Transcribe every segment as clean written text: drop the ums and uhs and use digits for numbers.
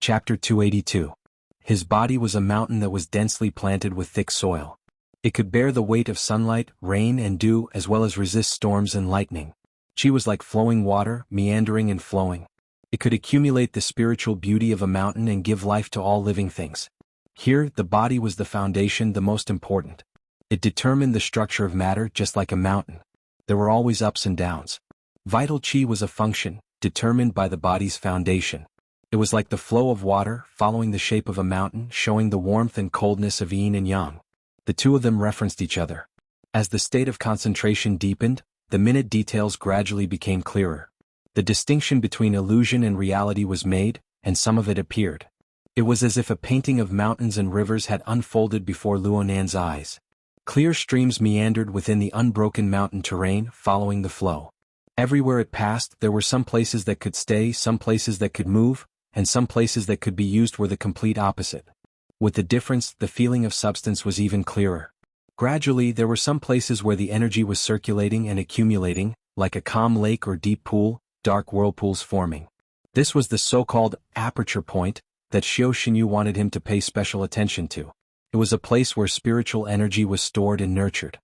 Chapter 282. His body was a mountain that was densely planted with thick soil. It could bear the weight of sunlight, rain and dew as well as resist storms and lightning. Chi was like flowing water, meandering and flowing. It could accumulate the spiritual beauty of a mountain and give life to all living things. Here, the body was the foundation, the most important. It determined the structure of matter just like a mountain. There were always ups and downs. Vital Chi was a function, determined by the body's foundation. It was like the flow of water, following the shape of a mountain, showing the warmth and coldness of yin and yang. The two of them referenced each other. As the state of concentration deepened, the minute details gradually became clearer. The distinction between illusion and reality was made, and some of it appeared. It was as if a painting of mountains and rivers had unfolded before Luonan's eyes. Clear streams meandered within the unbroken mountain terrain, following the flow. Everywhere it passed, there were some places that could stay, some places that could move, and some places that could be used were the complete opposite. With the difference, the feeling of substance was even clearer. Gradually, there were some places where the energy was circulating and accumulating, like a calm lake or deep pool, dark whirlpools forming. This was the so-called aperture point that Xiao Xinyu wanted him to pay special attention to. It was a place where spiritual energy was stored and nurtured.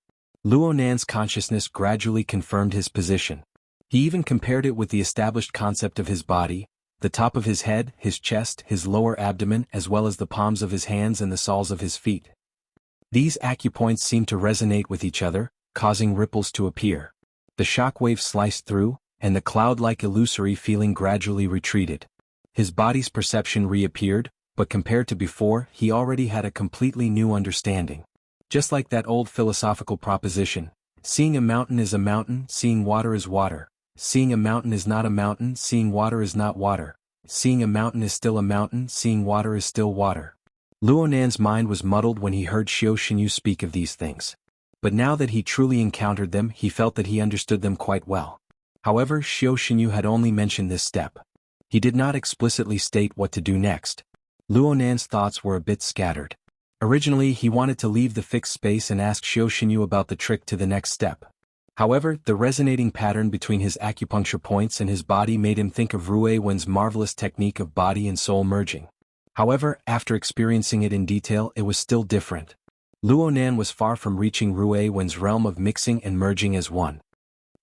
Luonan's consciousness gradually confirmed his position. He even compared it with the established concept of his body, the top of his head, his chest, his lower abdomen, as well as the palms of his hands and the soles of his feet. These acupoints seemed to resonate with each other, causing ripples to appear. The shock wave sliced through, and the cloud-like illusory feeling gradually retreated. His body's perception reappeared, but compared to before, he already had a completely new understanding. Just like that old philosophical proposition, seeing a mountain is a mountain, seeing water is water. Seeing a mountain is not a mountain, seeing water is not water. Seeing a mountain is still a mountain, seeing water is still water. Luonan's mind was muddled when he heard Xiao Xinyu speak of these things. But now that he truly encountered them, he felt that he understood them quite well. However, Xiao Xinyu had only mentioned this step. He did not explicitly state what to do next. Luonan's thoughts were a bit scattered. Originally, he wanted to leave the fixed space and ask Xiao Xinyu about the trick to the next step. However, the resonating pattern between his acupuncture points and his body made him think of Rue Wen's marvelous technique of body and soul merging. However, after experiencing it in detail, it was still different. Luonan was far from reaching Rue Wen's realm of mixing and merging as one.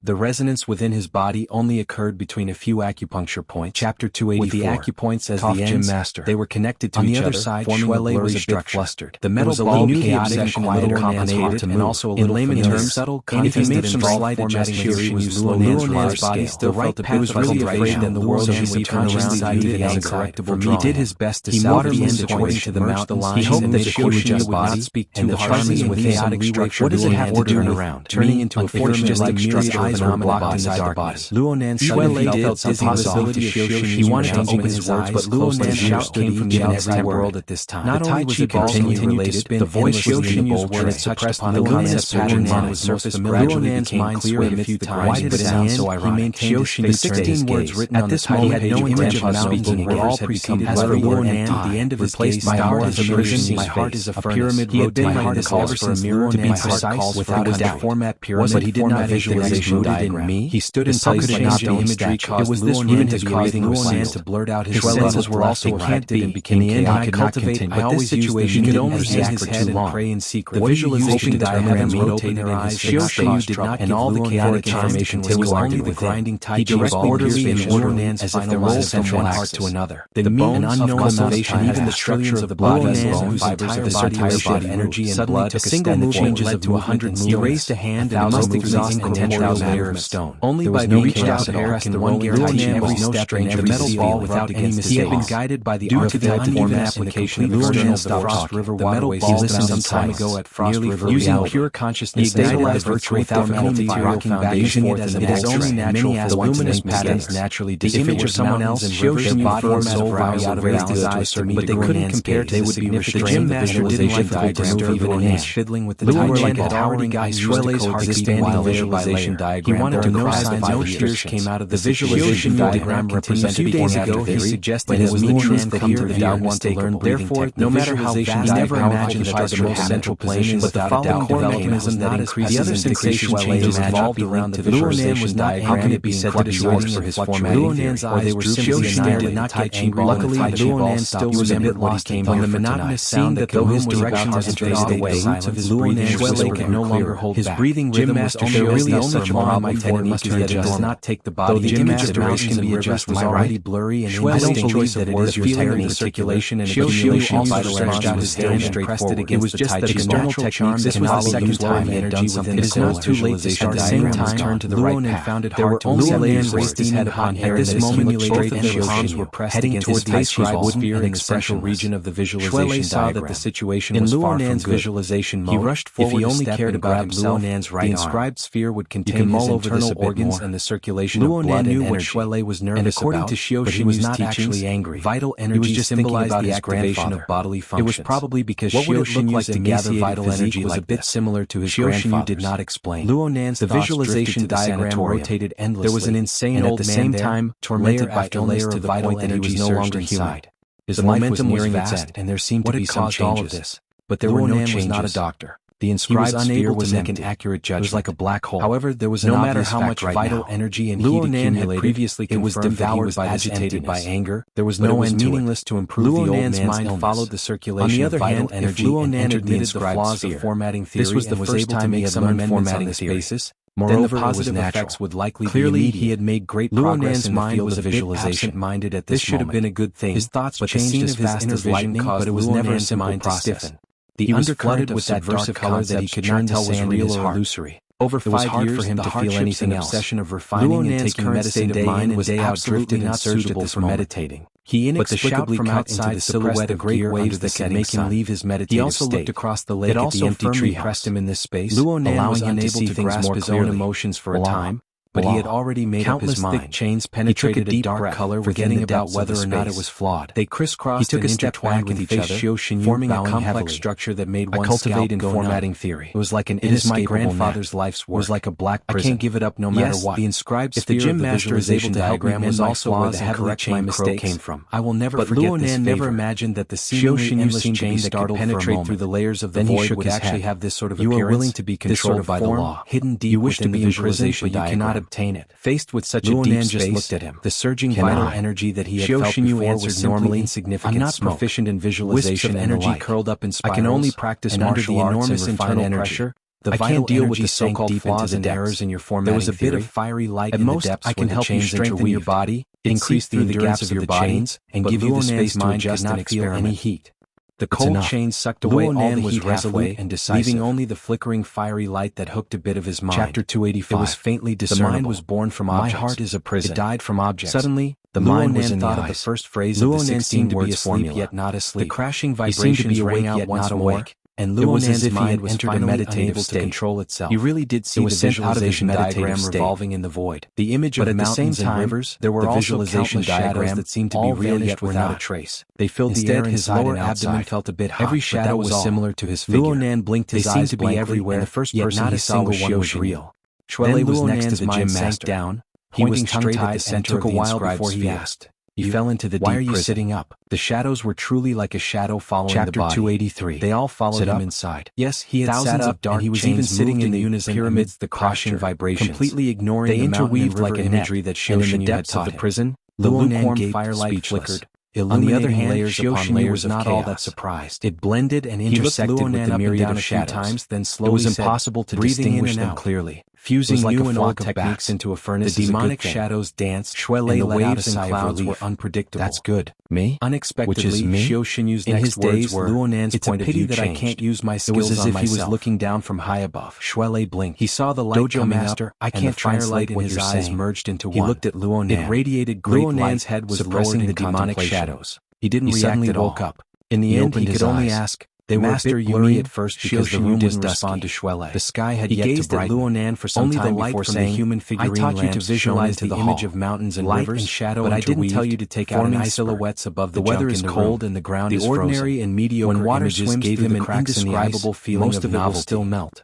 The resonance within his body only occurred between a few acupuncture points. Chapter 284. With the acupoints as the ends, master. They were connected to each other, forming a blurry structure. Flustered. The metal ball became chaotic and a little complicated, and also a little in layman terms, subtle, confusing that involved formatting Luonan's body still felt the path was really afraid that the world would turn around and view it as a correctable drawing. He did his best to salvage the situation to the mountains. He hoped that Xiao Xinyu would not speak too harshly and chaotic structure. What does it have to turn around? Turning into a figure-like structure. Eyes were blocked inside the body. Luonan suddenly felt some possibility of Xiao Xinyu. He wanted to open his eyes, but Luonan's shout came from the outside world at this time. Not only was it continued to spin, the voice Xiao Xinyu's words suppressed upon the concept pattern on his surface gradually became clear a few times. Why did it sound so ironic? Xiao Xinyu 16 words written on the tiny page no image of mountain were all preceded as for Luonan, the end of his gaze my heart is a version, my heart is a pyramid. He had been like this ever since mirror to be precise without a doubt. Format pyramid, but he did not visualize rooted in me. He stood in place but not the imagery. It was this root that caused Luonan to blurt out his senses were also affected and became chaotic. I always situation could only hang his head and pray in secret. The visualization diagrams would open their eyes. Xiao Xinyu did not and all the chaotic information was only the grinding teaching of orderly and Luonan's as if there was from one part to another. The mean and unknown cultivation, even the structure of the body's bones, fibers of the circulation of energy and blood, a single movement led to 100 movements. He raised a hand and must exhaust the 10,000 layer of stone. Only by no reached out and pressed the one guarantee every step and every metal ball without any mistakes. He had been guided by the archetype uneven application of Luonan's Frost River waterways. He listened some time ago at Frost River using pure consciousness, stabilized virtual without any rocking foundation. It is only natural for the luminous patterns naturally disappear. The image of someone else and Xiao Xinyu body and soul rise out of his eyes to meet, but they couldn't compare to the significant gym master didn't like the diagram even in fiddling with the Tai Chi like a towering ice Shuele's heart expanding visualization diagram. diagram. He wanted to no signs no of tears came out of the visualization diagram represented. A few days ago, he suggested his truth that he did not want to learn. Therefore, no matter how vast, he never imagined that the most central plane. But the following development that increases the other sensation changes evolved around the visualization diagram. How can it be said to destroy for his formatting theory? Or they were simply did not get angry. Luckily, Luonan still remembered what he came here for. The monotonous sound that though his direction was faded away, the roots of his breathing could no longer hold back. His breathing rhythm was really the only problem that must be adjusted. Does not take the body. Though the image of mountains and rivers was already blurry and indistinct. I don't believe that it is your feeling the circulation and accumulation of vital energy was hand and pressed it against. It was just that external techniques that follow second time had done something. It is not too late to start. At the same time, turn to the right path. Found it hard to Luonan raised his head upon air. At this moment, both of their palms were pressed against his face, wooden and in the central region of the visualization saw that the situation was far from good. Visualization mode, he rushed forward. If he only cared about himself, the inscribed sphere would contain his internal organs and the circulation of blood and energy. Knew what Shuele was nervous about, but he was not actually angry. Vital energy symbolized the activation of bodily functions. It was probably because Xiu to gather vital energy was a bit similar to his grandfather's. Did not explain. Luonan's visualization diagram rotated endlessly. There was an insane old man there, tormented by illness to the point that he was no longer human. His momentum was vast, and there seemed to be some changes. But there were no changes. Was not a doctor. The inscribed sphere was make an accurate judgment. It was like a black hole. However, there was no matter how much vital energy and heat accumulated, previously it was devoured by agitated by anger. There was no end to it. Meaningless to improve the old man's mind followed the circulation of vital energy. If Luonan admitted the flaws of formatting theory, this was the first time he had learned formatting this basis. Moreover, the positive effects would likely be he had made great progress in the field of visualization. Absent-minded at this should have been a good thing. His thoughts changed as fast as lightning, but it was never a simple process. The undercurrent was that dark color that he could not tell was real or illusory. Over 5 years for him to feel anything else. Obsession of refining and taking medicine day in and day out drifted not suitable for meditating. He inexplicably from outside the silhouette of great waves that could make him leave his meditative state. He also looked across the lake at the empty tree pressed him in this space, allowing him to see things more clearly. His own emotions for a time. But he had already made up his mind. Thick chains penetrated a dark color, forgetting about whether or not it was flawed. They crisscrossed and intertwined with each other, forming a complex structure that made one cultivate in formatting theory. It was like an my grandfather's life's work. It was like a black prison. I can't give it up no matter what. The inscribed sphere of the gym master is able to help me was also where the correct my mistake came from. I will never forget this favor. But Luonan never imagined that the seemingly endless chain that could penetrate through the layers of the void would actually have this sort of appearance. You are willing to be controlled by the law, hidden deep within the visualization, but you cannot obtain it. Faced with such a deep space, just looked at him. The surging vital energy that he had felt before was normally insignificant. I'm not proficient in visualization and energy curled up in spirals. I can only practice martial arts and refine pressure. I can't deal with the so-called flaws and errors in your formatting. There was a bit of fiery light in the depths. I can help you strengthen your body, increase the endurance of your body, and give you the space to adjust and feel any heat. The cold chain sucked away all the heat halfway and decisive, leaving only the flickering fiery light that hooked a bit of his mind. Chapter 285. It was faintly discernible. The mind was born from objects. My heart is a prison. It died from objects. Suddenly, the mind was in the eyes. Of the first phrase of the 16 words asleep yet not asleep. The crashing vibrations rang out yet not awake. And Luonan's mind was entered a meditative state. To control itself. He really did see the visualization diagram revolving in the void. The image of mountains and rivers, there were also visualization diagrams that seemed to be real yet without a trace. They filled the air. His lower abdomen felt a bit hot. Every shadow was similar to his figure. Luonan blinked his eyes. They seemed to be everywhere. The first person he saw was real. Shuele was next to the gym master. Down. He was straight at the center. Took a while before he asked. You fell into the deep prison. Why are you sitting up? The shadows were truly like a shadow following the body. Chapter 283. They all followed him inside. Yes, he had sat up, and he was even sitting in the unison amidst the crashing vibrations, completely ignoring the interweaved like imagery that Xiu had taught him. The prison, the lukewarm firelight flickered. On the other hand, layers upon layers was not all that surprised. It blended and intersected with the myriad of shadows. Then slowly it was impossible to distinguish them clearly. Fusing new and old techniques into a furnace. The demonic shadows danced, and the waves and clouds were unpredictable. That's good. Me? Unexpectedly, which is me? Xiu Xinyu's next words were, Luonan's point of view changed. It's a pity that I can't use my skills on myself. It was as if he was looking down from high above. Shuele blinked. He saw the light coming up, I can't translate in his eyes merged into one. He looked at Luonan. It radiated great light. Luonan's head was suppressing the demonic shadows. He didn't react at all. Woke up. In the end, he could only ask, they were a bit blurry at first because the room didn't respond to Shuele. The sky had yet to brighten. He gazed at Luonan for some time before saying, the human figurine I taught you to visualize the image of mountains and rivers, and shadow but I didn't tell you to take out any silhouettes above the weather is cold and the ground is frozen. The ordinary and mediocre images gave him an indescribable feeling of novelty. Most of it will still melt.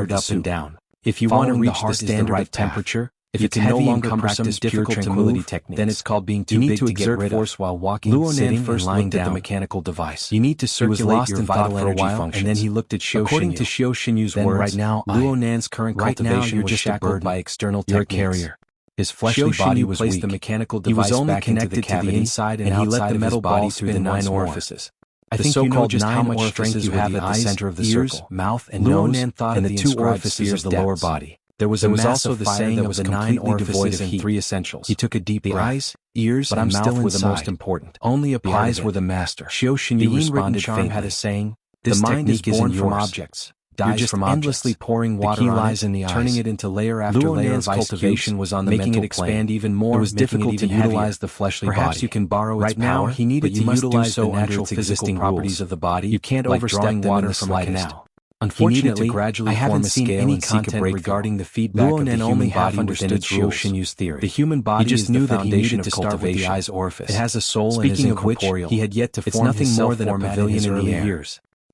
wandered up and down. If you want to reach the standard of temperature, if you can no longer practice pure tranquility techniques, then it's called being too big to get rid of. Force while walking, sitting, first lying down. At the mechanical device. You need to circulate your vital energy functions. And then he looked at Xiao Xinyu. According to Xiao Xinyu's words, right now, Luo Nan's current cultivation was shackled by external techniques. You're a carrier. His fleshly body was weak. The mechanical device he was only connected to the inside and he let the metal ball through the 9 orifices. I think you know just how much strength you have at the center of the circle, mouth and nose, and the 2 orifices of the lower body. There was also the saying that was the 9 orifices and 3 essentials. He took a deep breath. The eyes, ears, and mouth were the most important. Only the eyes were the master. Xiao Xinyu responded faintly. Had a saying, "This technique is born from objects. You're just endlessly pouring water on it, turning it into layer after layer of ice cultivation was on the making it expand even more. It was difficult to utilize the fleshly body. Perhaps you can borrow its power, he needed to utilize the natural physical properties of the body. You can't overstep water from a canal. Unfortunately, I haven't seen any content regarding the feedback of the human body within its Xiao Xinyu's theory. The human body is the foundation of cultivation. The eye's orifice. It has a soul and is incorporeal. He had yet to form nothing more than a pavilion in the air.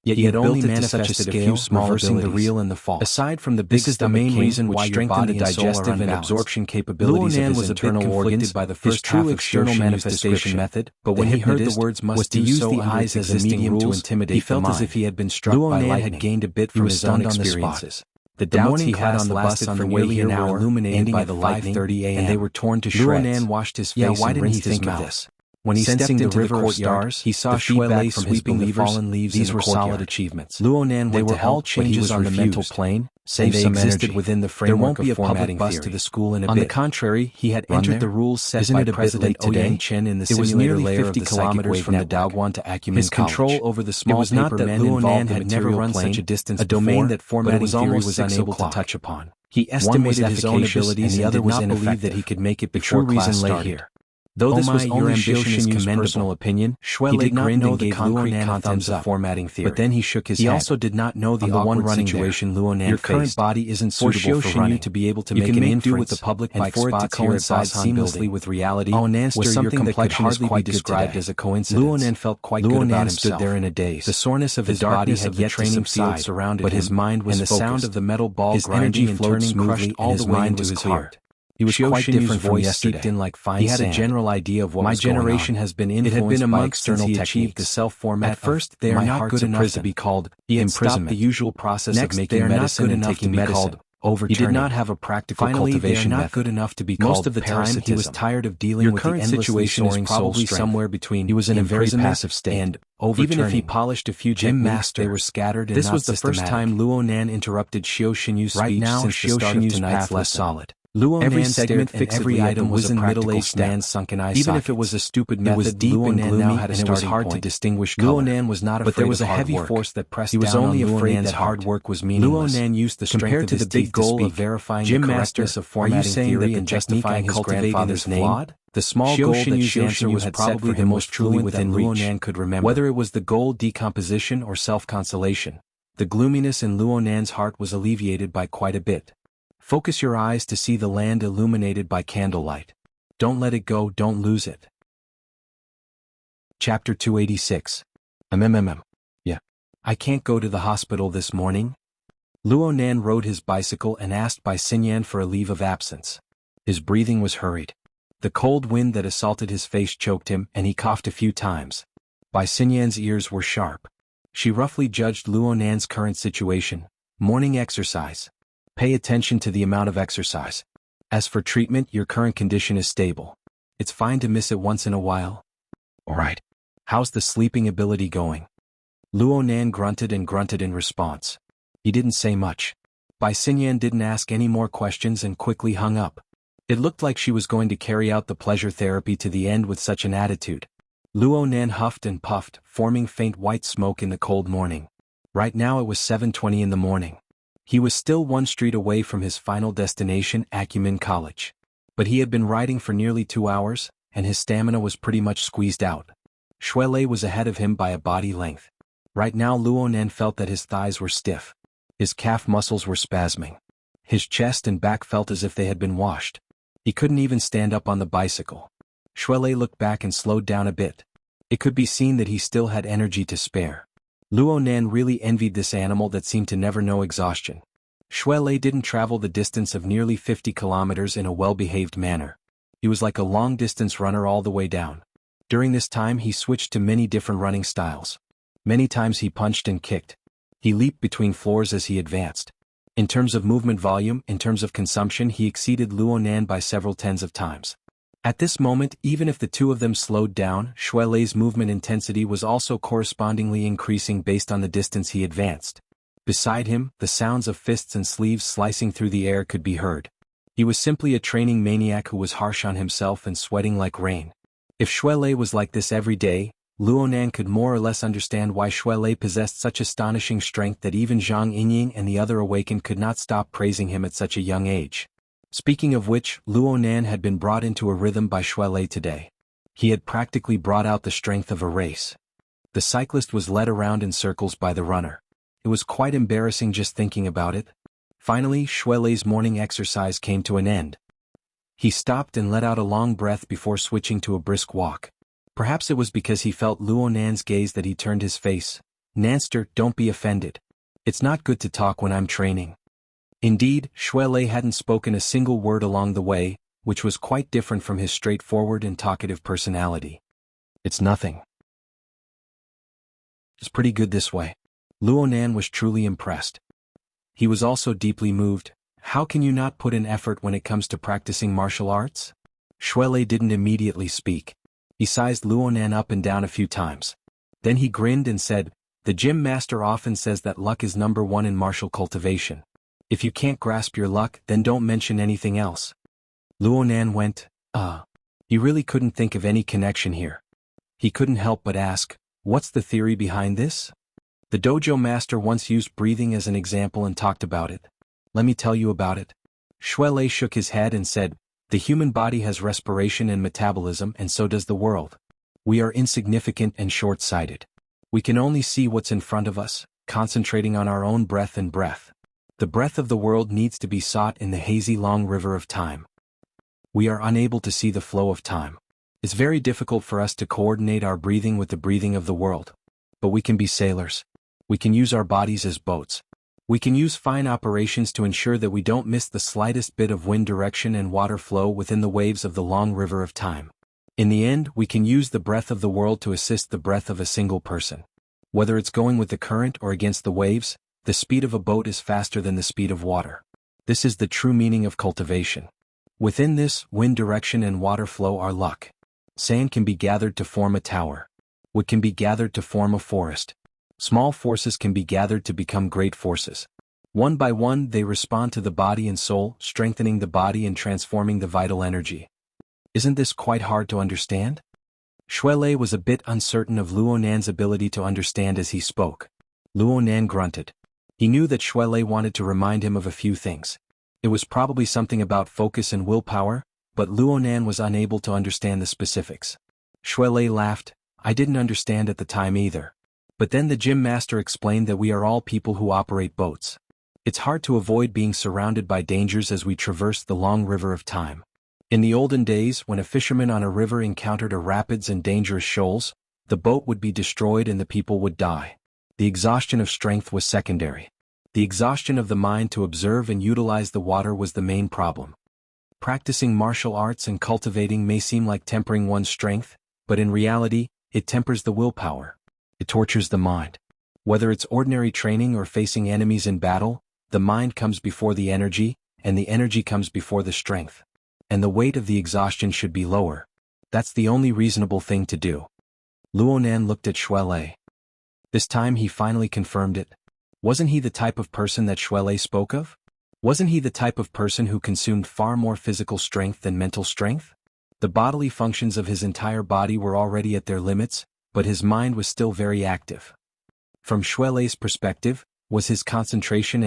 Yet he he had had only built it to manifested such a a few scale, small reversing the abilities. real and the false. Aside from the big This is the main reason which why your strengthened body the and soul digestive are and unbalanced. absorption capabilities of Luonan his was a bit internal conflicted organs. by the His first true half of external Xiaoshunyu's manifestation description, method, but when he heard the words was to use the eyes as a medium to intimidate he felt the as mind. if he had been struck by Luonan lightning. had gained a bit He from was his own stunned on the spot. experiences. The The doubts morning he had class on the bus lasted on for the way nearly here an were hour, illuminated ending by at the lightning, 5:30 a.m. and they were torn to Luonan shreds. washed his Yeah, face why and didn't he rinsed his think of mouth. this? When he Sensing stepped into the the courtyard, courtyard, he saw the feedback feedback from from his his believers. fallen leaves These in the were courtyard. solid achievements. Luonan They went were to help, all but he changes was on the mental refused. plane, They save some existed energy. within the There framework won't be of a public formatting bus theory. to the school in a On bit. the contrary, he had Run entered there? the rules set Isn't by it a bit President late today? Ouyang Chen in the It was simulator nearly layer 50 of the psychic kilometers wave from the network. Daoguan to Acumen His College. control over the It small was not paper that men Luonan involved the had never material run plane, such a distance a domain before, that but it formatting was theory almost was 6 unable to o'clock. touch upon. He One was estimated his own efficacious abilities and the and other did was not believe ineffective. that he could make it The before true reason class lay started. here. Though this was your only ambition is Xiaoshunyu's commendable. personal opinion, Shui he Lei did not grinned know and the gave concrete Luonan a contents thumbs of up. formatting theory. But then he shook his He head. also did not know the On the one awkward running situation there, Luonan your faced. current body isn't For suitable for Xiaoshuny running. to be able to You make can an make inference do with the public and bike for it to spots here at coincide Basan seamlessly building. with reality Aunaster, was your something that could complexion is hardly be quite good described today. as a coincidence. Luonan felt quite good about Luonan himself. stood there in a daze. The soreness of The his body darkness had of the yet to training field subside, surrounded but him, his mind was and the focused. sound of the metal ball His grinding energy and flowed turning smoothly, crushed and all his the way mind into was his clear. heart. He was quite Xiaoshunyu's different from voice yesterday. seeped in like fine He had a sand. general idea of what My was going generation on. has been It had influenced been a by month since external he achieved the techniques. self-format. At first, they are my not heart's good a enough prison. to be called He had stopped imprisonment. the usual process Next, of they making are not medicine good and enough taking to be medicine. called overturning. He did not have a practical Finally, they are cultivation not method. good enough to be Most called of the time, he was parasitism. tired of dealing Your with the current endlessly situation is soaring soul probably strength. somewhere between He was in a very imprisonment passive state, and even if he overturning. polished a few Gym techniques, master. they were scattered and This not was the first systematic. time Luonan interrupted Xiaoshunyu's Right speech now, since the start of Xiaoshunyu's tonight's path was lesson. solid. Every Luonan segment stared and every fixedly at item the was a wizened practical middle-aged step. man's sunken eye Even if it sockets. was a stupid It method, was deep and Luonan gloomy, now had a and it was starting hard to point. distinguish color. Luonan was not afraid But there was of a hard heavy work. force that pressed He was down only on afraid Luonan's that heart. hard work was meaningless. Luonan used the strength Compared of to his the big teeth to goal of speak. verifying Gym the master, correctness of are you formatting saying theory that the and technique justifying I his cultivated grandfather's is name, flawed? the small goal that Xiaoshunyu's answer Xiaoshuny was had probably set for the him most was truly fluent within that reach. Luonan could remember. Whether it was the goal decomposition or self-consolation, the gloominess in Luonan's heart was alleviated by quite a bit. Focus your eyes to see the land illuminated by candlelight. Don't let it go, don't lose it. Chapter 286. Yeah. I can't go to the hospital this morning. Luonan rode his bicycle and asked Bai Xinyan for a leave of absence. His breathing was hurried. The cold wind that assaulted his face choked him and he coughed a few times. Bai Xinyan's ears were sharp. She roughly judged Luonan's current situation. Morning exercise. Pay attention to the amount of exercise. As for treatment, your current condition is stable. It's fine to miss it once in a while. Alright. How's the sleeping ability going? Luonan grunted and grunted in response. He didn't say much. Bai Xinyan didn't ask any more questions and quickly hung up. It looked like she was going to carry out the pleasure therapy to the end with such an attitude. Luonan huffed and puffed, forming faint white smoke in the cold morning. Right now it was 7:20 in the morning. He was still one street away from his final destination, Acumen College. But he had been riding for nearly 2 hours, and his stamina was pretty much squeezed out. Shui Lei was ahead of him by a body length. Right now Luonan felt that his thighs were stiff. His calf muscles were spasming. His chest and back felt as if they had been washed. He couldn't even stand up on the bicycle. Shui Lei looked back and slowed down a bit. It could be seen that he still had energy to spare. Luonan really envied this animal that seemed to never know exhaustion. Shui Lei didn't travel the distance of nearly 50 kilometers in a well-behaved manner. He was like a long-distance runner all the way down. During this time he switched to many different running styles. Many times he punched and kicked. He leaped between floors as he advanced. In terms of movement volume, in terms of consumption, he exceeded Luonan by several tens of times. At this moment, even if the two of them slowed down, Shui Lei's movement intensity was also correspondingly increasing based on the distance he advanced. Beside him, the sounds of fists and sleeves slicing through the air could be heard. He was simply a training maniac who was harsh on himself and sweating like rain. If Shui Lei was like this every day, Luonan could more or less understand why Shui Lei possessed such astonishing strength that even Zhang Yinying and the other awakened could not stop praising him at such a young age. Speaking of which, Luonan had been brought into a rhythm by Shui Lei today. He had practically brought out the strength of a race. The cyclist was led around in circles by the runner. It was quite embarrassing just thinking about it. Finally, Shui Lei's morning exercise came to an end. He stopped and let out a long breath before switching to a brisk walk. Perhaps it was because he felt Luonan's gaze that he turned his face. Nanster, don't be offended. It's not good to talk when I'm training. Indeed, Shuelei hadn't spoken a single word along the way, which was quite different from his straightforward and talkative personality. It's nothing. It's pretty good this way. Luonan was truly impressed. He was also deeply moved. How can you not put in effort when it comes to practicing martial arts? Shuelei didn't immediately speak. He sized Luonan up and down a few times. Then he grinned and said, "The gym master often says that luck is number one in martial cultivation. If you can't grasp your luck, then don't mention anything else." Luonan went, He really couldn't think of any connection here. He couldn't help but ask, "What's the theory behind this?" The dojo master once used breathing as an example and talked about it. Let me tell you about it. Shuelei shook his head and said, "The human body has respiration and metabolism, and so does the world. We are insignificant and short-sighted. We can only see what's in front of us, concentrating on our own breath and breath. The breath of the world needs to be sought in the hazy long river of time. We are unable to see the flow of time. It's very difficult for us to coordinate our breathing with the breathing of the world. But we can be sailors. We can use our bodies as boats. We can use fine operations to ensure that we don't miss the slightest bit of wind direction and water flow within the waves of the long river of time. In the end, we can use the breath of the world to assist the breath of a single person. Whether it's going with the current or against the waves, the speed of a boat is faster than the speed of water. This is the true meaning of cultivation. Within this, wind direction and water flow are luck. Sand can be gathered to form a tower. Wood can be gathered to form a forest. Small forces can be gathered to become great forces. One by one they respond to the body and soul, strengthening the body and transforming the vital energy. Isn't this quite hard to understand? Shuelei was a bit uncertain of Luonan's ability to understand as he spoke. Luonan grunted. He knew that Shuelei wanted to remind him of a few things. It was probably something about focus and willpower, but Luonan was unable to understand the specifics. Shuelei laughed. "I didn't understand at the time either. But then the gym master explained that we are all people who operate boats. It's hard to avoid being surrounded by dangers as we traverse the long river of time. In the olden days, when a fisherman on a river encountered a rapids and dangerous shoals, the boat would be destroyed and the people would die. The exhaustion of strength was secondary. The exhaustion of the mind to observe and utilize the water was the main problem. Practicing martial arts and cultivating may seem like tempering one's strength, but in reality, it tempers the willpower. It tortures the mind. Whether it's ordinary training or facing enemies in battle, the mind comes before the energy, and the energy comes before the strength. And the weight of the exhaustion should be lower. That's the only reasonable thing to do." Luonan looked at Shuelei. This time he finally confirmed it. Wasn't he the type of person that Shuelei spoke of? Wasn't he the type of person who consumed far more physical strength than mental strength? The bodily functions of his entire body were already at their limits, but his mind was still very active. From Shuelei's perspective, was his concentration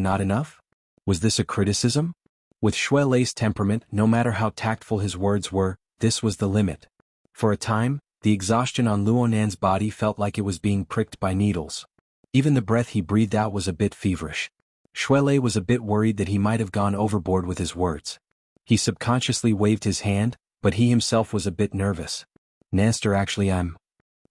not enough? Was this a criticism? With Shuelei's temperament, no matter how tactful his words were, this was the limit. For a time, the exhaustion on Luonan's body felt like it was being pricked by needles. Even the breath he breathed out was a bit feverish. Shuelei was a bit worried that he might have gone overboard with his words. He subconsciously waved his hand, but he himself was a bit nervous. "Nanster, actually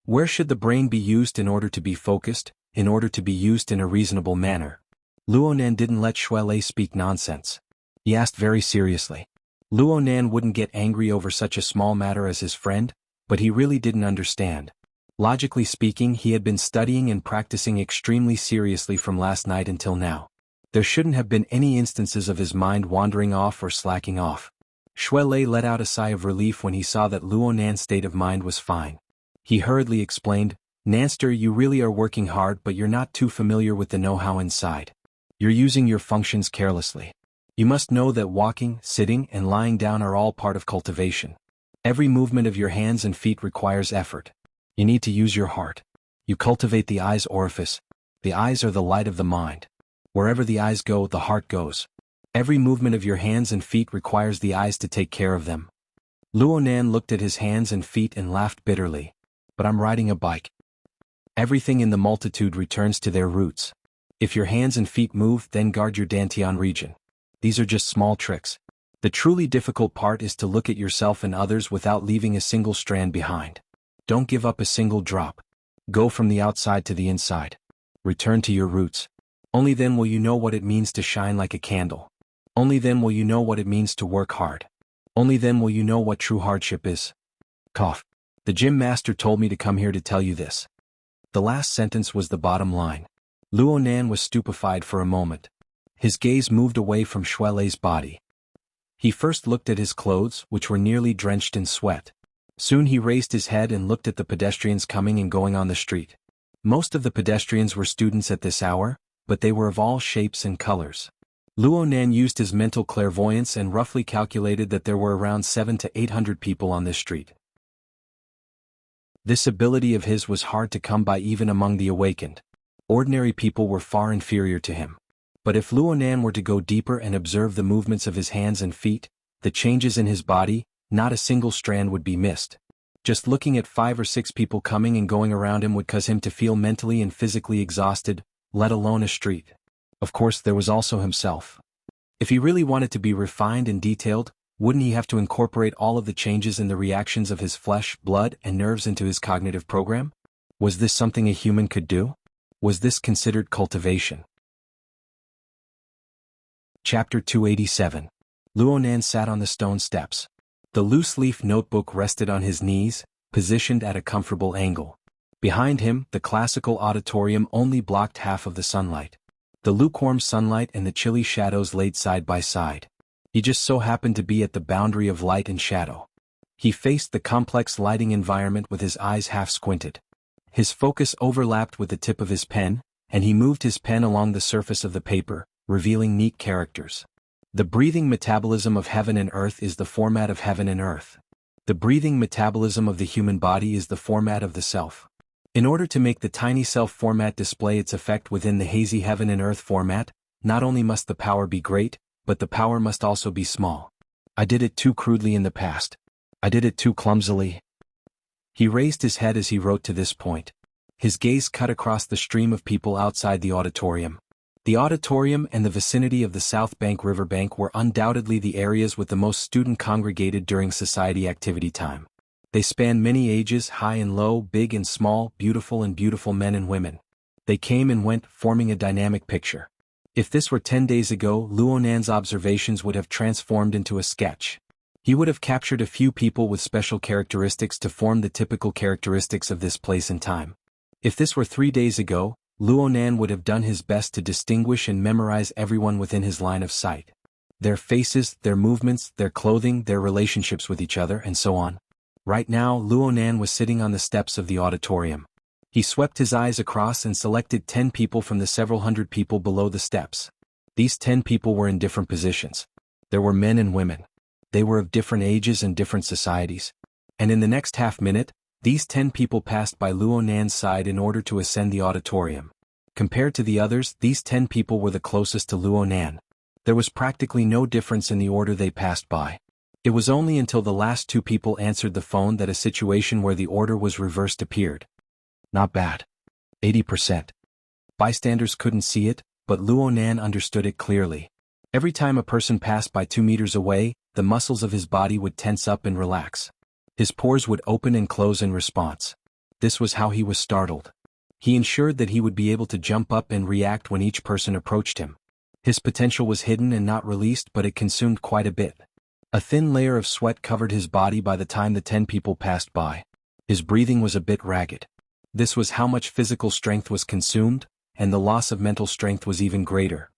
Where should the brain be used in order to be focused, in order to be used in a reasonable manner?" Luonan didn't let Shuelei speak nonsense. He asked very seriously. Luonan wouldn't get angry over such a small matter as his friend, but he really didn't understand. Logically speaking, he had been studying and practicing extremely seriously from last night until now. There shouldn't have been any instances of his mind wandering off or slacking off. Shuelei let out a sigh of relief when he saw that Luonan's state of mind was fine. He hurriedly explained, "Nanster, you really are working hard, but you're not too familiar with the know-how inside. You're using your functions carelessly. You must know that walking, sitting, and lying down are all part of cultivation. Every movement of your hands and feet requires effort. You need to use your heart. You cultivate the eye's orifice. The eyes are the light of the mind. Wherever the eyes go, the heart goes. Every movement of your hands and feet requires the eyes to take care of them." Luonan looked at his hands and feet and laughed bitterly. "But I'm riding a bike. Everything in the multitude returns to their roots. If your hands and feet move, then guard your dantian region. These are just small tricks. The truly difficult part is to look at yourself and others without leaving a single strand behind. Don't give up a single drop. Go from the outside to the inside. Return to your roots. Only then will you know what it means to shine like a candle. Only then will you know what it means to work hard. Only then will you know what true hardship is. Cough. The gym master told me to come here to tell you this. The last sentence was the bottom line. Luo Nan was stupefied for a moment. His gaze moved away from Shuelei's body. He first looked at his clothes, which were nearly drenched in sweat. Soon he raised his head and looked at the pedestrians coming and going on the street. Most of the pedestrians were students at this hour, but they were of all shapes and colors. Luo Nan used his mental clairvoyance and roughly calculated that there were around 700 to 800 people on this street. This ability of his was hard to come by even among the awakened. Ordinary people were far inferior to him. But if Luo Nan were to go deeper and observe the movements of his hands and feet, the changes in his body, not a single strand would be missed. Just looking at 5 or 6 people coming and going around him would cause him to feel mentally and physically exhausted, let alone a street. Of course, there was also himself. If he really wanted to be refined and detailed, wouldn't he have to incorporate all of the changes in the reactions of his flesh, blood, and nerves into his cognitive program? Was this something a human could do? Was this considered cultivation? Chapter 287. Luo Nan sat on the stone steps. The loose-leaf notebook rested on his knees, positioned at a comfortable angle. Behind him, the classical auditorium only blocked half of the sunlight. The lukewarm sunlight and the chilly shadows laid side by side. He just so happened to be at the boundary of light and shadow. He faced the complex lighting environment with his eyes half squinted. His focus overlapped with the tip of his pen, and he moved his pen along the surface of the paper, revealing neat characters. The breathing metabolism of heaven and earth is the format of heaven and earth. The breathing metabolism of the human body is the format of the self. In order to make the tiny self format display its effect within the hazy heaven and earth format, not only must the power be great, but the power must also be small. I did it too crudely in the past. I did it too clumsily. He raised his head as he wrote to this point. His gaze cut across the stream of people outside the auditorium. The auditorium and the vicinity of the South Bank riverbank were undoubtedly the areas with the most student congregated during society activity time. They spanned many ages, high and low, big and small, beautiful and beautiful men and women. They came and went, forming a dynamic picture. If this were 10 days ago, Luo Nan's observations would have transformed into a sketch. He would have captured a few people with special characteristics to form the typical characteristics of this place and time. If this were 3 days ago, Luo Nan would have done his best to distinguish and memorize everyone within his line of sight. Their faces, their movements, their clothing, their relationships with each other, and so on. Right now, Luo Nan was sitting on the steps of the auditorium. He swept his eyes across and selected 10 people from the several hundred people below the steps. These 10 people were in different positions. There were men and women. They were of different ages and different societies. And in the next half-minute, these 10 people passed by Luo Nan's side in order to ascend the auditorium. Compared to the others, these 10 people were the closest to Luo Nan. There was practically no difference in the order they passed by. It was only until the last 2 people answered the phone that a situation where the order was reversed appeared. Not bad. 80%. Bystanders couldn't see it, but Luo Nan understood it clearly. Every time a person passed by 2 meters away, the muscles of his body would tense up and relax. His pores would open and close in response. This was how he was startled. He ensured that he would be able to jump up and react when each person approached him. His potential was hidden and not released, but it consumed quite a bit. A thin layer of sweat covered his body by the time the 10 people passed by. His breathing was a bit ragged. This was how much physical strength was consumed, and the loss of mental strength was even greater.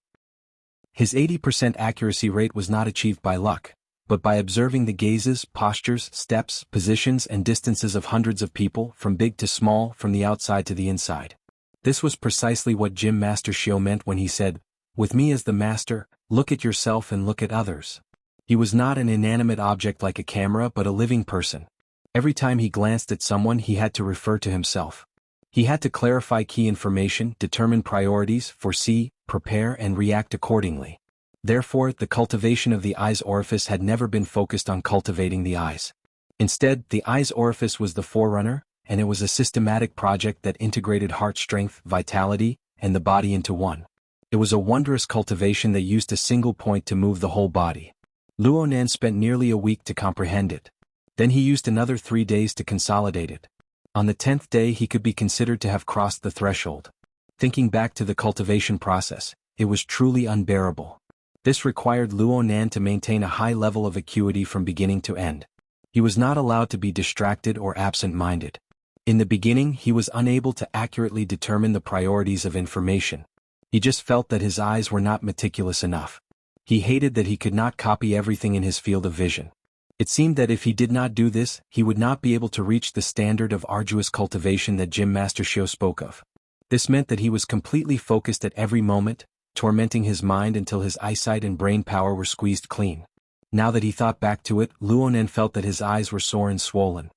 His 80% accuracy rate was not achieved by luck, but by observing the gazes, postures, steps, positions and distances of hundreds of people, from big to small, from the outside to the inside. This was precisely what Gym Master Shio meant when he said, "With me as the master, look at yourself and look at others." He was not an inanimate object like a camera but a living person. Every time he glanced at someone he had to refer to himself. He had to clarify key information, determine priorities, foresee, prepare and react accordingly. Therefore, the cultivation of the eye's orifice had never been focused on cultivating the eyes. Instead, the eye's orifice was the forerunner, and it was a systematic project that integrated heart strength, vitality, and the body into one. It was a wondrous cultivation that used a single point to move the whole body. Luo Nan spent nearly a week to comprehend it. Then he used another 3 days to consolidate it. On the 10th day he could be considered to have crossed the threshold. Thinking back to the cultivation process, it was truly unbearable. This required Luo Nan to maintain a high level of acuity from beginning to end. He was not allowed to be distracted or absent-minded. In the beginning he was unable to accurately determine the priorities of information. He just felt that his eyes were not meticulous enough. He hated that he could not copy everything in his field of vision. It seemed that if he did not do this, he would not be able to reach the standard of arduous cultivation that Gym Master Xiao spoke of. This meant that he was completely focused at every moment, tormenting his mind until his eyesight and brain power were squeezed clean. Now that he thought back to it, Luo Nan felt that his eyes were sore and swollen.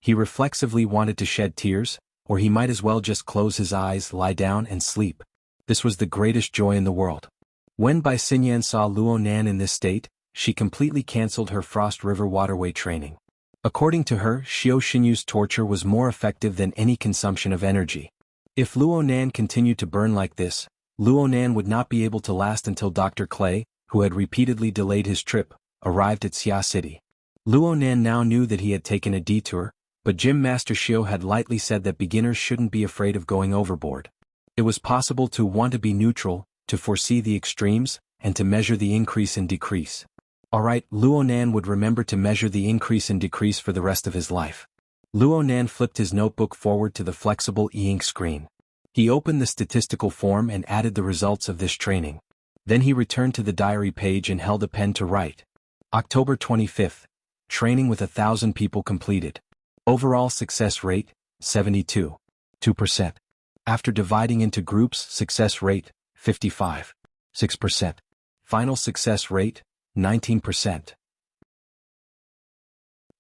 He reflexively wanted to shed tears, or he might as well just close his eyes, lie down and sleep. This was the greatest joy in the world. When Bai Xinyan saw Luo Nan in this state, she completely cancelled her Frost River waterway training. According to her, Xiao Xinyu's torture was more effective than any consumption of energy. If Luo Nan continued to burn like this, Luo Nan would not be able to last until Dr. Clay, who had repeatedly delayed his trip, arrived at Xia City. Luo Nan now knew that he had taken a detour, but Gym Master Xiao had lightly said that beginners shouldn't be afraid of going overboard. It was possible to want to be neutral, to foresee the extremes, and to measure the increase and decrease. Alright, Luo Nan would remember to measure the increase and decrease for the rest of his life. Luo Nan flipped his notebook forward to the flexible e-ink screen. He opened the statistical form and added the results of this training. Then he returned to the diary page and held a pen to write. October 25th. Training with 1,000 people completed. Overall success rate, 72.2%. After dividing into groups, success rate, 55.6%. Final success rate, 19%.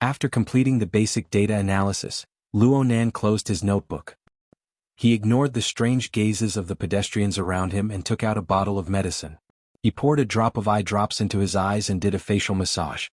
After completing the basic data analysis, Luo Nan closed his notebook. He ignored the strange gazes of the pedestrians around him and took out a bottle of medicine. He poured a drop of eye drops into his eyes and did a facial massage.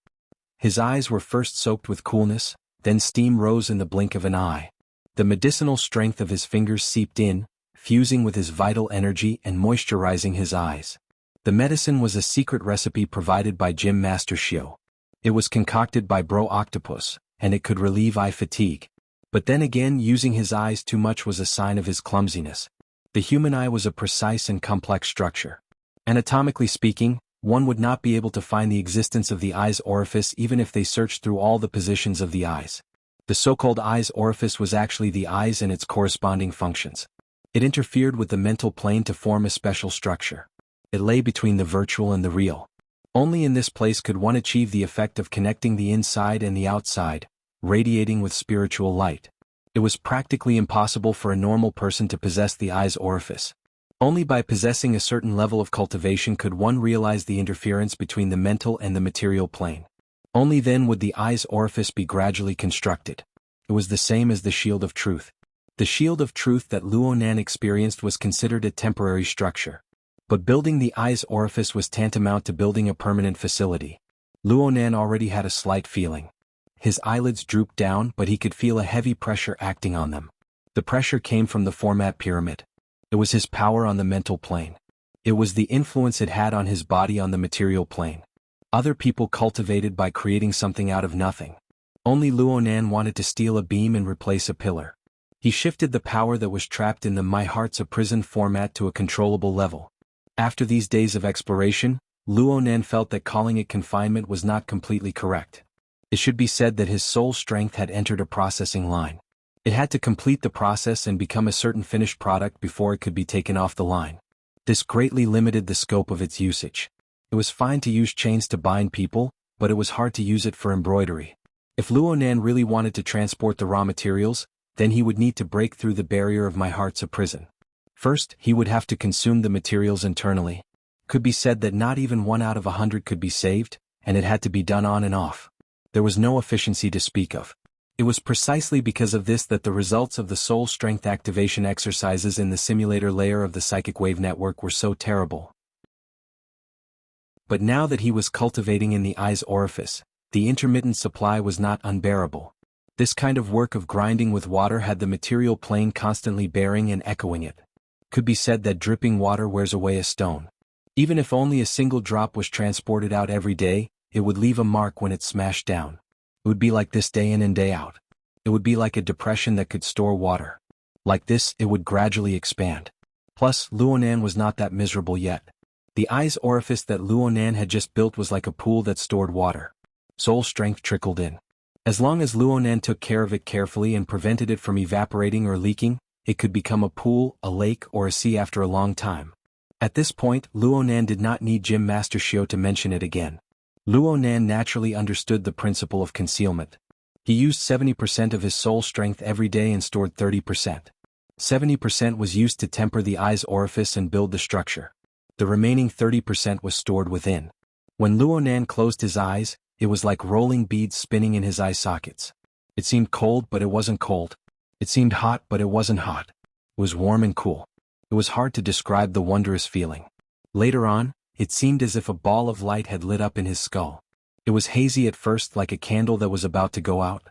His eyes were first soaked with coolness, then steam rose in the blink of an eye. The medicinal strength of his fingers seeped in, fusing with his vital energy and moisturizing his eyes. The medicine was a secret recipe provided by Gym Master Xiao. It was concocted by Bro Octopus, and it could relieve eye fatigue. But then again, using his eyes too much was a sign of his clumsiness. The human eye was a precise and complex structure. Anatomically speaking, one would not be able to find the existence of the eye's orifice even if they searched through all the positions of the eyes. The so-called eye's orifice was actually the eyes and its corresponding functions. It interfered with the mental plane to form a special structure. It lay between the virtual and the real. Only in this place could one achieve the effect of connecting the inside and the outside, radiating with spiritual light. It was practically impossible for a normal person to possess the eye's orifice. Only by possessing a certain level of cultivation could one realize the interference between the mental and the material plane. Only then would the eye's orifice be gradually constructed. It was the same as the shield of truth. The shield of truth that Luo Nan experienced was considered a temporary structure. But building the eye's orifice was tantamount to building a permanent facility. Luo Nan already had a slight feeling. His eyelids drooped down, but he could feel a heavy pressure acting on them. The pressure came from the format pyramid. It was his power on the mental plane. It was the influence it had on his body on the material plane. Other people cultivated by creating something out of nothing. Only Luo Nan wanted to steal a beam and replace a pillar. He shifted the power that was trapped in the My Heart's a Prison format to a controllable level. After these days of exploration, Luo Nan felt that calling it confinement was not completely correct. It should be said that his soul strength had entered a processing line. It had to complete the process and become a certain finished product before it could be taken off the line. This greatly limited the scope of its usage. It was fine to use chains to bind people, but it was hard to use it for embroidery. If Luo Nan really wanted to transport the raw materials, then he would need to break through the barrier of My Heart's a Prison. First, he would have to consume the materials internally. Could be said that not even 1 out of 100 could be saved, and it had to be done on and off. There was no efficiency to speak of. It was precisely because of this that the results of the soul strength activation exercises in the simulator layer of the psychic wave network were so terrible. But now that he was cultivating in the eye's orifice, the intermittent supply was not unbearable. This kind of work of grinding with water had the material plane constantly bearing and echoing it. Could be said that dripping water wears away a stone. Even if only a single drop was transported out every day, it would leave a mark when it smashed down. It would be like this day in and day out. It would be like a depression that could store water. Like this, it would gradually expand. Plus, Luonan was not that miserable yet. The eye's orifice that Luonan had just built was like a pool that stored water. Soul strength trickled in. As long as Luonan took care of it carefully and prevented it from evaporating or leaking, it could become a pool, a lake, or a sea after a long time. At this point, Luonan did not need Gym Master Xiao to mention it again. Luonan naturally understood the principle of concealment. He used 70% of his soul strength every day and stored 30%. 70% was used to temper the eye's orifice and build the structure. The remaining 30% was stored within. When Luonan closed his eyes, it was like rolling beads spinning in his eye sockets. It seemed cold, but it wasn't cold. It seemed hot, but it wasn't hot. It was warm and cool. It was hard to describe the wondrous feeling. Later on, it seemed as if a ball of light had lit up in his skull. It was hazy at first, like a candle that was about to go out.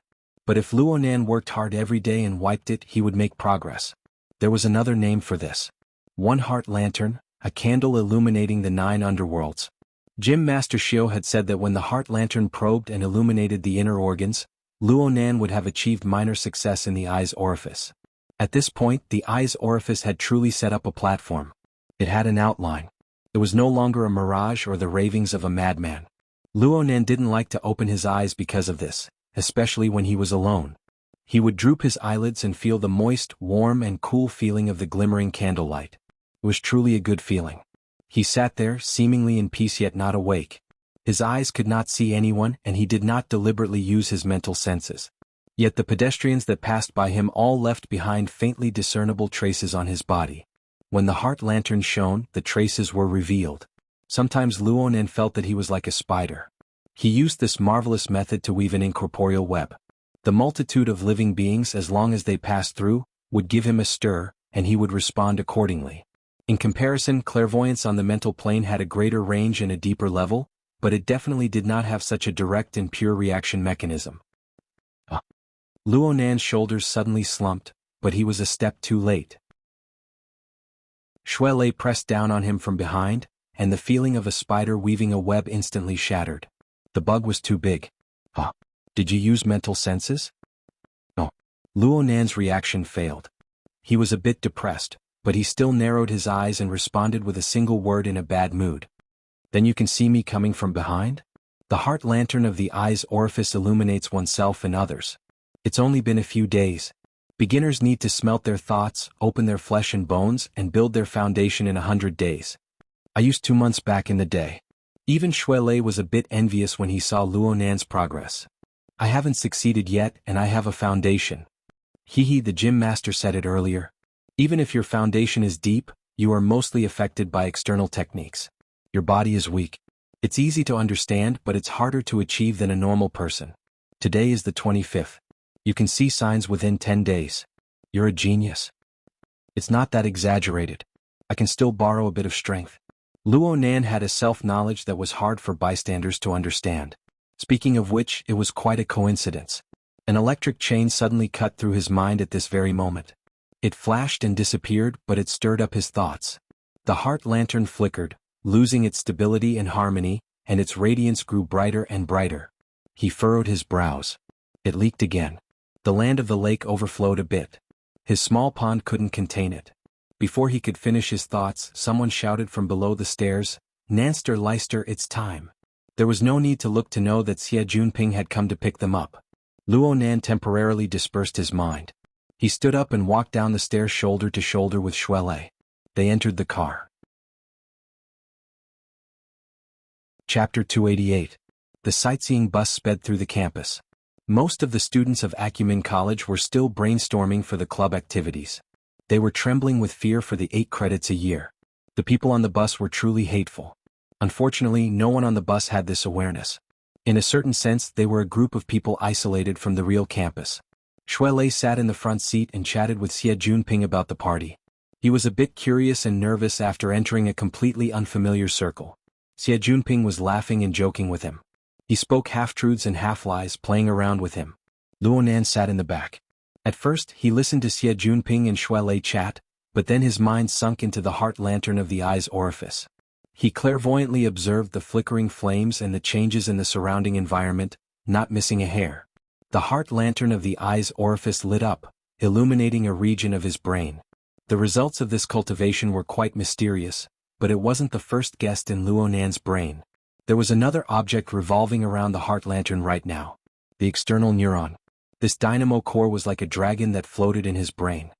But if Luonan worked hard every day and wiped it, he would make progress. There was another name for this. One heart lantern, a candle illuminating the 9 underworlds. Gym Master Xiao had said that when the heart lantern probed and illuminated the inner organs, Luonan would have achieved minor success in the eye's orifice. At this point, the eye's orifice had truly set up a platform. It had an outline. It was no longer a mirage or the ravings of a madman. Luonan didn't like to open his eyes because of this, especially when he was alone. He would droop his eyelids and feel the moist, warm and cool feeling of the glimmering candlelight. It was truly a good feeling. He sat there, seemingly in peace yet not awake. His eyes could not see anyone and he did not deliberately use his mental senses. Yet the pedestrians that passed by him all left behind faintly discernible traces on his body. When the heart lantern shone, the traces were revealed. Sometimes Luonan felt that he was like a spider. He used this marvelous method to weave an incorporeal web. The multitude of living beings, as long as they passed through, would give him a stir, and he would respond accordingly. In comparison, clairvoyance on the mental plane had a greater range and a deeper level, but it definitely did not have such a direct and pure reaction mechanism. Luonan's shoulders suddenly slumped, but he was a step too late. Shuelei pressed down on him from behind, and the feeling of a spider weaving a web instantly shattered. The bug was too big. Did you use mental senses? No. Luonan's reaction failed. He was a bit depressed, but he still narrowed his eyes and responded with a single word in a bad mood. Then you can see me coming from behind? The heart lantern of the eye's orifice illuminates oneself and others. It's only been a few days. Beginners need to smelt their thoughts, open their flesh and bones, and build their foundation in 100 days. I used 2 months back in the day. Even Shuelei was a bit envious when he saw Luonan's progress. I haven't succeeded yet, and I have a foundation. The gym master said it earlier. Even if your foundation is deep, you are mostly affected by external techniques. Your body is weak. It's easy to understand, but it's harder to achieve than a normal person. Today is the 25th. You can see signs within 10 days. You're a genius. It's not that exaggerated. I can still borrow a bit of strength. Luonan had a self-knowledge that was hard for bystanders to understand. Speaking of which, it was quite a coincidence. An electric chain suddenly cut through his mind at this very moment. It flashed and disappeared, but it stirred up his thoughts. The heart lantern flickered, losing its stability and harmony, and its radiance grew brighter and brighter. He furrowed his brows. It leaked again. The land of the lake overflowed a bit. His small pond couldn't contain it. Before he could finish his thoughts, someone shouted from below the stairs, "Nanster Leister, it's time." There was no need to look to know that Xie Junping had come to pick them up. Luonan temporarily dispersed his mind. He stood up and walked down the stairs shoulder to shoulder with Shuelei. They entered the car. Chapter 288. The sightseeing bus sped through the campus. Most of the students of Acumen College were still brainstorming for the club activities. They were trembling with fear for the 8 credits a year. The people on the bus were truly hateful. Unfortunately, no one on the bus had this awareness. In a certain sense, they were a group of people isolated from the real campus. Shuelei sat in the front seat and chatted with Xie Junping about the party. He was a bit curious and nervous after entering a completely unfamiliar circle. Xie Junping was laughing and joking with him. He spoke half-truths and half-lies, playing around with him. Luonan sat in the back. At first, he listened to Xie Junping and Shuelei chat, but then his mind sunk into the heart lantern of the eye's orifice. He clairvoyantly observed the flickering flames and the changes in the surrounding environment, not missing a hair. The heart lantern of the eye's orifice lit up, illuminating a region of his brain. The results of this cultivation were quite mysterious, but it wasn't the first guest in Luo Nan's brain. There was another object revolving around the heart lantern right now. The external neuron. This dynamo core was like a dragon that floated in his brain.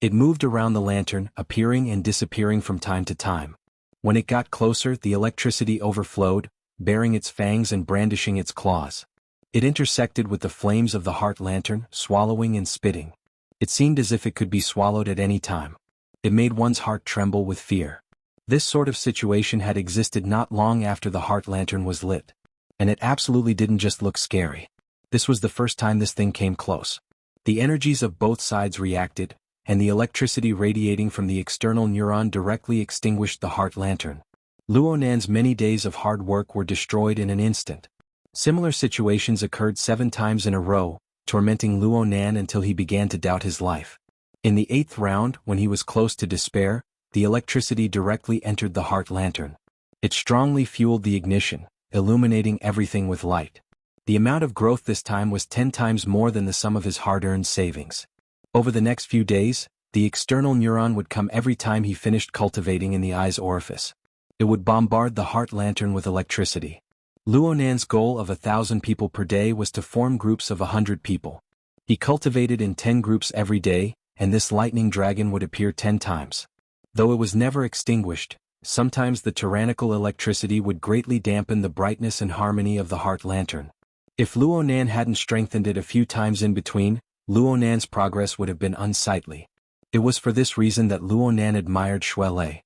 It moved around the lantern, appearing and disappearing from time to time. When it got closer, the electricity overflowed, baring its fangs and brandishing its claws. It intersected with the flames of the heart lantern, swallowing and spitting. It seemed as if it could be swallowed at any time. It made one's heart tremble with fear. This sort of situation had existed not long after the heart lantern was lit. And it absolutely didn't just look scary. This was the first time this thing came close. The energies of both sides reacted, and the electricity radiating from the external neuron directly extinguished the heart lantern. Luo Nan's many days of hard work were destroyed in an instant. Similar situations occurred 7 times in a row, tormenting Luo Nan until he began to doubt his life. In the 8th round, when he was close to despair, the electricity directly entered the heart lantern. It strongly fueled the ignition, illuminating everything with light. The amount of growth this time was 10 times more than the sum of his hard-earned savings. Over the next few days, the external neuron would come every time he finished cultivating in the eye's orifice. It would bombard the heart lantern with electricity. Luo Nan's goal of 1,000 people per day was to form groups of 100 people. He cultivated in 10 groups every day, and this lightning dragon would appear 10 times. Though it was never extinguished, sometimes the tyrannical electricity would greatly dampen the brightness and harmony of the heart lantern. If Luo Nan hadn't strengthened it a few times in between, Luo Nan's progress would have been unsightly. It was for this reason that Luo Nan admired Xuelei.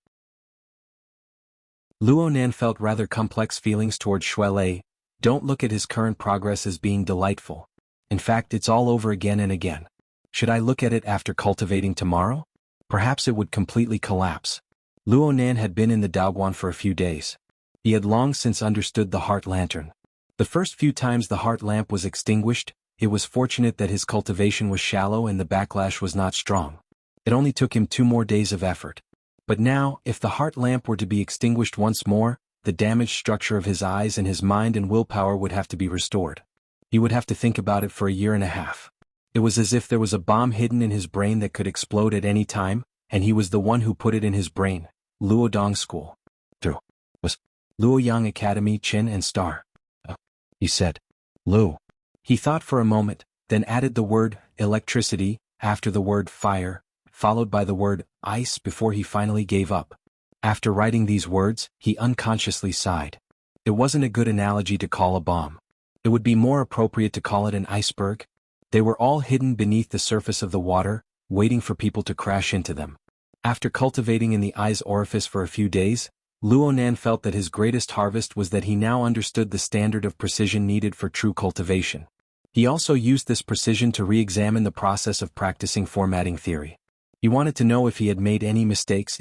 Luo Nan felt rather complex feelings toward Xuelei. Don't look at his current progress as being delightful. In fact, it's all over again and again. Should I look at it after cultivating tomorrow? Perhaps it would completely collapse. Luo Nan had been in the Daoguan for a few days. He had long since understood the heart lantern. The first few times the heart lamp was extinguished, it was fortunate that his cultivation was shallow and the backlash was not strong. It only took him 2 more days of effort. But now, if the heart lamp were to be extinguished once more, the damaged structure of his eyes and his mind and willpower would have to be restored. He would have to think about it for a year and a half. It was as if there was a bomb hidden in his brain that could explode at any time, and he was the one who put it in his brain. Luodong School. Through. Was. Luoyang Academy, Qin and Star. He said. Lu. He thought for a moment, then added the word, electricity, after the word fire, followed by the word, ice before he finally gave up. After writing these words, he unconsciously sighed. It wasn't a good analogy to call a bomb. It would be more appropriate to call it an iceberg. They were all hidden beneath the surface of the water, waiting for people to crash into them. After cultivating in the eye's orifice for a few days, Luo Nan felt that his greatest harvest was that he now understood the standard of precision needed for true cultivation. He also used this precision to re-examine the process of practicing formatting theory. He wanted to know if he had made any mistakes.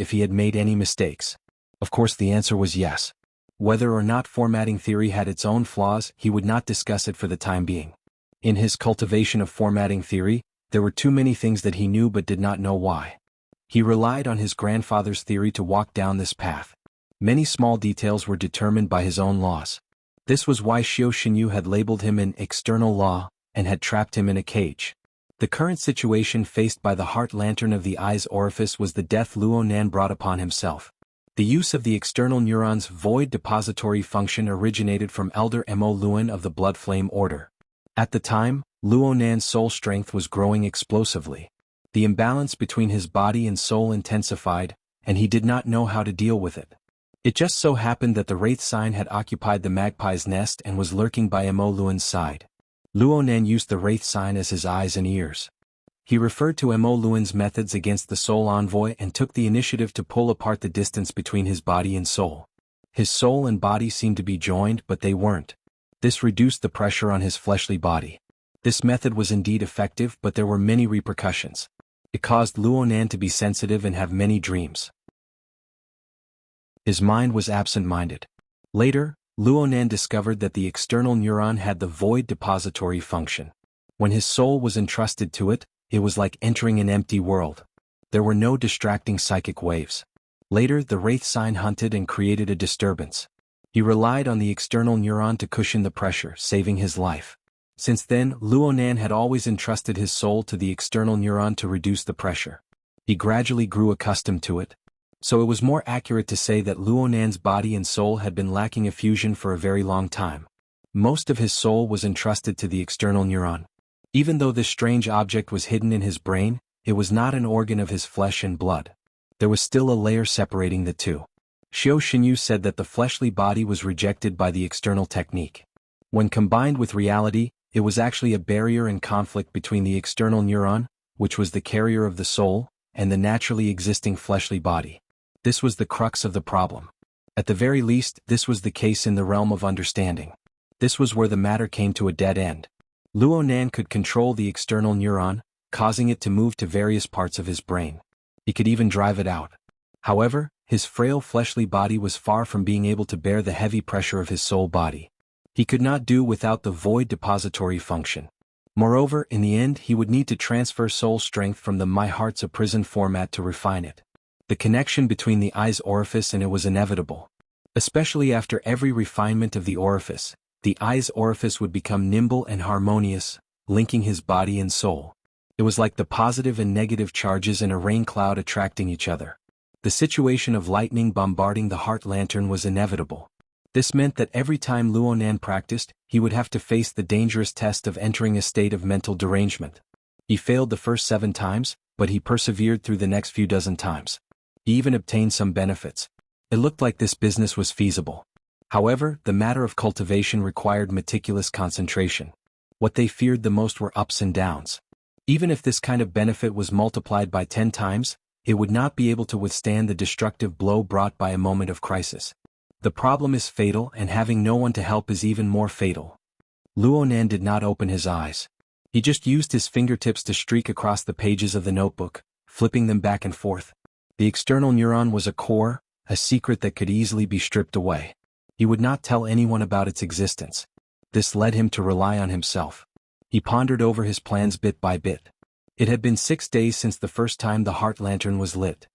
Of course the answer was yes. Whether or not formatting theory had its own flaws, he would not discuss it for the time being. In his cultivation of formatting theory, there were too many things that he knew but did not know why. He relied on his grandfather's theory to walk down this path. Many small details were determined by his own laws. This was why Xiao Xinyu had labeled him an external law, and had trapped him in a cage. The current situation faced by the heart lantern of the eye's orifice was the death Luo Nan brought upon himself. The use of the external neuron's void depository function originated from Elder Mo Luan of the Blood Flame Order. At the time, Luo Nan's soul strength was growing explosively. The imbalance between his body and soul intensified, and he did not know how to deal with it. It just so happened that the wraith sign had occupied the magpie's nest and was lurking by Mo Luan's side. Luo Nan used the wraith sign as his eyes and ears. He referred to Mo Luan's methods against the soul envoy and took the initiative to pull apart the distance between his body and soul. His soul and body seemed to be joined, but they weren't. This reduced the pressure on his fleshly body. This method was indeed effective, but there were many repercussions. It caused Luo Nan to be sensitive and have many dreams. His mind was absent-minded. Later, Luo Nan discovered that the external neuron had the void depository function. When his soul was entrusted to it, it was like entering an empty world. There were no distracting psychic waves. Later, the wraith sign hunted and created a disturbance. He relied on the external neuron to cushion the pressure, saving his life. Since then, Luonan had always entrusted his soul to the external neuron to reduce the pressure. He gradually grew accustomed to it. So it was more accurate to say that Luonan's body and soul had been lacking effusion for a very long time. Most of his soul was entrusted to the external neuron. Even though this strange object was hidden in his brain, it was not an organ of his flesh and blood. There was still a layer separating the two. Xiao Xinyu said that the fleshly body was rejected by the external technique. When combined with reality, it was actually a barrier and conflict between the external neuron, which was the carrier of the soul, and the naturally existing fleshly body. This was the crux of the problem. At the very least, this was the case in the realm of understanding. This was where the matter came to a dead end. Luonan could control the external neuron, causing it to move to various parts of his brain. He could even drive it out. However, his frail fleshly body was far from being able to bear the heavy pressure of his soul body. He could not do without the void depository function. Moreover, in the end he would need to transfer soul strength from the "my heart's a prison" format to refine it. The connection between the eye's orifice and it was inevitable. Especially after every refinement of the eye's orifice would become nimble and harmonious, linking his body and soul. It was like the positive and negative charges in a rain cloud attracting each other. The situation of lightning bombarding the heart lantern was inevitable. This meant that every time Luonan practiced, he would have to face the dangerous test of entering a state of mental derangement. He failed the first 7 times, but he persevered through the next few dozen times. He even obtained some benefits. It looked like this business was feasible. However, the matter of cultivation required meticulous concentration. What they feared the most were ups and downs. Even if this kind of benefit was multiplied by 10 times, it would not be able to withstand the destructive blow brought by a moment of crisis. The problem is fatal, and having no one to help is even more fatal. Luonan did not open his eyes. He just used his fingertips to streak across the pages of the notebook, flipping them back and forth. The external neuron was a core, a secret that could easily be stripped away. He would not tell anyone about its existence. This led him to rely on himself. He pondered over his plans bit by bit. It had been 6 days since the first time the heart lantern was lit.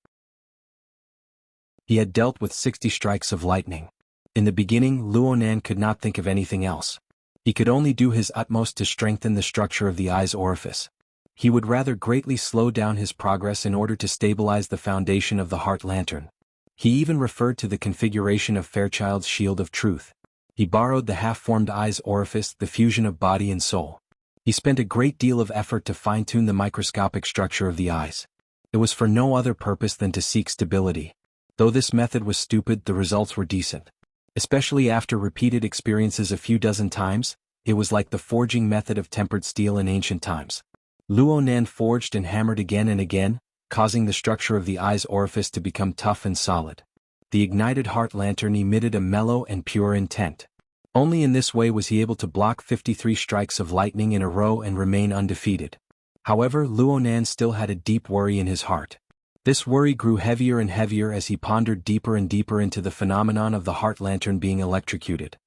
He had dealt with 60 strikes of lightning. In the beginning, Luonan could not think of anything else. He could only do his utmost to strengthen the structure of the eye's orifice. He would rather greatly slow down his progress in order to stabilize the foundation of the heart lantern. He even referred to the configuration of Fairchild's shield of truth. He borrowed the half-formed eye's orifice, the fusion of body and soul. He spent a great deal of effort to fine-tune the microscopic structure of the eyes. It was for no other purpose than to seek stability. Though this method was stupid, the results were decent. Especially after repeated experiences a few dozen times, it was like the forging method of tempered steel in ancient times. Luonan forged and hammered again and again, causing the structure of the eye's orifice to become tough and solid. The ignited heart lantern emitted a mellow and pure intent. Only in this way was he able to block 53 strikes of lightning in a row and remain undefeated. However, Luonan still had a deep worry in his heart. This worry grew heavier and heavier as he pondered deeper and deeper into the phenomenon of the heart lantern being electrocuted.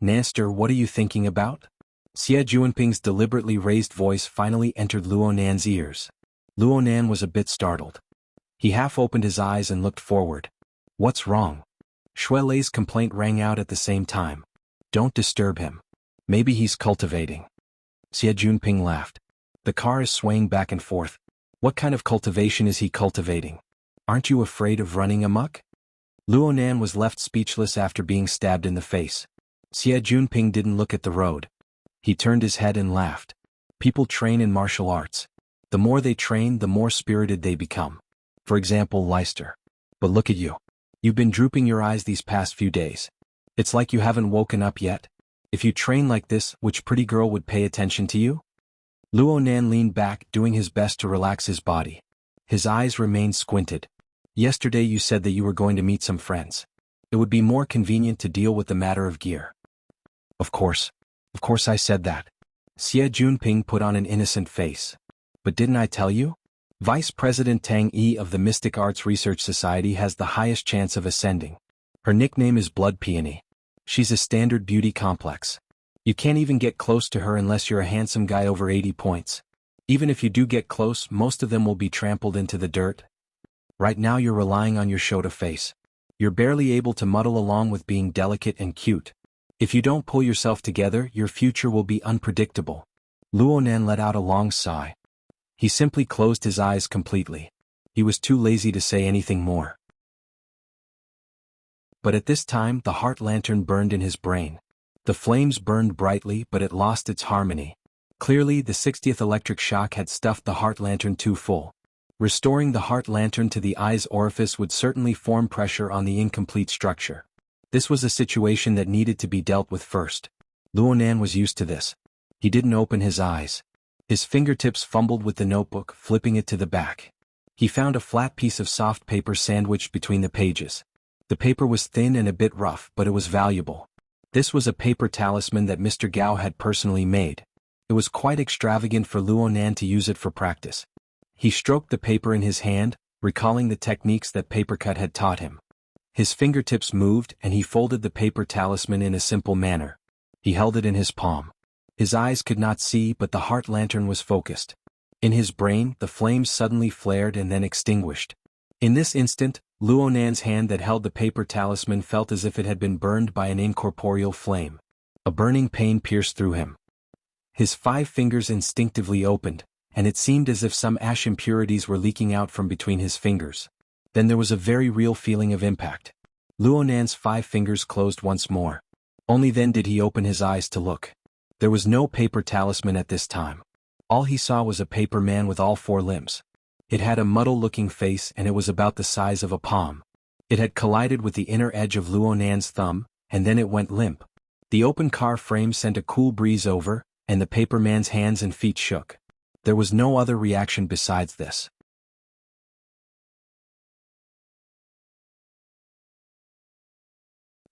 "Nanster, what are you thinking about?" Xie Juanping's deliberately raised voice finally entered Luonan's ears. Luonan was a bit startled. He half opened his eyes and looked forward. "What's wrong?" Shui Lei's complaint rang out at the same time. "Don't disturb him. Maybe he's cultivating." Xie Juanping laughed. "The car is swaying back and forth. What kind of cultivation is he cultivating? Aren't you afraid of running amok?" Luonan was left speechless after being stabbed in the face. Xie Juanping didn't look at the road. He turned his head and laughed. People train in martial arts. The more they train, the more spirited they become. For example, Leicester. But look at you. You've been drooping your eyes these past few days. It's like you haven't woken up yet. If you train like this, which pretty girl would pay attention to you? Luonan leaned back, doing his best to relax his body. His eyes remained squinted. "Yesterday you said that you were going to meet some friends. It would be more convenient to deal with the matter of gear." Of course I said that." Xie Juanping put on an innocent face. "But didn't I tell you? Vice President Tang Yi of the Mystic Arts Research Society has the highest chance of ascending. Her nickname is Blood Peony. She's a standard beauty complex. You can't even get close to her unless you're a handsome guy over 80 points. Even if you do get close, most of them will be trampled into the dirt. Right now you're relying on your Shota face. You're barely able to muddle along with being delicate and cute. If you don't pull yourself together, your future will be unpredictable. Luonan let out a long sigh. He simply closed his eyes completely. He was too lazy to say anything more. But at this time the heart lantern burned in his brain. The flames burned brightly, but it lost its harmony. Clearly the 60th electric shock had stuffed the heart lantern too full. Restoring the heart lantern to the eye's orifice would certainly form pressure on the incomplete structure. This was a situation that needed to be dealt with first. Luonan was used to this. He didn't open his eyes. His fingertips fumbled with the notebook, flipping it to the back. He found a flat piece of soft paper sandwiched between the pages. The paper was thin and a bit rough, but it was valuable. This was a paper talisman that Mr. Gao had personally made. It was quite extravagant for Luonan to use it for practice. He stroked the paper in his hand, recalling the techniques that Papercut had taught him. His fingertips moved and he folded the paper talisman in a simple manner. He held it in his palm. His eyes could not see, but the heart lantern was focused. In his brain, the flames suddenly flared and then extinguished. In this instant, Luonan's hand that held the paper talisman felt as if it had been burned by an incorporeal flame. A burning pain pierced through him. His 5 fingers instinctively opened, and it seemed as if some ash impurities were leaking out from between his fingers. Then there was a very real feeling of impact. Luonan's 5 fingers closed once more. Only then did he open his eyes to look. There was no paper talisman at this time. All he saw was a paper man with all 4 limbs. It had a muddle-looking face and it was about the size of a palm. It had collided with the inner edge of Luonan's thumb, and then it went limp. The open car frame sent a cool breeze over, and the paper man's hands and feet shook. There was no other reaction besides this.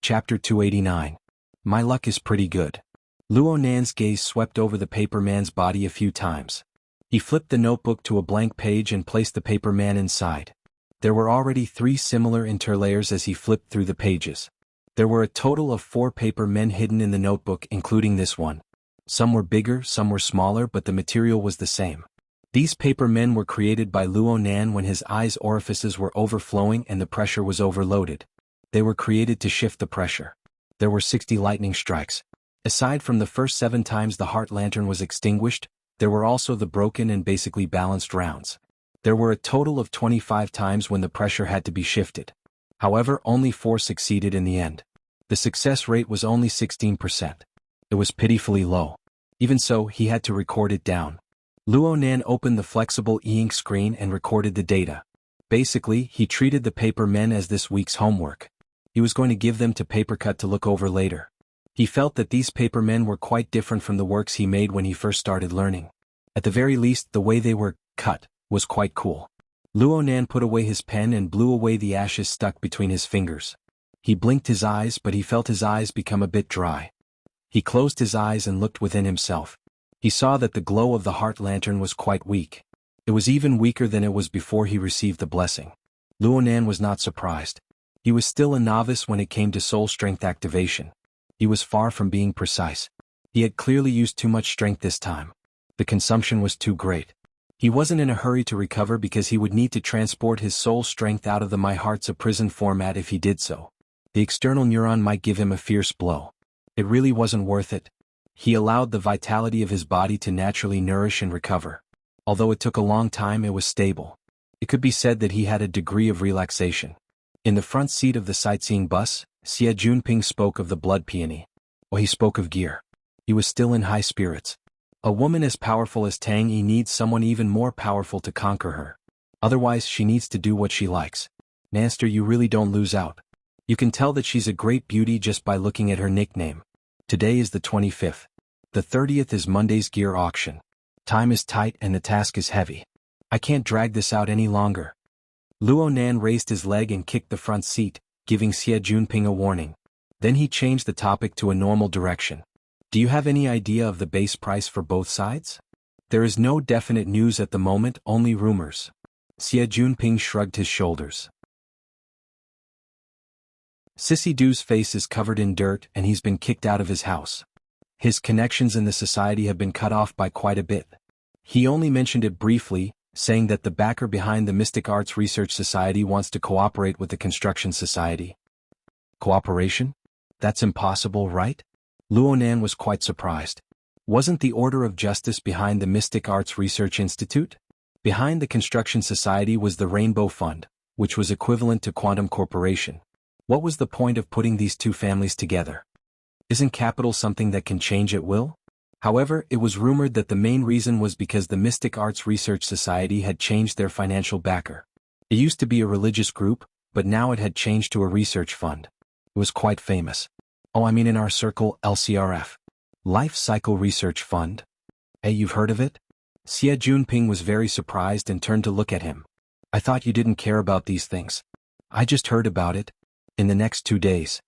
Chapter 289. My luck is pretty good. Luonan's gaze swept over the paper man's body a few times. He flipped the notebook to a blank page and placed the paper man inside. There were already 3 similar interlayers as he flipped through the pages. There were a total of 4 paper men hidden in the notebook, including this one. Some were bigger, some were smaller, but the material was the same. These paper men were created by Luonan when his eyes' orifices were overflowing and the pressure was overloaded. They were created to shift the pressure. There were 60 lightning strikes. Aside from the first 7 times the heart lantern was extinguished, there were also the broken and basically balanced rounds. There were a total of 25 times when the pressure had to be shifted. However, only 4 succeeded in the end. The success rate was only 16%. It was pitifully low. Even so, he had to record it down. Luonan opened the flexible e-ink screen and recorded the data. Basically, he treated the paper men as this week's homework. He was going to give them to Papercut to look over later. He felt that these paper men were quite different from the works he made when he first started learning. At the very least, the way they were cut was quite cool. Luonan put away his pen and blew away the ashes stuck between his fingers. He blinked his eyes, but he felt his eyes become a bit dry. He closed his eyes and looked within himself. He saw that the glow of the heart lantern was quite weak. It was even weaker than it was before he received the blessing. Luonan was not surprised. He was still a novice when it came to soul strength activation. He was far from being precise. He had clearly used too much strength this time. The consumption was too great. He wasn't in a hurry to recover because he would need to transport his soul strength out of the My Heart's a Prison format if he did so. The external neuron might give him a fierce blow. It really wasn't worth it. He allowed the vitality of his body to naturally nourish and recover. Although it took a long time, it was stable. It could be said that he had a degree of relaxation. In the front seat of the sightseeing bus, Xie Junping spoke of the blood peony. Or he spoke of gear. He was still in high spirits. A woman as powerful as Tang Yi needs someone even more powerful to conquer her. Otherwise, she needs to do what she likes. Master, you really don't lose out. You can tell that she's a great beauty just by looking at her nickname. Today is the 25th. The 30th is Monday's gear auction. Time is tight and the task is heavy. I can't drag this out any longer. Luonan raised his leg and kicked the front seat, giving Xie Junping a warning. Then he changed the topic to a normal direction. Do you have any idea of the base price for both sides? There is no definite news at the moment, only rumors. Xie Junping shrugged his shoulders. Sissy Du's face is covered in dirt and he's been kicked out of his house. His connections in the society have been cut off by quite a bit. He only mentioned it briefly, saying that the backer behind the Mystic Arts Research Society wants to cooperate with the Construction Society. Cooperation? That's impossible, right? Luonan was quite surprised. Wasn't the Order of Justice behind the Mystic Arts Research Institute? Behind the Construction Society was the Rainbow Fund, which was equivalent to Quantum Corporation. What was the point of putting these two families together? Isn't capital something that can change at will? However, it was rumored that the main reason was because the Mystic Arts Research Society had changed their financial backer. It used to be a religious group, but now it had changed to a research fund. It was quite famous. Oh, I mean in our circle, LCRF. Life Cycle Research Fund. Hey, you've heard of it? Xie Junping was very surprised and turned to look at him. I thought you didn't care about these things. I just heard about it. In the next 2 days.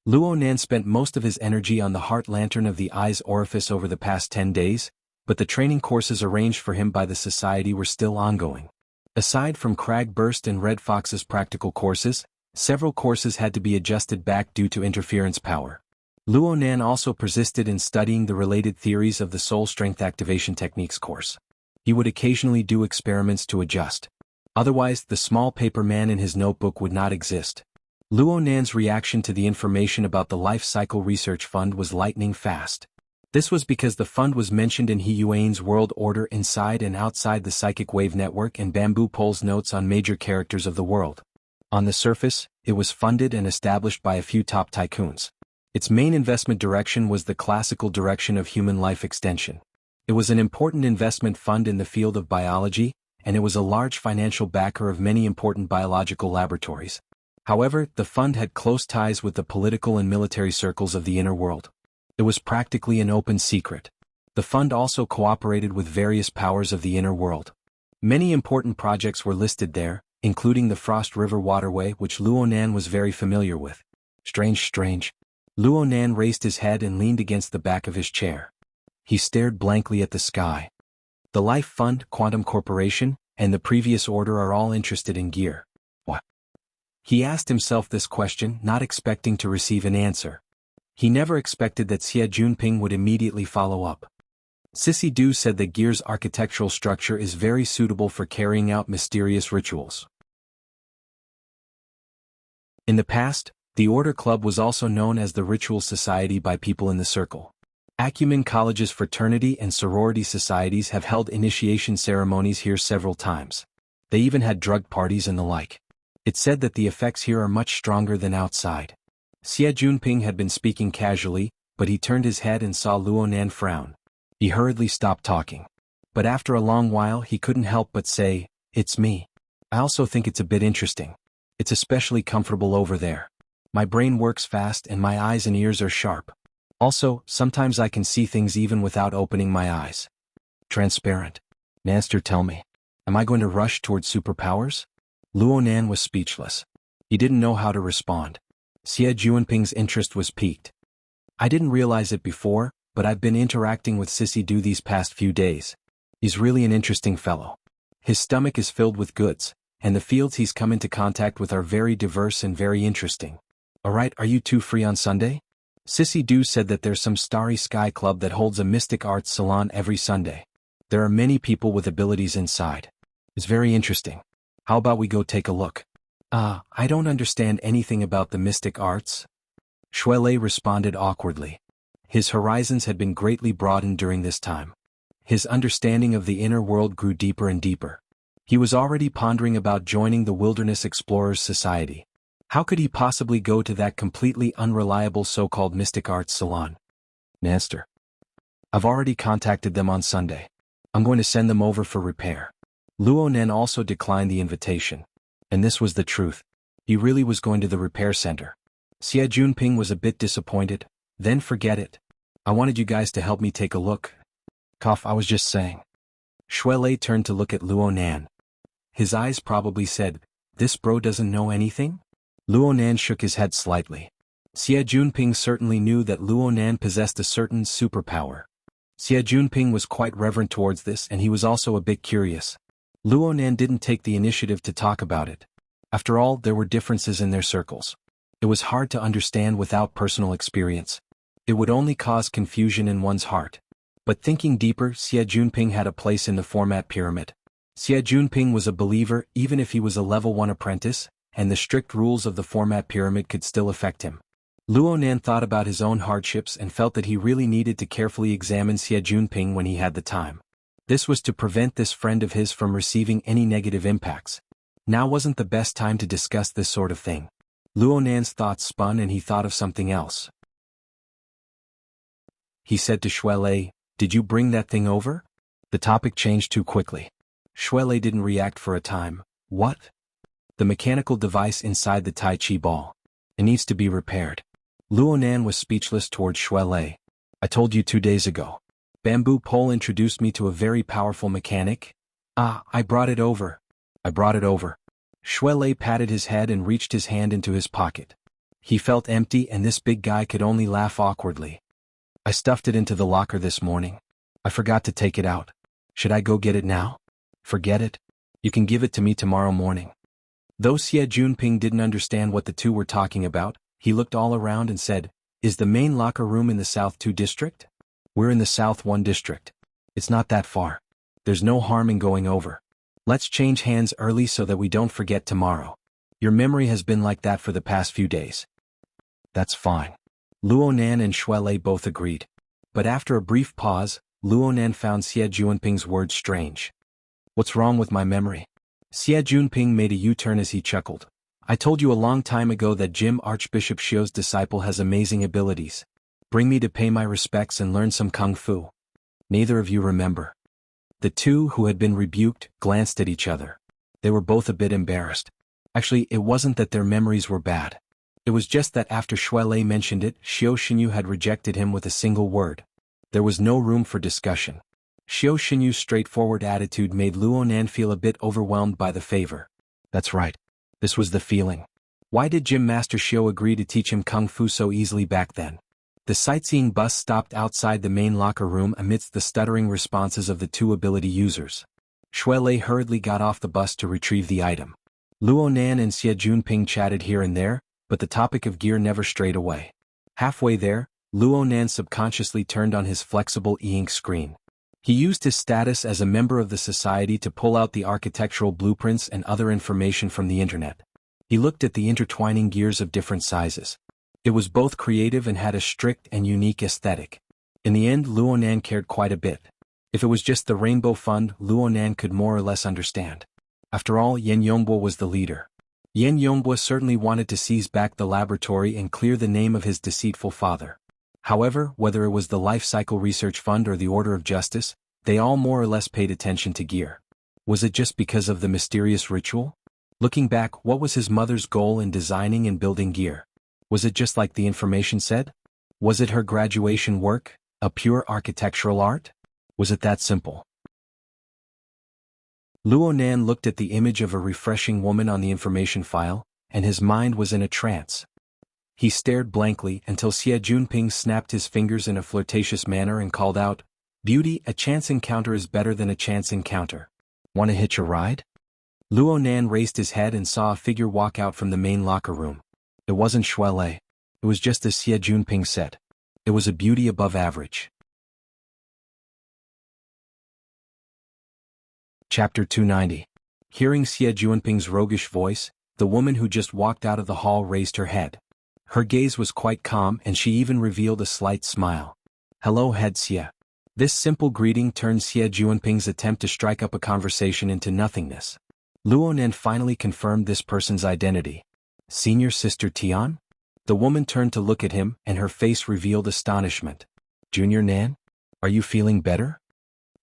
Luonan spent most of his energy on the heart lantern of the eye's orifice over the past 10 days, but the training courses arranged for him by the society were still ongoing. Aside from Crag Burst and Red Fox's practical courses, several courses had to be adjusted back due to interference power. Luonan also persisted in studying the related theories of the Soul Strength Activation Techniques course. He would occasionally do experiments to adjust. Otherwise, the small paper man in his notebook would not exist. Luonan's reaction to the information about the Life Cycle Research Fund was lightning fast. This was because the fund was mentioned in He Yuan's world order inside and outside the Psychic Wave Network and Bamboo Pole's notes on major characters of the world. On the surface, it was funded and established by a few top tycoons. Its main investment direction was the classical direction of human life extension. It was an important investment fund in the field of biology, and it was a large financial backer of many important biological laboratories. However, the fund had close ties with the political and military circles of the inner world. It was practically an open secret. The fund also cooperated with various powers of the inner world. Many important projects were listed there, including the Frost River waterway, which Luonan was very familiar with. Strange. Luonan raised his head and leaned against the back of his chair. He stared blankly at the sky. The Life Fund, Quantum Corporation, and the previous order are all interested in gear. What? He asked himself this question, not expecting to receive an answer. He never expected that Xie Junping would immediately follow up. Sissy Du said that gear's architectural structure is very suitable for carrying out mysterious rituals. In the past, the Order Club was also known as the Ritual Society by people in the circle. Acumen College's fraternity and sorority societies have held initiation ceremonies here several times. They even had drug parties and the like. It's said that the effects here are much stronger than outside. Xie Junping had been speaking casually, but he turned his head and saw Luonan frown. He hurriedly stopped talking. But after a long while he couldn't help but say, "It's me. I also think it's a bit interesting. It's especially comfortable over there. My brain works fast and my eyes and ears are sharp. Also, sometimes I can see things even without opening my eyes. Transparent. Master, tell me, am I going to rush towards superpowers?" Luonan was speechless. He didn't know how to respond. Xie Junping's interest was piqued. "I didn't realize it before, but I've been interacting with Sissy Du these past few days. He's really an interesting fellow. His stomach is filled with goods, and the fields he's come into contact with are very diverse and very interesting. Alright, are you two free on Sunday?" Sissy Du said that there's some Starry Sky Club that holds a mystic arts salon every Sunday. There are many people with abilities inside. It's very interesting. How about we go take a look? I don't understand anything about the mystic arts." Shuelei responded awkwardly. His horizons had been greatly broadened during this time. His understanding of the inner world grew deeper and deeper. He was already pondering about joining the Wilderness Explorers Society. How could he possibly go to that completely unreliable so-called mystic arts salon? "Master, I've already contacted them on Sunday. I'm going to send them over for repair." Luonan also declined the invitation. And this was the truth. He really was going to the repair center. Xie Junping was a bit disappointed. "Then forget it. I wanted you guys to help me take a look." I was just saying. Shuelei turned to look at Luonan. His eyes probably said, "This bro doesn't know anything?" Luonan shook his head slightly. Xie Junping certainly knew that Luonan possessed a certain superpower. Xie Junping was quite reverent towards this, and he was also a bit curious. Luonan didn't take the initiative to talk about it. After all, there were differences in their circles. It was hard to understand without personal experience. It would only cause confusion in one's heart. But thinking deeper, Xie Junping had a place in the format pyramid. Xie Junping was a believer even if he was a level 1 apprentice, and the strict rules of the format pyramid could still affect him. Luo Nan thought about his own hardships and felt that he really needed to carefully examine Xie Junping when he had the time. This was to prevent this friend of his from receiving any negative impacts. Now wasn't the best time to discuss this sort of thing. Luo Nan's thoughts spun and he thought of something else. He said to Shuelei, "Did you bring that thing over?" The topic changed too quickly. Shuelei didn't react for a time. What? The mechanical device inside the Tai Chi ball. It needs to be repaired. Luo Nan was speechless toward Shuelei. I told you 2 days ago. Bamboo Pole introduced me to a very powerful mechanic. I brought it over. I brought it over. Shuelei patted his head and reached his hand into his pocket. He felt empty and this big guy could only laugh awkwardly. I stuffed it into the locker this morning. I forgot to take it out. Should I go get it now? Forget it. You can give it to me tomorrow morning. Though Xie Junping didn't understand what the two were talking about, he looked all around and said, "Is the main locker room in the South 2 district? We're in the South 1 district. It's not that far. There's no harm in going over. Let's change hands early so that we don't forget tomorrow. Your memory has been like that for the past few days." That's fine. Luo Nan and Shuelei both agreed. But after a brief pause, Luo Nan found Xie Junping's words strange. What's wrong with my memory? Xie Junping made a U-turn as he chuckled. I told you a long time ago that Jim Archbishop Xiu's disciple has amazing abilities. Bring me to pay my respects and learn some kung fu. Neither of you remember. The two, who had been rebuked, glanced at each other. They were both a bit embarrassed. Actually, it wasn't that their memories were bad. It was just that after Shuelei mentioned it, Xiu Xinyu had rejected him with a single word. There was no room for discussion. Xiu Xinyu's straightforward attitude made Luo Nan feel a bit overwhelmed by the favor. That's right. This was the feeling. Why did Gym Master Xiu agree to teach him kung fu so easily back then? The sightseeing bus stopped outside the main locker room amidst the stuttering responses of the two ability users. Shuelei hurriedly got off the bus to retrieve the item. Luo Nan and Xie Junping chatted here and there, but the topic of gear never strayed away. Halfway there, Luo Nan subconsciously turned on his flexible e-ink screen. He used his status as a member of the society to pull out the architectural blueprints and other information from the internet. He looked at the intertwining gears of different sizes. It was both creative and had a strict and unique aesthetic. In the end, Luo Nan cared quite a bit. If it was just the Rainbow Fund, Luo Nan could more or less understand. After all, Yan Yongbao was the leader. Yan Yongbao certainly wanted to seize back the laboratory and clear the name of his deceitful father. However, whether it was the Life Cycle Research Fund or the Order of Justice, they all more or less paid attention to gear. Was it just because of the mysterious ritual? Looking back, what was his mother's goal in designing and building gear? Was it just like the information said? Was it her graduation work, a pure architectural art? Was it that simple? Luo Nan looked at the image of a refreshing woman on the information file, and his mind was in a trance. He stared blankly until Xie Junping snapped his fingers in a flirtatious manner and called out, "Beauty, a chance encounter is better than a chance encounter. Want to hitch a ride?" Luo Nan raised his head and saw a figure walk out from the main locker room. It wasn't Shuelei. It was just as Xie Junping said. It was a beauty above average. Chapter 290. Hearing Xie Junping's roguish voice, the woman who just walked out of the hall raised her head. Her gaze was quite calm and she even revealed a slight smile. "Hello, Head Xie." This simple greeting turned Xie Junping's attempt to strike up a conversation into nothingness. Luo Nan finally confirmed this person's identity. Senior Sister Tian? The woman turned to look at him and her face revealed astonishment. "Junior Nan? Are you feeling better?"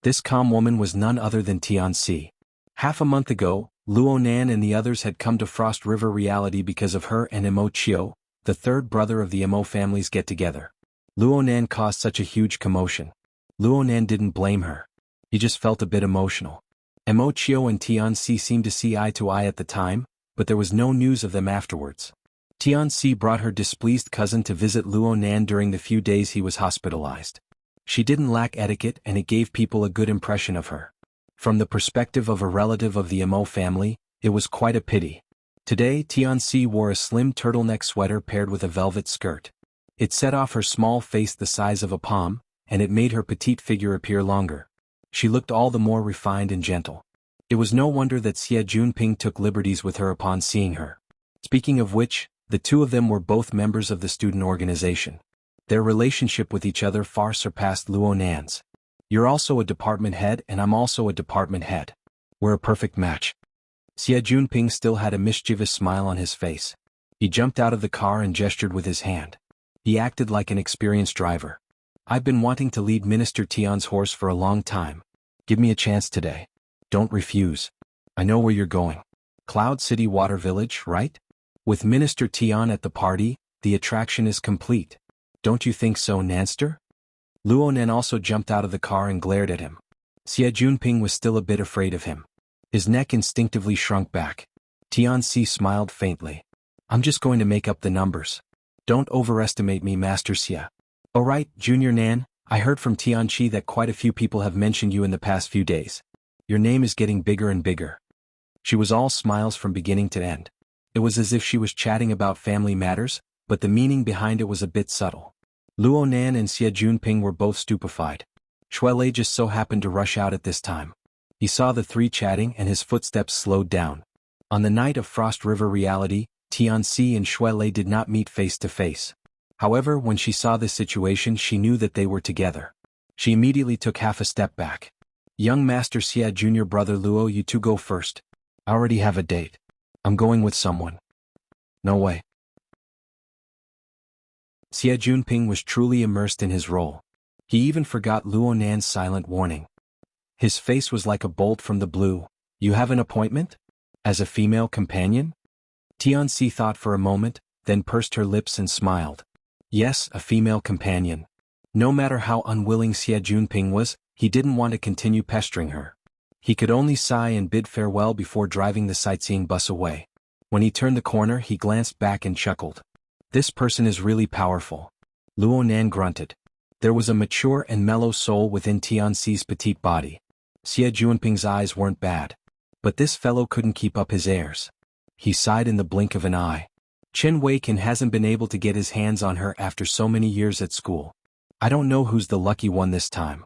This calm woman was none other than Tian Si. Half a month ago, Luo Nan and the others had come to Frost River Reality because of her and Mo Chio, the third brother of the Mo family's get-together. Luo Nan caused such a huge commotion. Luo Nan didn't blame her. He just felt a bit emotional. Mo Chio and Tian Si seemed to see eye to eye at the time, but there was no news of them afterwards. Tian Si brought her displeased cousin to visit Luo Nan during the few days he was hospitalized. She didn't lack etiquette and it gave people a good impression of her. From the perspective of a relative of the Mo family, it was quite a pity. Today, Tian Si wore a slim turtleneck sweater paired with a velvet skirt. It set off her small face the size of a palm, and it made her petite figure appear longer. She looked all the more refined and gentle. It was no wonder that Xie Junping took liberties with her upon seeing her. Speaking of which, The two of them were both members of the student organization. Their relationship with each other far surpassed Luo Nan's. You're also a department head and I'm also a department head. We're a perfect match. Xie Junping still had a mischievous smile on his face. He jumped out of the car and gestured with his hand. He acted like an experienced driver. I've been wanting to lead Minister Tian's horse for a long time. Give me a chance today. Don't refuse. I know where you're going. Cloud City Water Village, right? With Minister Tian at the party, the attraction is complete. Don't you think so, Nanster? Luo Nan also jumped out of the car and glared at him. Xie Junping was still a bit afraid of him. His neck instinctively shrunk back. Tianxi smiled faintly. I'm just going to make up the numbers. Don't overestimate me, Master Xie. Oh right, Junior Nan, I heard from Tianqi that quite a few people have mentioned you in the past few days. Your name is getting bigger and bigger. She was all smiles from beginning to end. It was as if she was chatting about family matters, but the meaning behind it was a bit subtle. Luo Nan and Xie Junping were both stupefied. Shuelei just so happened to rush out at this time. He saw the three chatting and his footsteps slowed down. On the night of Frost River reality, Tianxi and Shuelei did not meet face to face. However, when she saw this situation she knew that they were together. She immediately took half a step back. Young Master Xie Junior Brother Luo, you two go first. I already have a date. I'm going with someone. No way. Xie Junping was truly immersed in his role. He even forgot Luo Nan's silent warning. His face was like a bolt from the blue. You have an appointment? As a female companion? Tianxi thought for a moment, then pursed her lips and smiled. Yes, a female companion. No matter how unwilling Xie Junping was, he didn't want to continue pestering her. He could only sigh and bid farewell before driving the sightseeing bus away. When he turned the corner he glanced back and chuckled. This person is really powerful. Luo Nan grunted. There was a mature and mellow soul within Tianxi's petite body. Xie Junping's eyes weren't bad. But this fellow couldn't keep up his airs. He sighed in the blink of an eye. Chen Weiqin hasn't been able to get his hands on her after so many years at school. I don't know who's the lucky one this time.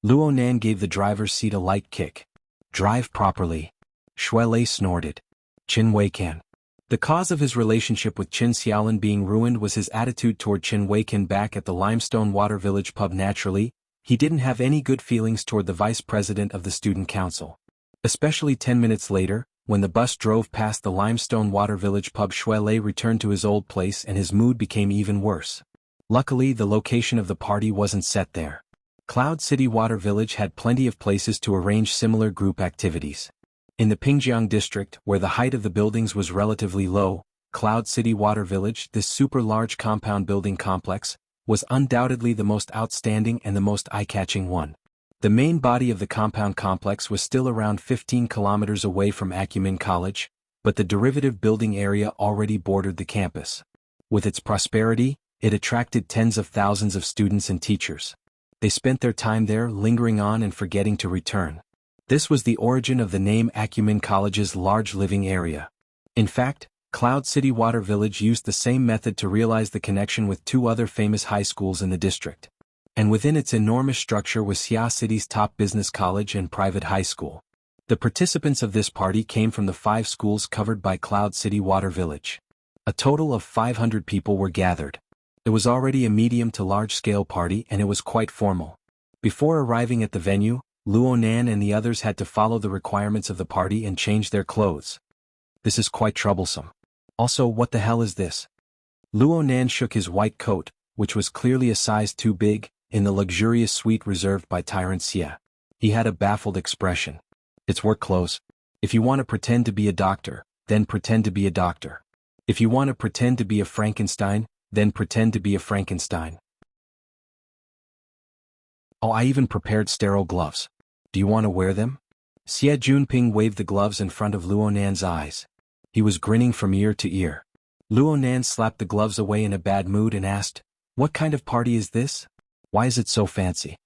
Luo Nan gave the driver's seat a light kick. Drive properly. Shuelei snorted. Chen Weiqin. The cause of his relationship with Qin Xiaolin being ruined was his attitude toward Chen Weiqin back at the Limestone Water Village pub. Naturally, he didn't have any good feelings toward the vice president of the student council. Especially 10 minutes later, when the bus drove past the Limestone Water Village pub, Shuelei returned to his old place and his mood became even worse. Luckily, the location of the party wasn't set there. Cloud City Water Village had plenty of places to arrange similar group activities. In the Pingjiang district, where the height of the buildings was relatively low, Cloud City Water Village, this super large compound building complex, was undoubtedly the most outstanding and the most eye-catching one. The main body of the compound complex was still around 15 kilometers away from Acumen College, but the derivative building area already bordered the campus. With its prosperity, it attracted tens of thousands of students and teachers. They spent their time there lingering on and forgetting to return. This was the origin of the name Acumen College's large living area. In fact, Cloud City Water Village used the same method to realize the connection with two other famous high schools in the district. And within its enormous structure was Xia City's top business college and private high school. The participants of this party came from the 5 schools covered by Cloud City Water Village. A total of 500 people were gathered. It was already a medium to large-scale party and it was quite formal. Before arriving at the venue, Luo Nan and the others had to follow the requirements of the party and change their clothes. This is quite troublesome. Also, what the hell is this? Luo Nan shook his white coat, which was clearly a size too big, in the luxurious suite reserved by Tyrant Xie. He had a baffled expression. It's work clothes. If you want to pretend to be a doctor, then pretend to be a doctor. If you want to pretend to be a Frankenstein, then pretend to be a Frankenstein. Oh, I even prepared sterile gloves. Do you want to wear them? Xie Junping waved the gloves in front of Luo Nan's eyes. He was grinning from ear to ear. Luo Nan slapped the gloves away in a bad mood and asked, "What kind of party is this? Why is it so fancy?"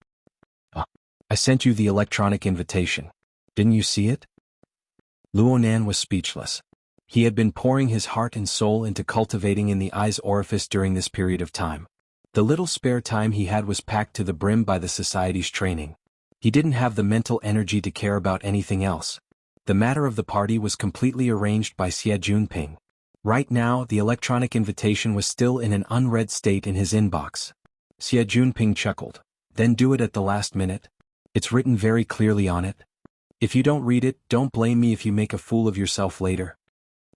I sent you the electronic invitation. Didn't you see it? Luo Nan was speechless. He had been pouring his heart and soul into cultivating in the eye's orifice during this period of time. The little spare time he had was packed to the brim by the society's training. He didn't have the mental energy to care about anything else. The matter of the party was completely arranged by Xie Junping. Right now, the electronic invitation was still in an unread state in his inbox. Xie Junping chuckled. Then do it at the last minute? It's written very clearly on it. If you don't read it, don't blame me if you make a fool of yourself later.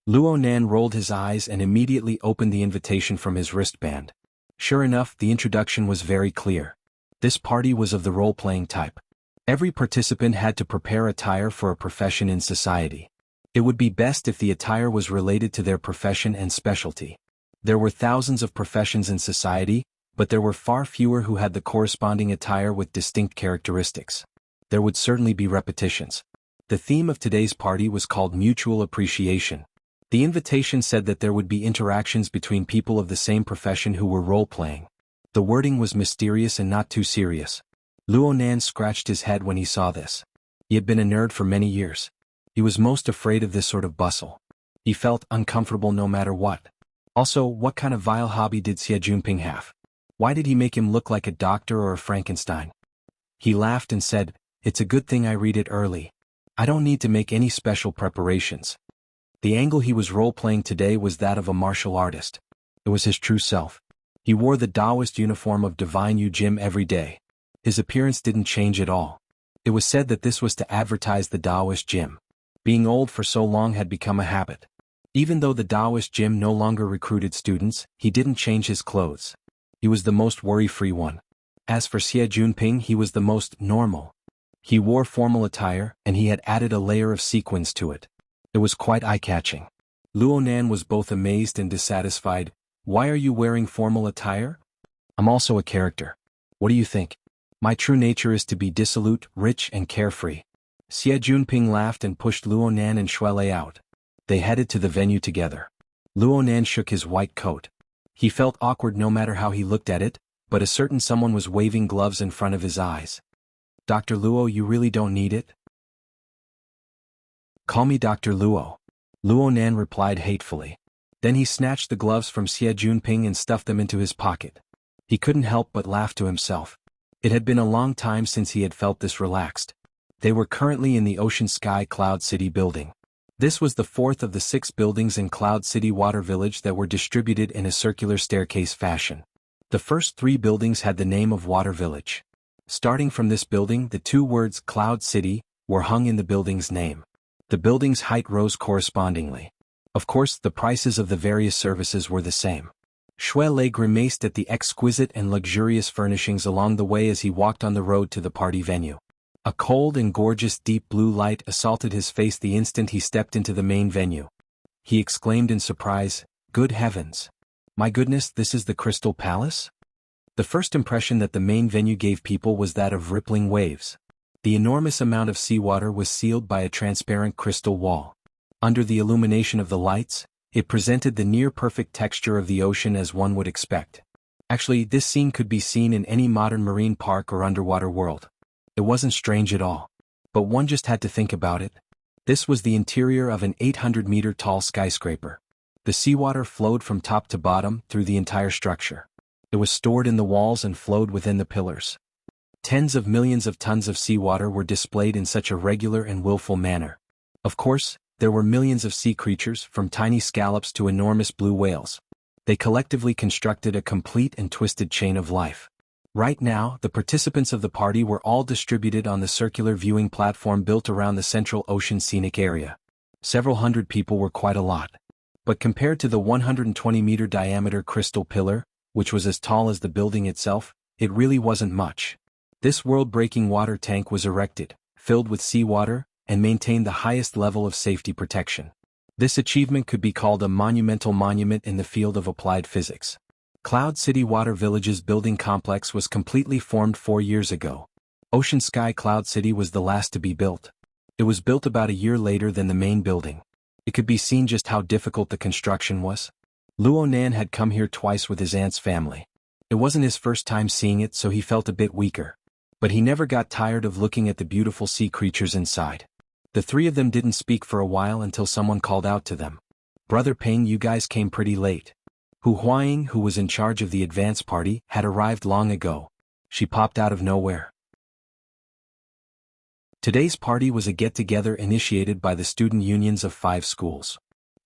Luo Nan rolled his eyes and immediately opened the invitation from his wristband. Sure enough, the introduction was very clear. This party was of the role-playing type. Every participant had to prepare attire for a profession in society. It would be best if the attire was related to their profession and specialty. There were thousands of professions in society, but there were far fewer who had the corresponding attire with distinct characteristics. There would certainly be repetitions. The theme of today's party was called Mutual Appreciation. The invitation said that there would be interactions between people of the same profession who were role-playing. The wording was mysterious and not too serious. Luo Nan scratched his head when he saw this. He had been a nerd for many years. He was most afraid of this sort of bustle. He felt uncomfortable no matter what. Also, what kind of vile hobby did Xie Junping have? Why did he make him look like a doctor or a Frankenstein? He laughed and said, "It's a good thing I read it early. I don't need to make any special preparations." The angle he was role-playing today was that of a martial artist. It was his true self. He wore the Taoist uniform of Divine Yu Gym every day. His appearance didn't change at all. It was said that this was to advertise the Taoist gym. Being old for so long had become a habit. Even though the Taoist gym no longer recruited students, he didn't change his clothes. He was the most worry-free one. As for Xie Junping, he was the most normal. He wore formal attire, and he had added a layer of sequins to it. It was quite eye-catching. Luo Nan was both amazed and dissatisfied. "Why are you wearing formal attire?" "I'm also a character. What do you think? My true nature is to be dissolute, rich and carefree." Xie Junping laughed and pushed Luo Nan and Shuelei out. They headed to the venue together. Luo Nan shook his white coat. He felt awkward no matter how he looked at it, but a certain someone was waving gloves in front of his eyes. "Dr. Luo, you really don't need it?" "Call me Dr. Luo." Luo Nan replied hatefully. Then he snatched the gloves from Xie Junping and stuffed them into his pocket. He couldn't help but laugh to himself. It had been a long time since he had felt this relaxed. They were currently in the Ocean Sky Cloud City building. This was the fourth of the 6 buildings in Cloud City Water Village that were distributed in a circular staircase fashion. The first 3 buildings had the name of Water Village. Starting from this building, the 2 words Cloud City were hung in the building's name. The building's height rose correspondingly. Of course, the prices of the various services were the same. Shuelei grimaced at the exquisite and luxurious furnishings along the way as he walked on the road to the party venue. A cold and gorgeous deep blue light assaulted his face the instant he stepped into the main venue. He exclaimed in surprise, "Good heavens! My goodness, this is the Crystal Palace?" The first impression that the main venue gave people was that of rippling waves. The enormous amount of seawater was sealed by a transparent crystal wall. Under the illumination of the lights, it presented the near-perfect texture of the ocean as one would expect. Actually, this scene could be seen in any modern marine park or underwater world. It wasn't strange at all. But one just had to think about it. This was the interior of an 800-meter-tall skyscraper. The seawater flowed from top to bottom through the entire structure. It was stored in the walls and flowed within the pillars. Tens of millions of tons of seawater were displayed in such a regular and willful manner. Of course, there were millions of sea creatures, from tiny scallops to enormous blue whales. They collectively constructed a complete and twisted chain of life. Right now, the participants of the party were all distributed on the circular viewing platform built around the central ocean scenic area. Several hundred people were quite a lot. But compared to the 120-meter diameter crystal pillar, which was as tall as the building itself, it really wasn't much. This world-breaking water tank was erected, filled with seawater, and maintained the highest level of safety protection. This achievement could be called a monumental monument in the field of applied physics. Cloud City Water Village's building complex was completely formed 4 years ago. Ocean Sky Cloud City was the last to be built. It was built about a year later than the main building. It could be seen just how difficult the construction was. Luo Nan had come here twice with his aunt's family. It wasn't his first time seeing it, so he felt a bit weaker. But he never got tired of looking at the beautiful sea creatures inside. The 3 of them didn't speak for a while until someone called out to them. "Brother Ping, you guys came pretty late." Hu Huaying, who was in charge of the advance party, had arrived long ago. She popped out of nowhere. Today's party was a get-together initiated by the student unions of 5 schools.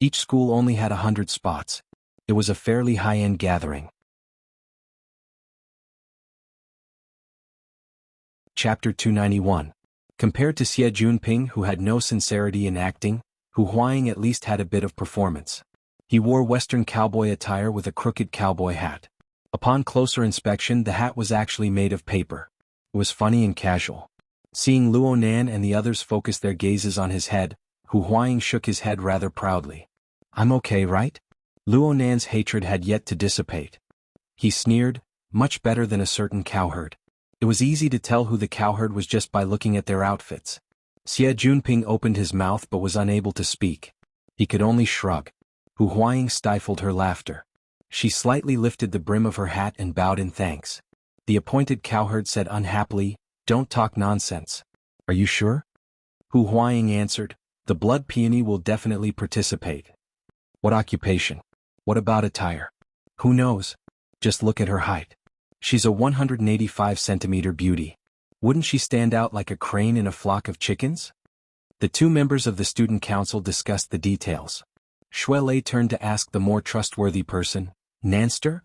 Each school only had 100 spots. It was a fairly high-end gathering. Chapter 291. Compared to Xie Junping, who had no sincerity in acting, Hu Huaying at least had a bit of performance. He wore Western cowboy attire with a crooked cowboy hat. Upon closer inspection, the hat was actually made of paper. It was funny and casual. Seeing Luo Nan and the others focus their gazes on his head, Hu Huaying shook his head rather proudly. "I'm okay, right?" Luo Nan's hatred had yet to dissipate. He sneered, "Much better than a certain cowherd." It was easy to tell who the cowherd was just by looking at their outfits. Xie Junping opened his mouth but was unable to speak. He could only shrug. Hu Huaying stifled her laughter. She slightly lifted the brim of her hat and bowed in thanks. The appointed cowherd said unhappily, "Don't talk nonsense." "Are you sure?" Hu Huaying answered, "The blood peony will definitely participate." "What occupation? What about attire?" "Who knows? Just look at her height. She's a 185-centimeter beauty. Wouldn't she stand out like a crane in a flock of chickens?" The two members of the student council discussed the details. Xue Lei turned to ask the more trustworthy person, "Nanster?"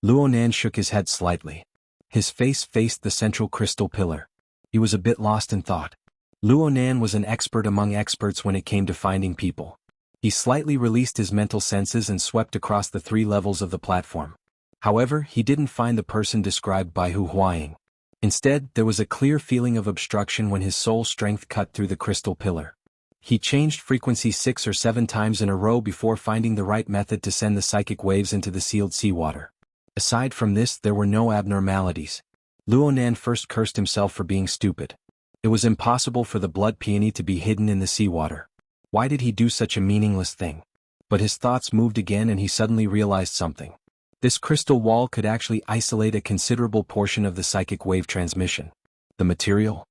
Luo Nan shook his head slightly. His face faced the central crystal pillar. He was a bit lost in thought. Luo Nan was an expert among experts when it came to finding people. He slightly released his mental senses and swept across the 3 levels of the platform. However, he didn't find the person described by Hu Huaying. Instead, there was a clear feeling of obstruction when his soul strength cut through the crystal pillar. He changed frequency 6 or 7 times in a row before finding the right method to send the psychic waves into the sealed seawater. Aside from this, there were no abnormalities. Luo Nan first cursed himself for being stupid. It was impossible for the blood peony to be hidden in the seawater. Why did he do such a meaningless thing? But his thoughts moved again and he suddenly realized something. This crystal wall could actually isolate a considerable portion of the psychic wave transmission. The material?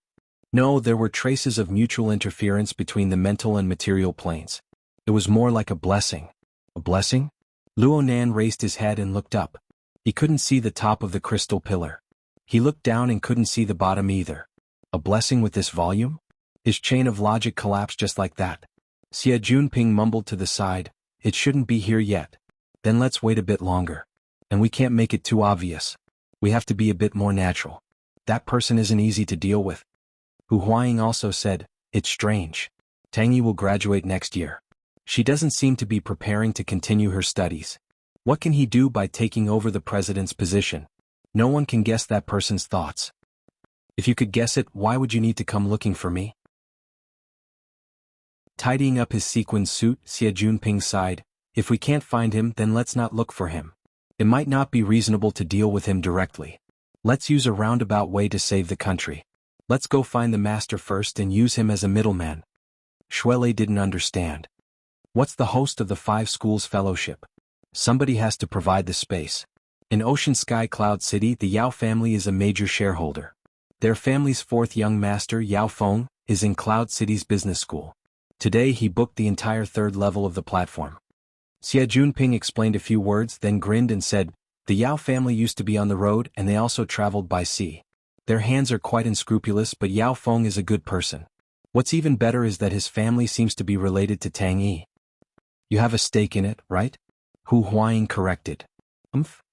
No, there were traces of mutual interference between the mental and material planes. It was more like a blessing. A blessing? Luo Nan raised his head and looked up. He couldn't see the top of the crystal pillar. He looked down and couldn't see the bottom either. A blessing with this volume? His chain of logic collapsed just like that. Xie Junping mumbled to the side, "It shouldn't be here yet." "Then let's wait a bit longer. And we can't make it too obvious. We have to be a bit more natural. That person isn't easy to deal with." Hu Huaying also said, "It's strange. Tang Yi will graduate next year. She doesn't seem to be preparing to continue her studies. What can he do by taking over the president's position? No one can guess that person's thoughts. If you could guess it, why would you need to come looking for me?" Tidying up his sequin suit, Xie Junping sighed, "If we can't find him, then let's not look for him. It might not be reasonable to deal with him directly. Let's use a roundabout way to save the country. Let's go find the master first and use him as a middleman." Xue Lei didn't understand. What's the host of the 5 schools fellowship? Somebody has to provide the space. In Ocean Sky Cloud City, the Yao family is a major shareholder. Their family's 4th young master, Yao Feng, is in Cloud City's business school. Today he booked the entire 3rd level of the platform. Xie Junping explained a few words, then grinned and said, "The Yao family used to be on the road and they also traveled by sea. Their hands are quite unscrupulous, but Yao Feng is a good person. What's even better is that his family seems to be related to Tang Yi." "You have a stake in it, right?" Hu Huaying corrected.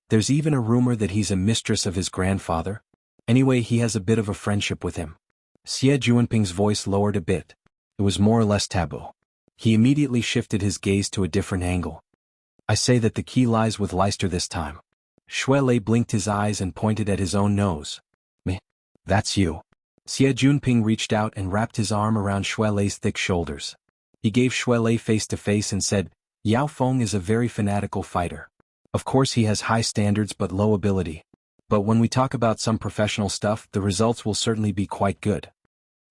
There's even a rumor that he's a mistress of his grandfather. Anyway, he has a bit of a friendship with him." Xie Junping's voice lowered a bit. It was more or less taboo. He immediately shifted his gaze to a different angle. "I say that the key lies with Leister this time." Xue Lei blinked his eyes and pointed at his own nose. "Meh. That's you." Xie Junping reached out and wrapped his arm around Xue Lei's thick shoulders. He gave Xue Lei face to face and said, "Yao Feng is a very fanatical fighter. Of course he has high standards but low ability. But when we talk about some professional stuff, the results will certainly be quite good."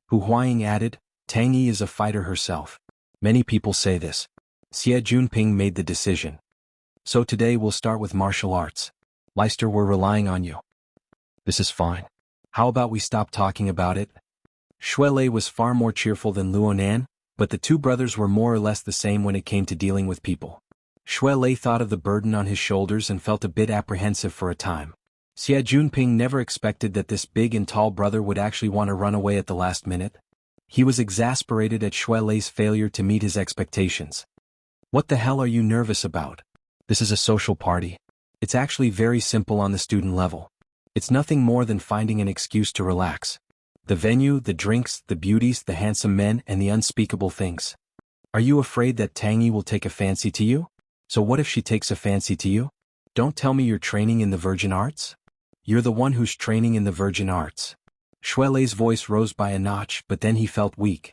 Hu Huaying added, "Tang Yi is a fighter herself. Many people say this." Xie Junping made the decision. "So today we'll start with martial arts. Leister, we're relying on you." "This is fine. How about we stop talking about it?" Xue Lei was far more cheerful than Luo Nan, but the two brothers were more or less the same when it came to dealing with people. Xue Lei thought of the burden on his shoulders and felt a bit apprehensive for a time. Xie Junping never expected that this big and tall brother would actually want to run away at the last minute. He was exasperated at Xue Lei's failure to meet his expectations. What the hell are you nervous about? This is a social party. It's actually very simple on the student level. It's nothing more than finding an excuse to relax. The venue, the drinks, the beauties, the handsome men, and the unspeakable things. Are you afraid that Tangy will take a fancy to you? So what if she takes a fancy to you? Don't tell me you're training in the Virgin Arts? You're the one who's training in the Virgin Arts. Shuelei's voice rose by a notch, but then he felt weak.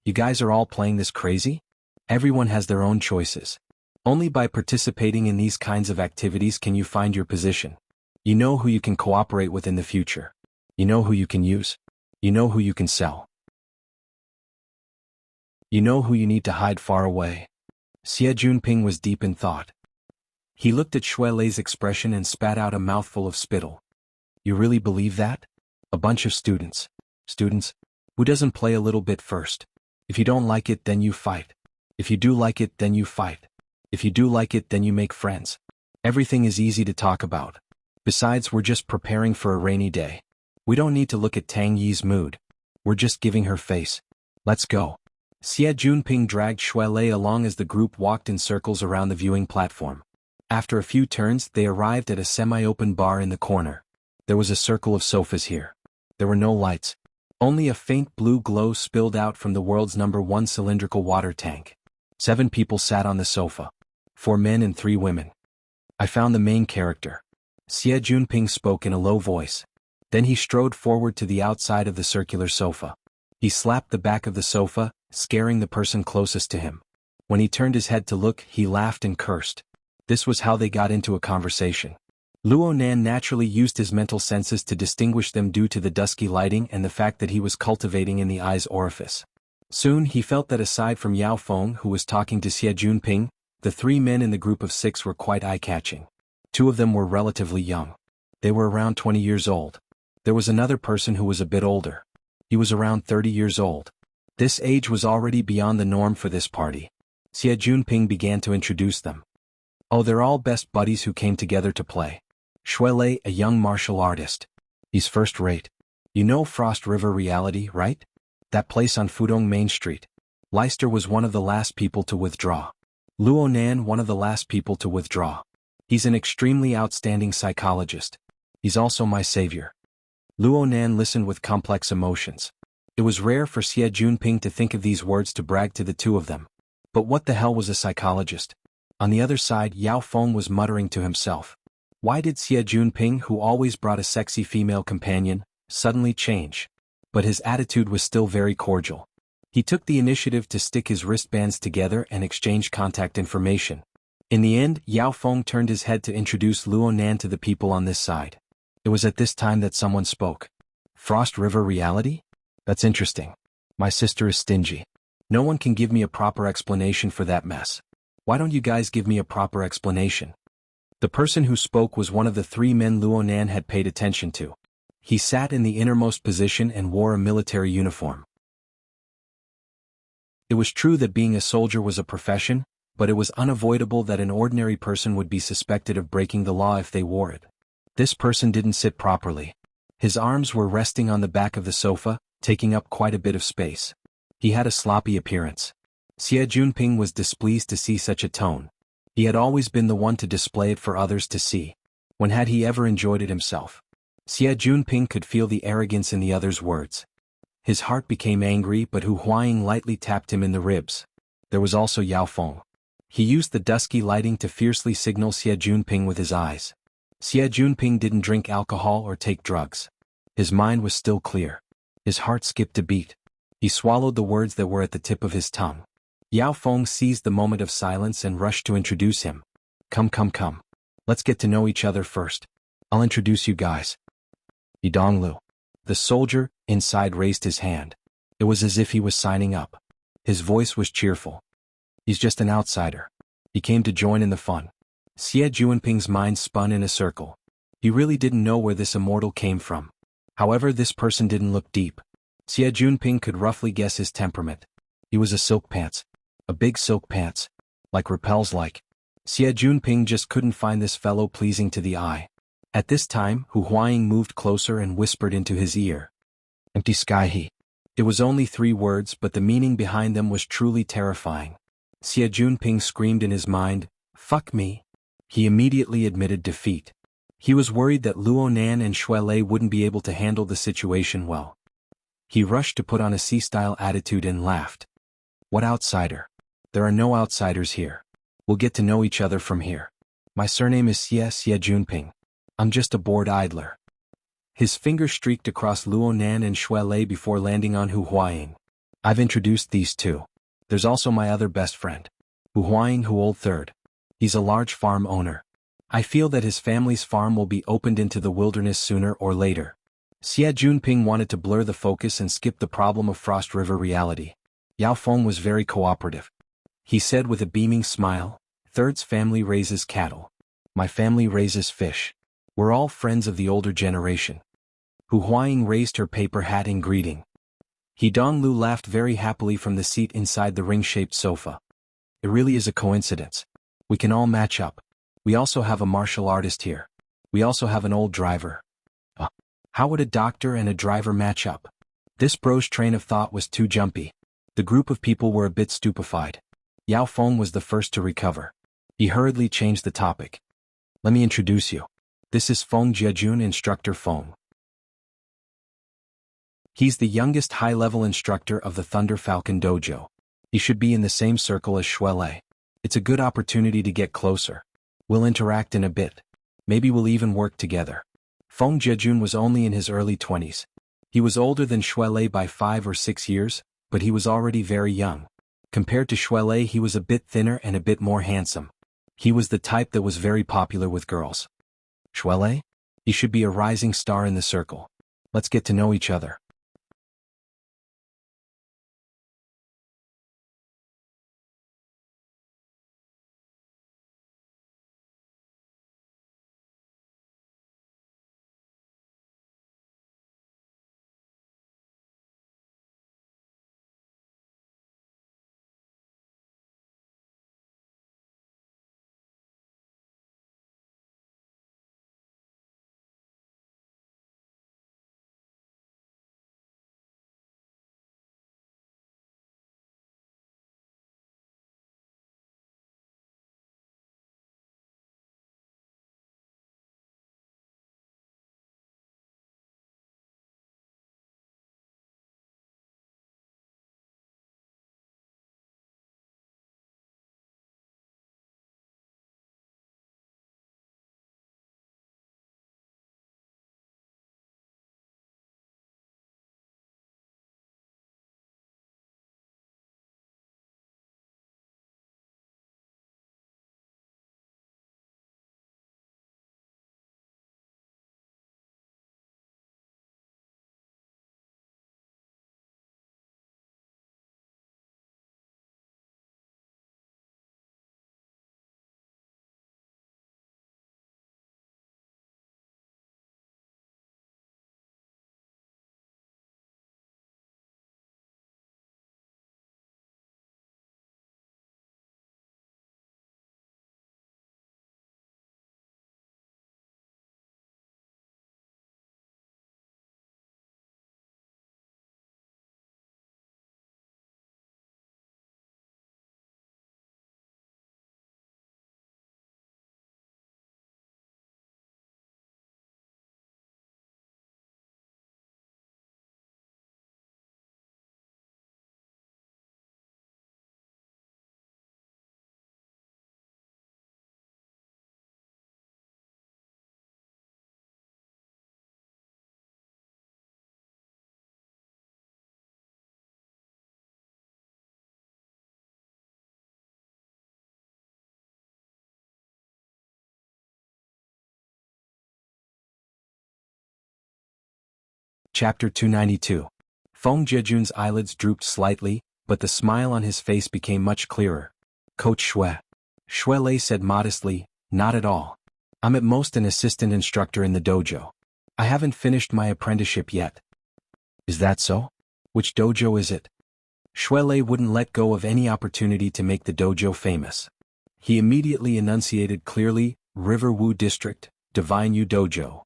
You guys are all playing this crazy? Everyone has their own choices. Only by participating in these kinds of activities can you find your position. You know who you can cooperate with in the future. You know who you can use. You know who you can sell. You know who you need to hide far away. Xie Junping was deep in thought. He looked at Shuelei's expression and spat out a mouthful of spittle. You really believe that? A bunch of students. Students? Who doesn't play a little bit first? If you don't like it, then you fight. If you do like it, then you fight. If you do like it, then you make friends. Everything is easy to talk about. Besides, we're just preparing for a rainy day. We don't need to look at Tang Yi's mood. We're just giving her face. Let's go. Xie Junping dragged Shuelei along as the group walked in circles around the viewing platform. After a few turns, they arrived at a semi-open bar in the corner. There was a circle of sofas here. There were no lights. Only a faint blue glow spilled out from the world's #1 cylindrical water tank. 7 people sat on the sofa. 4 men and 3 women. I found the main character. Xie Junping spoke in a low voice. Then he strode forward to the outside of the circular sofa. He slapped the back of the sofa, scaring the person closest to him. When he turned his head to look, he laughed and cursed. This was how they got into a conversation. Luo Nan naturally used his mental senses to distinguish them due to the dusky lighting and the fact that he was cultivating in the eye's orifice. Soon he felt that aside from Yao Feng, who was talking to Xie Junping, the 3 men in the group of 6 were quite eye-catching. 2 of them were relatively young. They were around 20 years old. There was another person who was a bit older. He was around 30 years old. This age was already beyond the norm for this party. Xie Junping began to introduce them. Oh, they're all best buddies who came together to play. Shuelei, a young martial artist. He's first rate. You know Frost River Reality, right? That place on Fudong Main Street. Leister was one of the last people to withdraw. Luo Nan, one of the last people to withdraw. He's an extremely outstanding psychologist. He's also my savior. Luo Nan listened with complex emotions. It was rare for Xie Junping to think of these words to brag to the 2 of them. But what the hell was a psychologist? On the other side, Yao Feng was muttering to himself. Why did Xie Junping, who always brought a sexy female companion, suddenly change? But his attitude was still very cordial. He took the initiative to stick his wristbands together and exchange contact information. In the end, Yao Feng turned his head to introduce Luo Nan to the people on this side. It was at this time that someone spoke. Frost River Reality? That's interesting. My sister is stingy. No one can give me a proper explanation for that mess. Why don't you guys give me a proper explanation? The person who spoke was one of the 3 men Luo Nan had paid attention to. He sat in the innermost position and wore a military uniform. It was true that being a soldier was a profession, but it was unavoidable that an ordinary person would be suspected of breaking the law if they wore it. This person didn't sit properly. His arms were resting on the back of the sofa, taking up quite a bit of space. He had a sloppy appearance. Xie Junping was displeased to see such a tone. He had always been the one to display it for others to see. When had he ever enjoyed it himself? Xie Junping could feel the arrogance in the other's words. His heart became angry, but Hu Huaying lightly tapped him in the ribs. There was also Yao Feng. He used the dusky lighting to fiercely signal Xie Junping with his eyes. Xie Junping didn't drink alcohol or take drugs. His mind was still clear. His heart skipped a beat. He swallowed the words that were at the tip of his tongue. Yao Feng seized the moment of silence and rushed to introduce him. Come. Let's get to know each other first. I'll introduce you guys. Yidonglu. The soldier, inside, raised his hand. It was as if he was signing up. His voice was cheerful. He's just an outsider. He came to join in the fun. Xie Junping's mind spun in a circle. He really didn't know where this immortal came from. However, this person didn't look deep. Xie Junping could roughly guess his temperament. He was a silk pants. A big silk pants. Like repels like. Xie Junping just couldn't find this fellow pleasing to the eye. At this time, Hu Huaying moved closer and whispered into his ear. Empty sky he. It was only 3 words, but the meaning behind them was truly terrifying. Xie Junping screamed in his mind, "Fuck me." He immediately admitted defeat. He was worried that Luo Nan and Xue Lei wouldn't be able to handle the situation well. He rushed to put on a sea-style attitude and laughed. "What outsider? There are no outsiders here. We'll get to know each other from here. My surname is Xie Junping. I'm just a bored idler." His finger streaked across Luo Nan and Xue Lei before landing on Hu Huaying. "I've introduced these two. There's also my other best friend. Hu Huaying Hu Old Third. He's a large farm owner. I feel that his family's farm will be opened into the wilderness sooner or later." Xie Junping wanted to blur the focus and skip the problem of Frost River reality. Yao Feng was very cooperative. He said with a beaming smile, "Third's family raises cattle. My family raises fish. We're all friends of the older generation." Hu Huaying raised her paper hat in greeting. He Donglu laughed very happily from the seat inside the ring-shaped sofa. "It really is a coincidence. We can all match up. We also have a martial artist here. We also have an old driver. How would a doctor and a driver match up?" This bro's train of thought was too jumpy. The group of people were a bit stupefied. Yao Feng was the first to recover. He hurriedly changed the topic. "Let me introduce you. This is Feng Jiejun, Instructor Feng. He's the youngest high-level instructor of the Thunder Falcon Dojo. He should be in the same circle as Xue Lei. It's a good opportunity to get closer. We'll interact in a bit. Maybe we'll even work together." Feng Jiejun was only in his early 20s. He was older than Xue Lei by 5 or 6 years, but he was already very young. Compared to Xue Lei, he was a bit thinner and a bit more handsome. He was the type that was very popular with girls. Xue Lei? He should be a rising star in the circle. Let's get to know each other. Chapter 292. Feng Jiejun's eyelids drooped slightly, but the smile on his face became much clearer. "Coach Xue." Xue Lei said modestly, "Not at all. I'm at most an assistant instructor in the dojo. I haven't finished my apprenticeship yet." "Is that so? Which dojo is it?" Xue Lei wouldn't let go of any opportunity to make the dojo famous. He immediately enunciated clearly, "River Wu District, Divine Yu Dojo."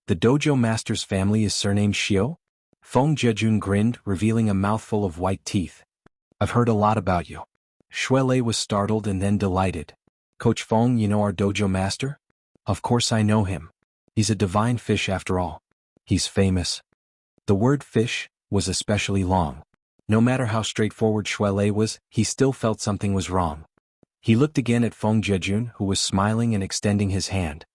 "The dojo master's family is surnamed Xiao?" Feng Jiejun grinned, revealing a mouthful of white teeth. "I've heard a lot about you. Shuelei was startled and then delighted. Coach Feng, you know our dojo master? Of course I know him. He's a divine fish after all. He's famous. The word fish was especially long. No matter how straightforward Shuelei was, he still felt something was wrong. He looked again at Feng Jejun, who was smiling and extending his hand.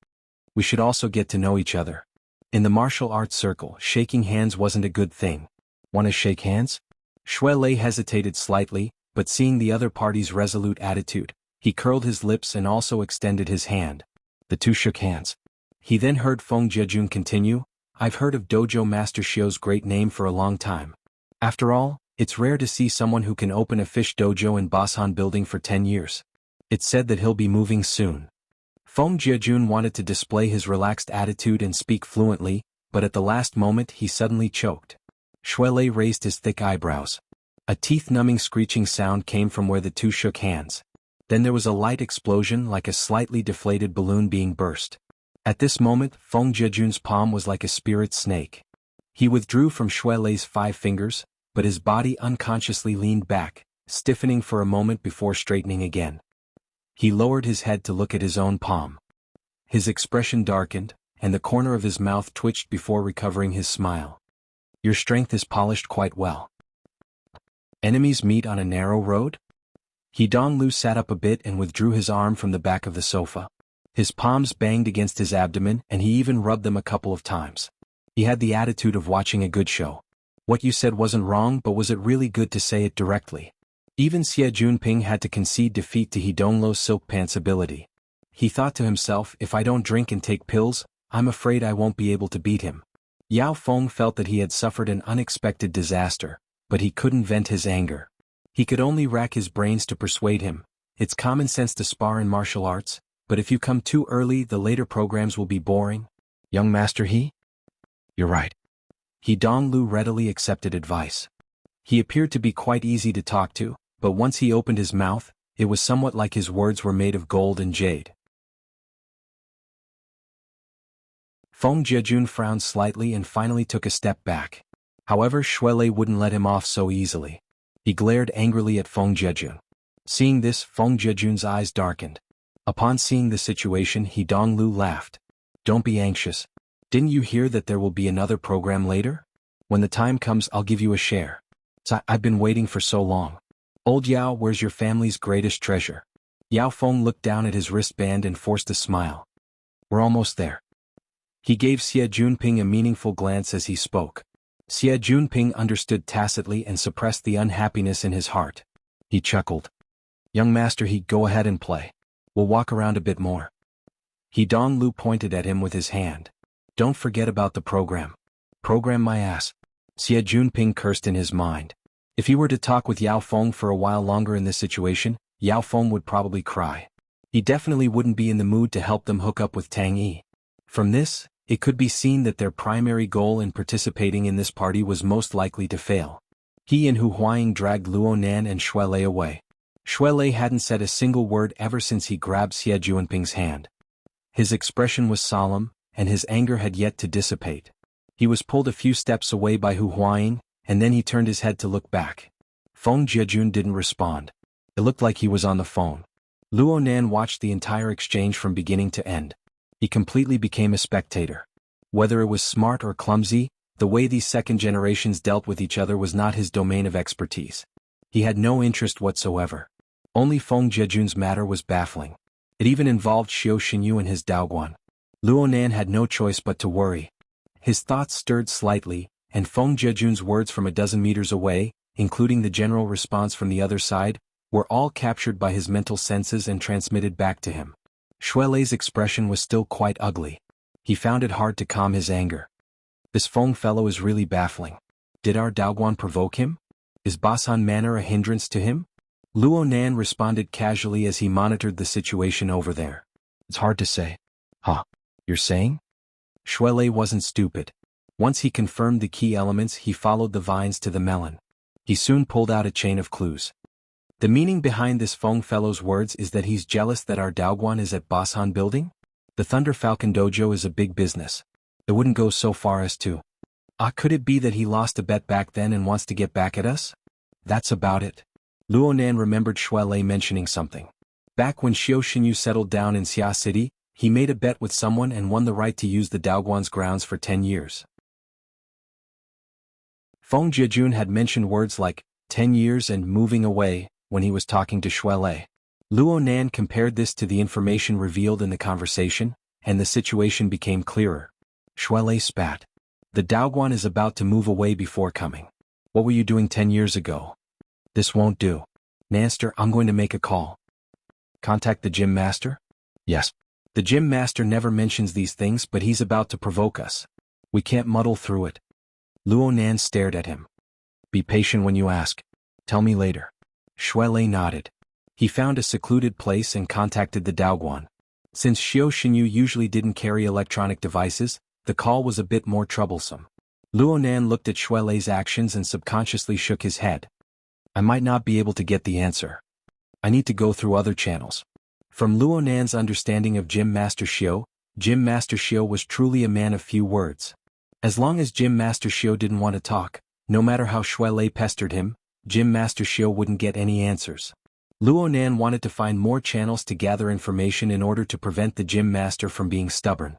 We should also get to know each other. In the martial arts circle, shaking hands wasn't a good thing. Want to shake hands? Shuelei hesitated slightly, but seeing the other party's resolute attitude, he curled his lips and also extended his hand. The two shook hands. He then heard Feng Jejun continue, I've heard of Dojo Master Shio's great name for a long time. After all, it's rare to see someone who can open a fish dojo in Basan building for 10 years. It's said that he'll be moving soon. Feng Jejun wanted to display his relaxed attitude and speak fluently, but at the last moment he suddenly choked. Shuelei raised his thick eyebrows. A teeth-numbing screeching sound came from where the two shook hands. Then there was a light explosion like a slightly deflated balloon being burst. At this moment, Feng Jejun's palm was like a spirit snake. He withdrew from Shuelei's 5 fingers, but his body unconsciously leaned back, stiffening for a moment before straightening again. He lowered his head to look at his own palm. His expression darkened, and the corner of his mouth twitched before recovering his smile. Your strength is polished quite well. Enemies meet on a narrow road? He Dong-Lu sat up a bit and withdrew his arm from the back of the sofa. His palms banged against his abdomen and he even rubbed them a couple of times. He had the attitude of watching a good show. What you said wasn't wrong, but was it really good to say it directly? Even Xie Junping had to concede defeat to He Donglu's silk pants ability. He thought to himself, if I don't drink and take pills, I'm afraid I won't be able to beat him. Yao Feng felt that he had suffered an unexpected disaster, but he couldn't vent his anger. He could only rack his brains to persuade him. It's common sense to spar in martial arts, but if you come too early the later programs will be boring. Young Master He? You're right. He Dong-Lu readily accepted advice. He appeared to be quite easy to talk to, but once he opened his mouth, it was somewhat like his words were made of gold and jade. Feng Jejun frowned slightly and finally took a step back. However, Shuelei wouldn't let him off so easily. He glared angrily at Feng Jejun. Seeing this, Feng Jejun's eyes darkened. Upon seeing the situation, He Dong-Lu laughed. Don't be anxious. Didn't you hear that there will be another program later? When the time comes I'll give you a share. I've been waiting for so long. Old Yao, where's your family's greatest treasure? Yao Feng looked down at his wristband and forced a smile. We're almost there. He gave Xie Junping a meaningful glance as he spoke. Xie Junping understood tacitly and suppressed the unhappiness in his heart. He chuckled. Young Master He, go ahead and play. We'll walk around a bit more. He Dong-Lu pointed at him with his hand. Don't forget about the program. Program my ass. Xie Junping cursed in his mind. If he were to talk with Yao Feng for a while longer in this situation, Yao Feng would probably cry. He definitely wouldn't be in the mood to help them hook up with Tang Yi. From this, it could be seen that their primary goal in participating in this party was most likely to fail. He and Hu Huaying dragged Luo Nan and Shuelei away. Shuelei hadn't said a single word ever since he grabbed Xie Junping's hand. His expression was solemn, and his anger had yet to dissipate. He was pulled a few steps away by Hu Huaying, and then he turned his head to look back. Feng Jejun didn't respond. It looked like he was on the phone. Luo Nan watched the entire exchange from beginning to end. He completely became a spectator. Whether it was smart or clumsy, the way these second generations dealt with each other was not his domain of expertise. He had no interest whatsoever. Only Feng Jejun's matter was baffling. It even involved Xiao Xinyu and his Daoguan. Luo Nan had no choice but to worry. His thoughts stirred slightly, and Feng Jejun's words from a dozen meters away, including the general response from the other side, were all captured by his mental senses and transmitted back to him. Shuelei's expression was still quite ugly. He found it hard to calm his anger. This Feng fellow is really baffling. Did our Daoguan provoke him? Is Basan manner a hindrance to him? Luo Nan responded casually as he monitored the situation over there. It's hard to say. Huh? You're saying? Shuelei wasn't stupid. Once he confirmed the key elements, he followed the vines to the melon. He soon pulled out a chain of clues. The meaning behind this Feng fellow's words is that he's jealous that our Daoguan is at Basan building? The Thunder Falcon Dojo is a big business. It wouldn't go so far as to. Could it be that he lost a bet back then and wants to get back at us? That's about it. Luonan remembered Shuelei mentioning something. Back when Xiao Xinyu settled down in Xia City, he made a bet with someone and won the right to use the Daoguan's grounds for 10 years. Feng Jiejun had mentioned words like 10 years and moving away when he was talking to Shuelei. Luonan compared this to the information revealed in the conversation, and the situation became clearer. Shuelei spat. The Daoguan is about to move away before coming. What were you doing 10 years ago? This won't do. Nanster, I'm going to make a call. Contact the gym master? Yes. The gym master never mentions these things, but he's about to provoke us. We can't muddle through it. Luonan stared at him. Be patient when you ask. Tell me later. Shuelei nodded. He found a secluded place and contacted the Daoguan. Since Xiao Xinyu usually didn't carry electronic devices, the call was a bit more troublesome. Luonan looked at Shuelei's actions and subconsciously shook his head. I might not be able to get the answer. I need to go through other channels. From Luonan's understanding of Gym Master Xiao was truly a man of few words. As long as Gym Master Xiao didn't want to talk, no matter how Shuelei pestered him, Gym Master Xiao wouldn't get any answers. Luonan wanted to find more channels to gather information in order to prevent the Gym Master from being stubborn.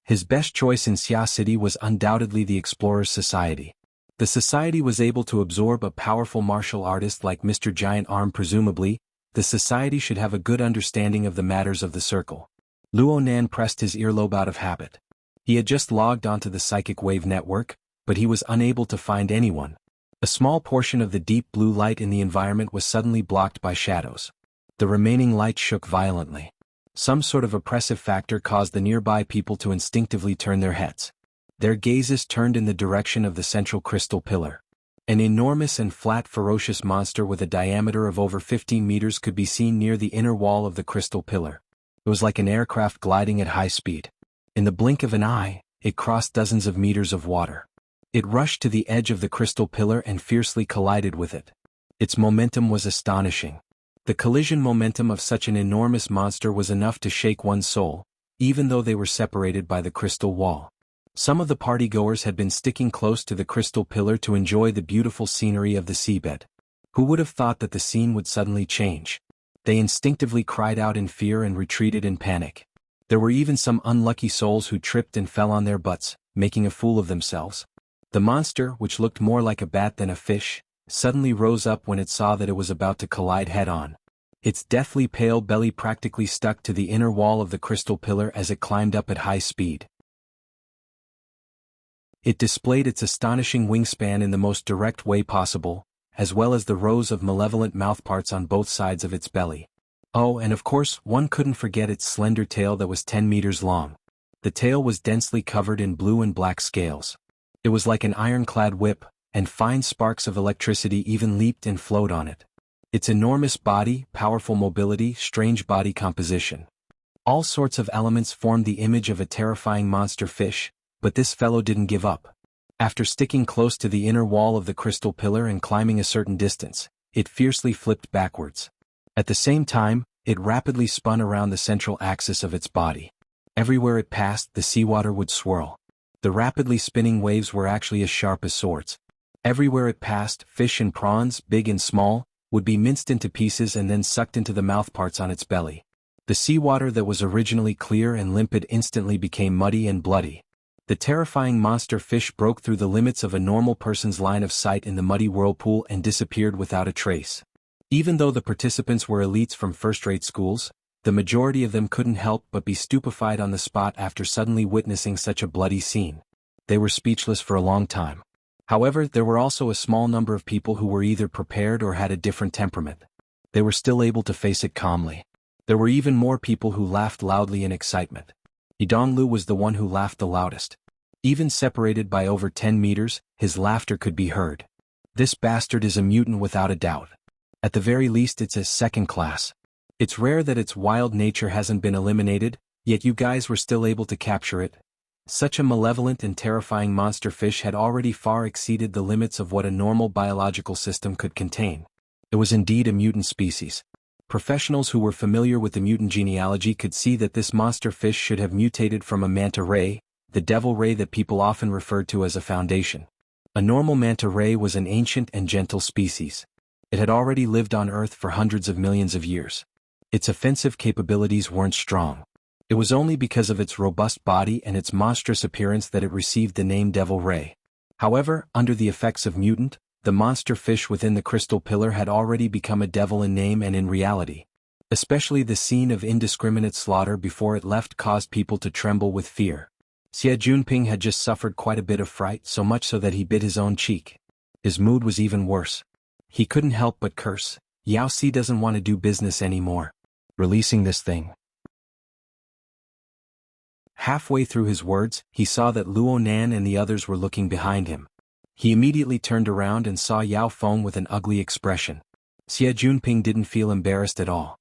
His best choice in Xia City was undoubtedly the Explorers Society. The society was able to absorb a powerful martial artist like Mr. Giant Arm. Presumably, the society should have a good understanding of the matters of the circle. Luonan pressed his earlobe out of habit. He had just logged onto the psychic wave network, but he was unable to find anyone. A small portion of the deep blue light in the environment was suddenly blocked by shadows. The remaining light shook violently. Some sort of oppressive factor caused the nearby people to instinctively turn their heads. Their gazes turned in the direction of the central crystal pillar. An enormous and flat ferocious monster with a diameter of over 15 meters could be seen near the inner wall of the crystal pillar. It was like an aircraft gliding at high speed. In the blink of an eye, it crossed dozens of meters of water. It rushed to the edge of the crystal pillar and fiercely collided with it. Its momentum was astonishing. The collision momentum of such an enormous monster was enough to shake one's soul, even though they were separated by the crystal wall. Some of the partygoers had been sticking close to the crystal pillar to enjoy the beautiful scenery of the seabed. Who would have thought that the scene would suddenly change? They instinctively cried out in fear and retreated in panic. There were even some unlucky souls who tripped and fell on their butts, making a fool of themselves. The monster, which looked more like a bat than a fish, suddenly rose up when it saw that it was about to collide head-on. Its deathly pale belly practically stuck to the inner wall of the crystal pillar as it climbed up at high speed. It displayed its astonishing wingspan in the most direct way possible, as well as the rows of malevolent mouthparts on both sides of its belly. Oh, and of course, one couldn't forget its slender tail that was 10 meters long. The tail was densely covered in blue and black scales. It was like an ironclad whip, and fine sparks of electricity even leaped and flowed on it. Its enormous body, powerful mobility, strange body composition. All sorts of elements formed the image of a terrifying monster fish, but this fellow didn't give up. After sticking close to the inner wall of the crystal pillar and climbing a certain distance, it fiercely flipped backwards. At the same time, it rapidly spun around the central axis of its body. Everywhere it passed, the seawater would swirl. The rapidly spinning waves were actually as sharp as swords. Everywhere it passed, fish and prawns, big and small, would be minced into pieces and then sucked into the mouthparts on its belly. The seawater that was originally clear and limpid instantly became muddy and bloody. The terrifying monster fish broke through the limits of a normal person's line of sight in the muddy whirlpool and disappeared without a trace. Even though the participants were elites from first-rate schools, the majority of them couldn't help but be stupefied on the spot after suddenly witnessing such a bloody scene. They were speechless for a long time. However, there were also a small number of people who were either prepared or had a different temperament. They were still able to face it calmly. There were even more people who laughed loudly in excitement. Yidonglu was the one who laughed the loudest. Even separated by over 10 meters, his laughter could be heard. This bastard is a mutant without a doubt. At the very least it's a second class. It's rare that its wild nature hasn't been eliminated, yet you guys were still able to capture it. Such a malevolent and terrifying monster fish had already far exceeded the limits of what a normal biological system could contain. It was indeed a mutant species. Professionals who were familiar with the mutant genealogy could see that this monster fish should have mutated from a manta ray, the devil ray that people often referred to as a foundation. A normal manta ray was an ancient and gentle species. It had already lived on Earth for hundreds of millions of years. Its offensive capabilities weren't strong. It was only because of its robust body and its monstrous appearance that it received the name Devil Ray. However, under the effects of mutant, the monster fish within the crystal pillar had already become a devil in name and in reality. Especially the scene of indiscriminate slaughter before it left caused people to tremble with fear. Xie Junping had just suffered quite a bit of fright, so much so that he bit his own cheek. His mood was even worse. He couldn't help but curse. Yao Si doesn't want to do business anymore. Releasing this thing. Halfway through his words, he saw that Luo Nan and the others were looking behind him. He immediately turned around and saw Yao Feng with an ugly expression. Xie Junping didn't feel embarrassed at all.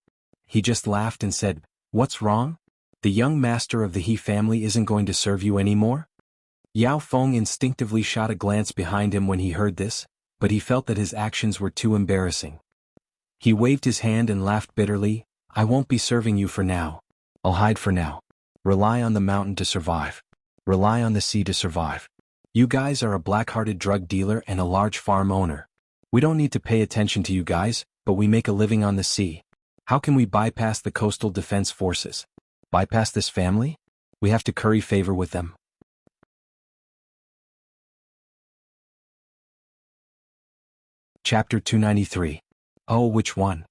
He just laughed and said, "What's wrong? The young master of the He family isn't going to serve you anymore?" Yao Feng instinctively shot a glance behind him when he heard this, but he felt that his actions were too embarrassing. He waved his hand and laughed bitterly. "I won't be serving you for now. I'll hide for now. Rely on the mountain to survive. Rely on the sea to survive. You guys are a black-hearted drug dealer and a large farm owner. We don't need to pay attention to you guys, but we make a living on the sea. How can we bypass the coastal defense forces? Bypass this family? We have to curry favor with them." Chapter 293. Oh, which one?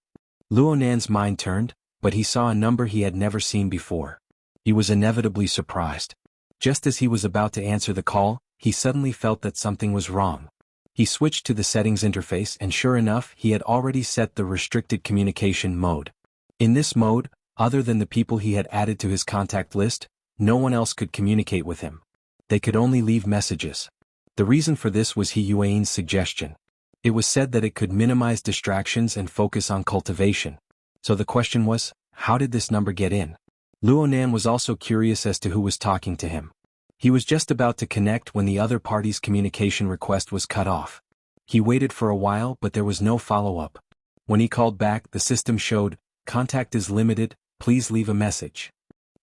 Luo Nan's mind turned, but he saw a number he had never seen before. He was inevitably surprised. Just as he was about to answer the call, he suddenly felt that something was wrong. He switched to the settings interface and sure enough he had already set the restricted communication mode. In this mode, other than the people he had added to his contact list, no one else could communicate with him. They could only leave messages. The reason for this was He Yuan's suggestion. It was said that it could minimize distractions and focus on cultivation. So the question was, how did this number get in? Luo Nan was also curious as to who was talking to him. He was just about to connect when the other party's communication request was cut off. He waited for a while but there was no follow-up. When he called back, the system showed, "Contact is limited, please leave a message."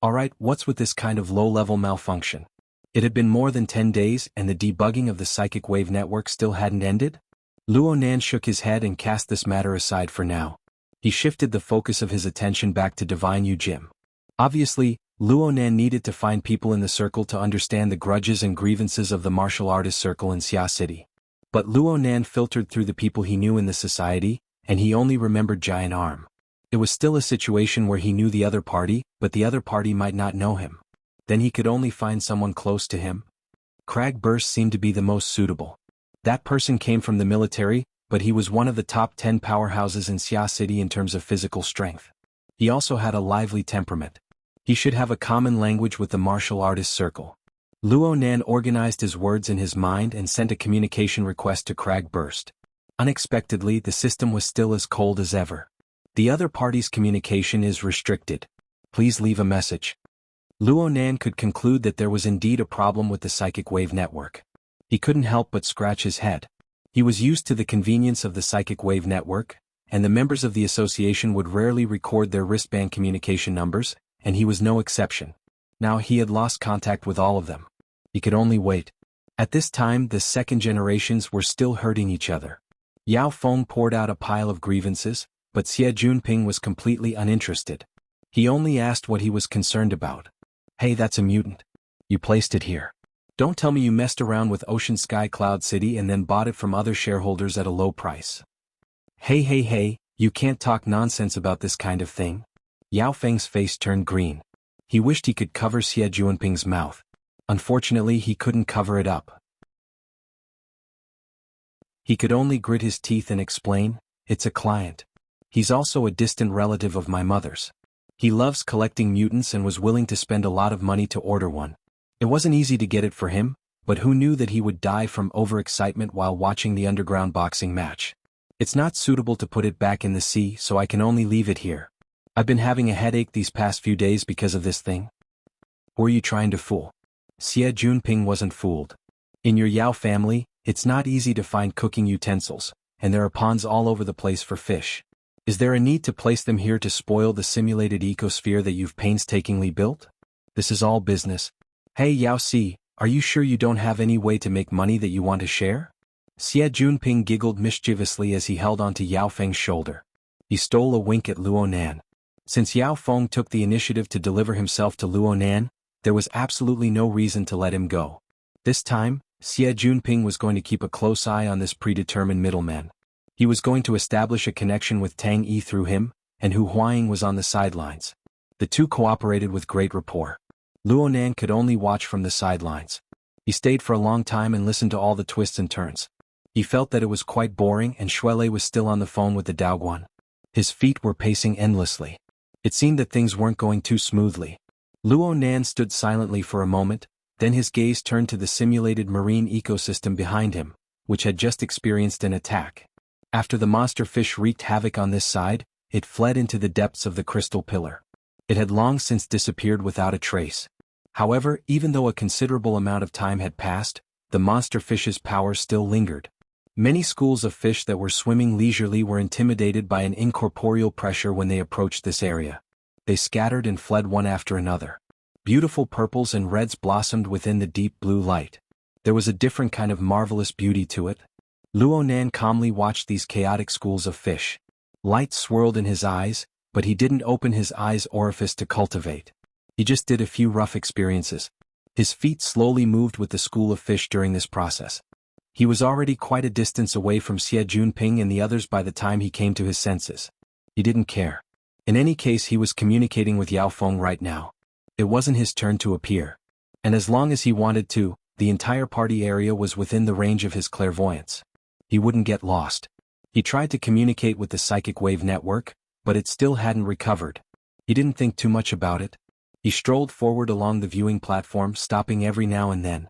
Alright, what's with this kind of low-level malfunction? It had been more than 10 days and the debugging of the psychic wave network still hadn't ended? Luo Nan shook his head and cast this matter aside for now. He shifted the focus of his attention back to Divine Yu Jim. Obviously, Luo Nan needed to find people in the circle to understand the grudges and grievances of the martial artist circle in Xia City. But Luo Nan filtered through the people he knew in the society, and he only remembered Giant Arm. It was still a situation where he knew the other party, but the other party might not know him. Then he could only find someone close to him. Crag Burst seemed to be the most suitable. That person came from the military, but he was one of the top 10 powerhouses in Xia City in terms of physical strength. He also had a lively temperament. He should have a common language with the martial artist circle. Luo Nan organized his words in his mind and sent a communication request to Crag Burst. Unexpectedly, the system was still as cold as ever. The other party's communication is restricted. Please leave a message. Luo Nan could conclude that there was indeed a problem with the psychic wave network. He couldn't help but scratch his head. He was used to the convenience of the psychic wave network, and the members of the association would rarely record their wristband communication numbers, and he was no exception. Now he had lost contact with all of them. He could only wait. At this time the second generations were still hurting each other. Yao Feng poured out a pile of grievances, but Xie Junping was completely uninterested. He only asked what he was concerned about. "Hey, that's a mutant. You placed it here. Don't tell me you messed around with Ocean Sky Cloud City and then bought it from other shareholders at a low price." Hey, you can't talk nonsense about this kind of thing." Yao Feng's face turned green. He wished he could cover Xie Junping's mouth. Unfortunately, he couldn't cover it up. He could only grit his teeth and explain, "It's a client. He's also a distant relative of my mother's. He loves collecting mutants and was willing to spend a lot of money to order one. It wasn't easy to get it for him, but who knew that he would die from overexcitement while watching the underground boxing match? It's not suitable to put it back in the sea, so I can only leave it here. I've been having a headache these past few days because of this thing." "Who are you trying to fool?" Xie Junping wasn't fooled. In your Yao family, it's not easy to find cooking utensils, and there are ponds all over the place for fish. Is there a need to place them here to spoil the simulated ecosphere that you've painstakingly built? This is all business. Hey Yao Si, are you sure you don't have any way to make money that you want to share? Xie Junping giggled mischievously as he held onto Yao Feng's shoulder. He stole a wink at Luo Nan. Since Yao Feng took the initiative to deliver himself to Luo Nan, there was absolutely no reason to let him go. This time, Xie Junping was going to keep a close eye on this predetermined middleman. He was going to establish a connection with Tang Yi through him, and Hu Huaying was on the sidelines. The two cooperated with great rapport. Luo Nan could only watch from the sidelines. He stayed for a long time and listened to all the twists and turns. He felt that it was quite boring and Shuelei was still on the phone with the Daoguan. His feet were pacing endlessly. It seemed that things weren't going too smoothly. Luo Nan stood silently for a moment, then his gaze turned to the simulated marine ecosystem behind him, which had just experienced an attack. After the monster fish wreaked havoc on this side, it fled into the depths of the crystal pillar. It had long since disappeared without a trace. However, even though a considerable amount of time had passed, the monster fish's power still lingered. Many schools of fish that were swimming leisurely were intimidated by an incorporeal pressure when they approached this area. They scattered and fled one after another. Beautiful purples and reds blossomed within the deep blue light. There was a different kind of marvelous beauty to it. Luo Nan calmly watched these chaotic schools of fish. Light swirled in his eyes, but he didn't open his eyes orifice to cultivate. He just did a few rough experiences. His feet slowly moved with the school of fish during this process. He was already quite a distance away from Xie Junping and the others by the time he came to his senses. He didn't care. In any case, he was communicating with Yao Feng right now. It wasn't his turn to appear. And as long as he wanted to, the entire party area was within the range of his clairvoyance. He wouldn't get lost. He tried to communicate with the psychic wave network, but it still hadn't recovered. He didn't think too much about it. He strolled forward along the viewing platform, stopping every now and then.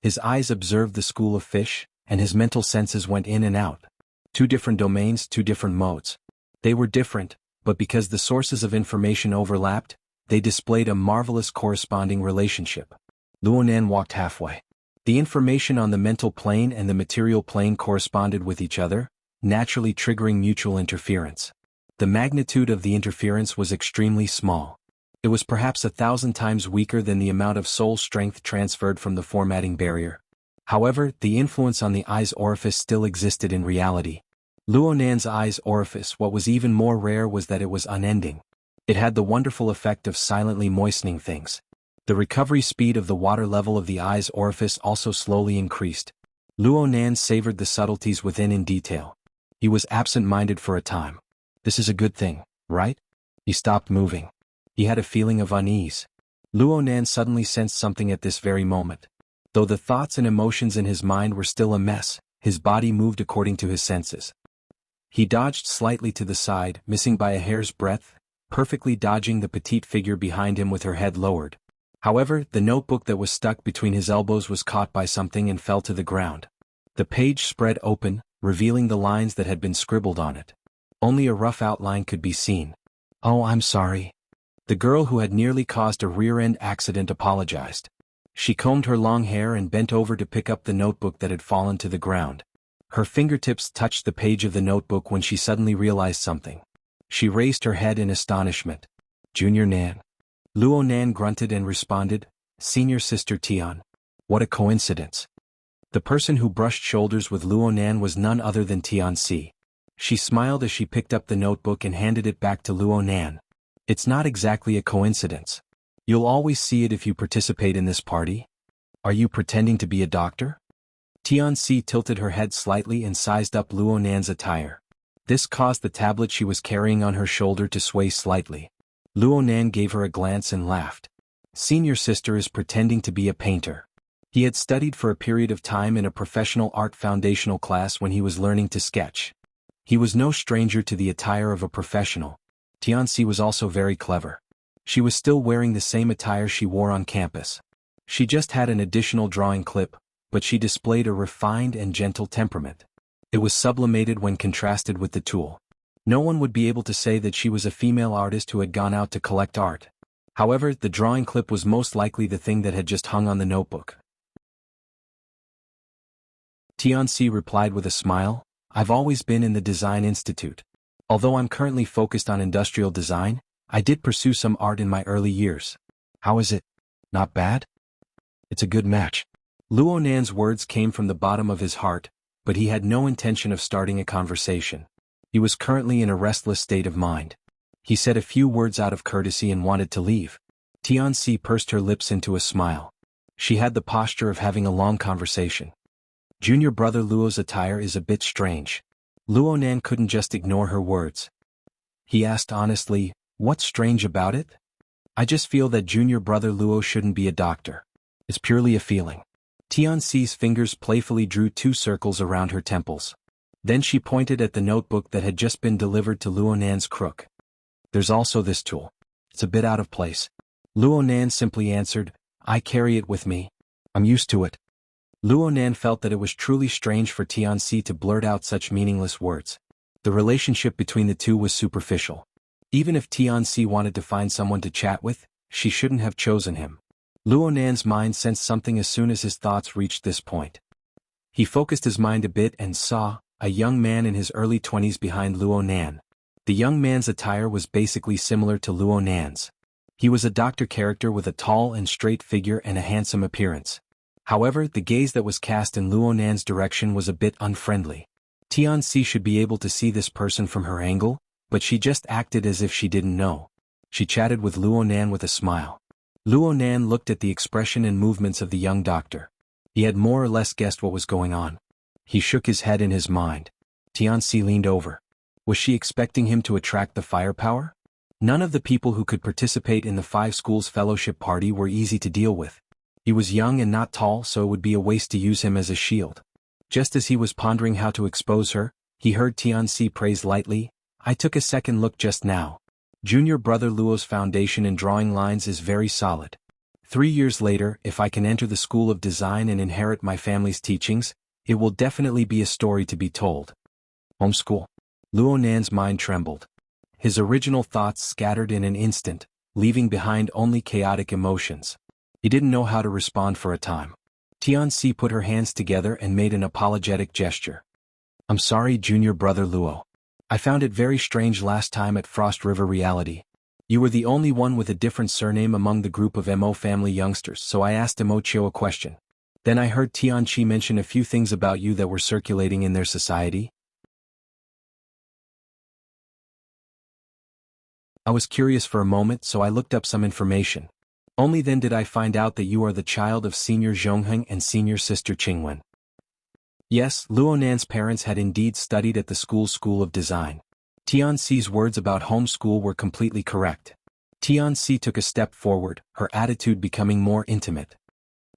His eyes observed the school of fish, and his mental senses went in and out. 2 different domains, 2 different modes. They were different, but because the sources of information overlapped, they displayed a marvelous corresponding relationship. Luo Nan walked halfway. The information on the mental plane and the material plane corresponded with each other, naturally triggering mutual interference. The magnitude of the interference was extremely small. It was perhaps 1,000 times weaker than the amount of soul strength transferred from the formatting barrier. However, the influence on the eye's orifice still existed in reality. Luo Nan's eye's orifice, what was even more rare was that it was unending. It had the wonderful effect of silently moistening things. The recovery speed of the water level of the eye's orifice also slowly increased. Luo Nan savored the subtleties within in detail. He was absent-minded for a time. This is a good thing, right? He stopped moving. He had a feeling of unease. Luo Nan suddenly sensed something at this very moment. Though the thoughts and emotions in his mind were still a mess, his body moved according to his senses. He dodged slightly to the side, missing by a hair's breadth, perfectly dodging the petite figure behind him with her head lowered. However, the notebook that was stuck between his elbows was caught by something and fell to the ground. The page spread open, revealing the lines that had been scribbled on it. Only a rough outline could be seen. "Oh, I'm sorry." The girl who had nearly caused a rear-end accident apologized. She combed her long hair and bent over to pick up the notebook that had fallen to the ground. Her fingertips touched the page of the notebook when she suddenly realized something. She raised her head in astonishment. "Junior Nan." Luo Nan grunted and responded, "Senior Sister Tian. What a coincidence." The person who brushed shoulders with Luo Nan was none other than Tian Si. She smiled as she picked up the notebook and handed it back to Luo Nan. "It's not exactly a coincidence. You'll always see it if you participate in this party. Are you pretending to be a doctor?" Tian Si tilted her head slightly and sized up Luo Nan's attire. This caused the tablet she was carrying on her shoulder to sway slightly. Luo Nan gave her a glance and laughed. "Senior Sister is pretending to be a painter." He had studied for a period of time in a professional art foundational class when he was learning to sketch. He was no stranger to the attire of a professional. Tianxi was also very clever. She was still wearing the same attire she wore on campus. She just had an additional drawing clip, but she displayed a refined and gentle temperament. It was sublimated when contrasted with the tool. No one would be able to say that she was a female artist who had gone out to collect art. However, the drawing clip was most likely the thing that had just hung on the notebook. Tianxi replied with a smile, "I've always been in the Design Institute. Although I'm currently focused on industrial design, I did pursue some art in my early years. How is it? Not bad? It's a good match." Luo Nan's words came from the bottom of his heart, but he had no intention of starting a conversation. He was currently in a restless state of mind. He said a few words out of courtesy and wanted to leave. Tianxi pursed her lips into a smile. She had the posture of having a long conversation. Junior brother Luo's attire is a bit strange. Luo Nan couldn't just ignore her words. He asked honestly, "What's strange about it?" "I just feel that junior brother Luo shouldn't be a doctor. It's purely a feeling." Tianxi's fingers playfully drew 2 circles around her temples. Then she pointed at the notebook that had just been delivered to Luo Nan's crook. "There's also this tool. It's a bit out of place." Luo Nan simply answered, "I carry it with me. I'm used to it." Luo Nan felt that it was truly strange for Tianxi to blurt out such meaningless words. The relationship between the two was superficial. Even if Tianxi wanted to find someone to chat with, she shouldn't have chosen him. Luo Nan's mind sensed something as soon as his thoughts reached this point. He focused his mind a bit and saw a young man in his early 20s behind Luo Nan. The young man's attire was basically similar to Luo Nan's. He was a doctor character with a tall and straight figure and a handsome appearance. However, the gaze that was cast in Luo Nan's direction was a bit unfriendly. Tianxi should be able to see this person from her angle, but she just acted as if she didn't know. She chatted with Luo Nan with a smile. Luo Nan looked at the expression and movements of the young doctor. He had more or less guessed what was going on. He shook his head in his mind. Tianxi leaned over. Was she expecting him to attract the firepower? None of the people who could participate in the 5 schools fellowship party were easy to deal with. He was young and not tall, so it would be a waste to use him as a shield. Just as he was pondering how to expose her, he heard Tianxi praise lightly, "I took a second look just now. Junior brother Luo's foundation in drawing lines is very solid. 3 years later, if I can enter the school of design and inherit my family's teachings, it will definitely be a story to be told." Homeschool. Luo Nan's mind trembled. His original thoughts scattered in an instant, leaving behind only chaotic emotions. He didn't know how to respond for a time. Tianxi put her hands together and made an apologetic gesture. "I'm sorry, junior brother Luo. I found it very strange last time at Frost River Reality. You were the only one with a different surname among the group of Mo family youngsters, so I asked Mo Chio a question. Then I heard Tianxi mention a few things about you that were circulating in their society. I was curious for a moment, so I looked up some information. Only then did I find out that you are the child of Senior Zhongheng and Senior Sister Qingwen." Yes, Luo Nan's parents had indeed studied at the School of Design. Tianxi's words about homeschool were completely correct. Tianxi took a step forward, her attitude becoming more intimate.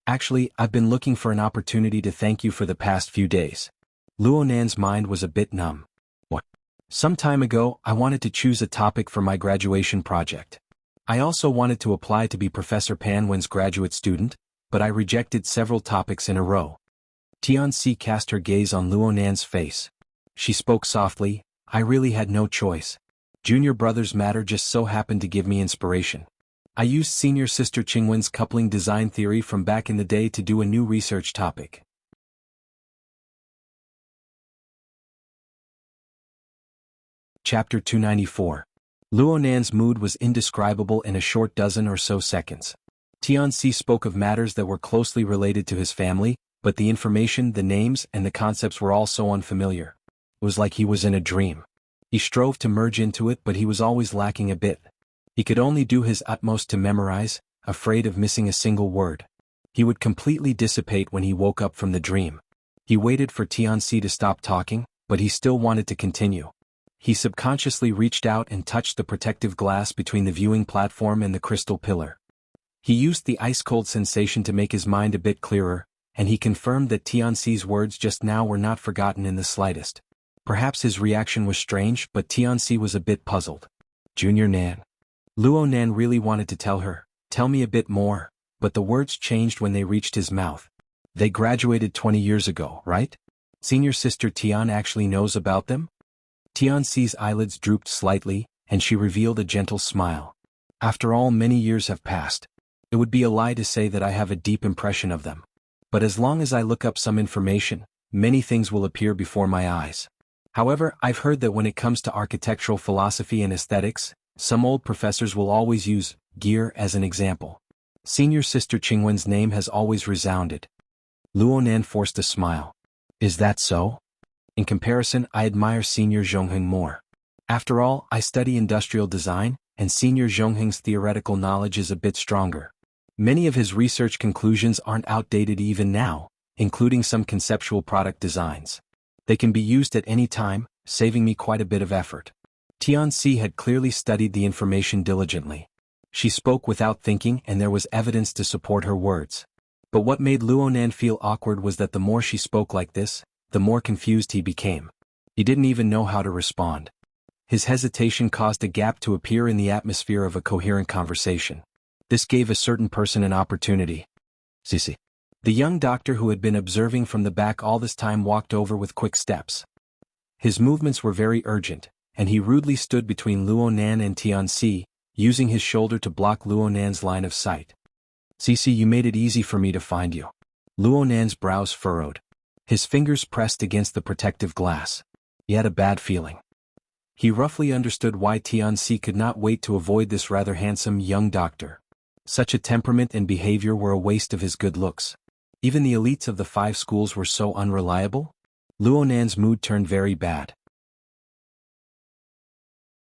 "Actually, I've been looking for an opportunity to thank you for the past few days." Luo Nan's mind was a bit numb. "What?" "Some time ago, I wanted to choose a topic for my graduation project. I also wanted to apply to be Professor Pan Wen's graduate student, but I rejected several topics in a row." Tianxi cast her gaze on Luo Nan's face. She spoke softly, "I really had no choice. Junior brother's matter just so happened to give me inspiration. I used Senior Sister Qingwen's coupling design theory from back in the day to do a new research topic." Chapter 294. Luo Nan's mood was indescribable in a short dozen or so seconds. Tianxi spoke of matters that were closely related to his family, but the information, the names, and the concepts were all so unfamiliar. It was like he was in a dream. He strove to merge into it, but he was always lacking a bit. He could only do his utmost to memorize, afraid of missing a single word. He would completely dissipate when he woke up from the dream. He waited for Tianxi to stop talking, but he still wanted to continue. He subconsciously reached out and touched the protective glass between the viewing platform and the crystal pillar. He used the ice-cold sensation to make his mind a bit clearer, and he confirmed that Tianxi's words just now were not forgotten in the slightest. Perhaps his reaction was strange, but Tianxi was a bit puzzled. "Junior Nan." Luo Nan really wanted to tell her, "Tell me a bit more," but the words changed when they reached his mouth. "They graduated 20 years ago, right? Senior Sister Tian actually knows about them?" Tianxi's eyelids drooped slightly, and she revealed a gentle smile. "After all, many years have passed. It would be a lie to say that I have a deep impression of them. But as long as I look up some information, many things will appear before my eyes. However, I've heard that when it comes to architectural philosophy and aesthetics, some old professors will always use gear as an example. Senior Sister Qingwen's name has always resounded." Luonan forced a smile. Is that so? In comparison, I admire Senior Zhongheng more. After all, I study industrial design, and Senior Zhongheng's theoretical knowledge is a bit stronger. Many of his research conclusions aren't outdated even now, including some conceptual product designs. They can be used at any time, saving me quite a bit of effort. Tianxi had clearly studied the information diligently. She spoke without thinking and there was evidence to support her words. But what made Luonan feel awkward was that the more she spoke like this, the more confused he became. He didn't even know how to respond. His hesitation caused a gap to appear in the atmosphere of a coherent conversation. This gave a certain person an opportunity. Sisi. The young doctor who had been observing from the back all this time walked over with quick steps. His movements were very urgent, and he rudely stood between Luonan and Tianxi, using his shoulder to block Luonan's line of sight. Sisi, you made it easy for me to find you. Luonan's brows furrowed. His fingers pressed against the protective glass. He had a bad feeling. He roughly understood why Tianxi could not wait to avoid this rather handsome young doctor. Such a temperament and behavior were a waste of his good looks. Even the elites of the 5 schools were so unreliable. Luonan's mood turned very bad.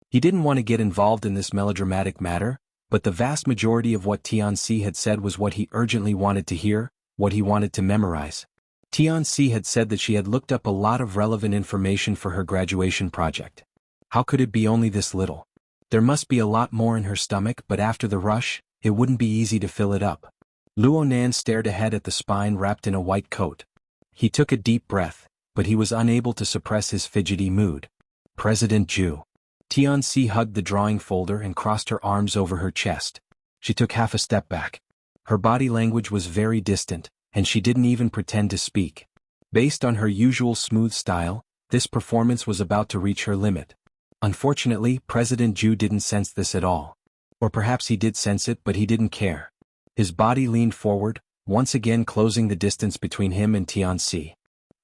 He didn't want to get involved in this melodramatic matter, but the vast majority of what Tianxi had said was what he urgently wanted to hear, what he wanted to memorize. Tianxi had said that she had looked up a lot of relevant information for her graduation project. How could it be only this little? There must be a lot more in her stomach, but after the rush, it wouldn't be easy to fill it up. Luonan stared ahead at the spine wrapped in a white coat. He took a deep breath, but he was unable to suppress his fidgety mood. President Zhu. Tianxi hugged the drawing folder and crossed her arms over her chest. She took half a step back. Her body language was very distant, and she didn't even pretend to speak. Based on her usual smooth style, this performance was about to reach her limit. Unfortunately, President Zhu didn't sense this at all. Or perhaps he did sense it, but he didn't care. His body leaned forward, once again closing the distance between him and Tianxi.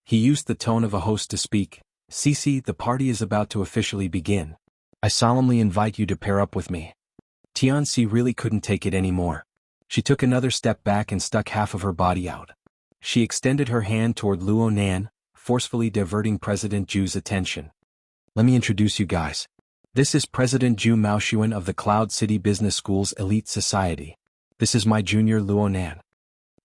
He used the tone of a host to speak. Sisi, the party is about to officially begin. I solemnly invite you to pair up with me. Tianxi really couldn't take it anymore. She took another step back and stuck half of her body out. She extended her hand toward Luonan, forcefully diverting President Zhu's attention. Let me introduce you guys. This is President Zhu Maoxuan of the Cloud City Business School's Elite Society. This is my junior Luonan.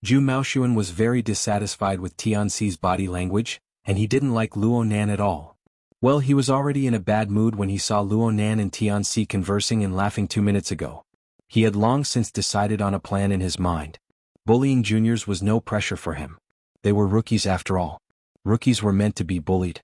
Zhu Maoxuan was very dissatisfied with Tianxi's body language, and he didn't like Luonan at all. Well, he was already in a bad mood when he saw Luonan and Tianxi conversing and laughing 2 minutes ago. He had long since decided on a plan in his mind. Bullying juniors was no pressure for him. They were rookies after all. Rookies were meant to be bullied.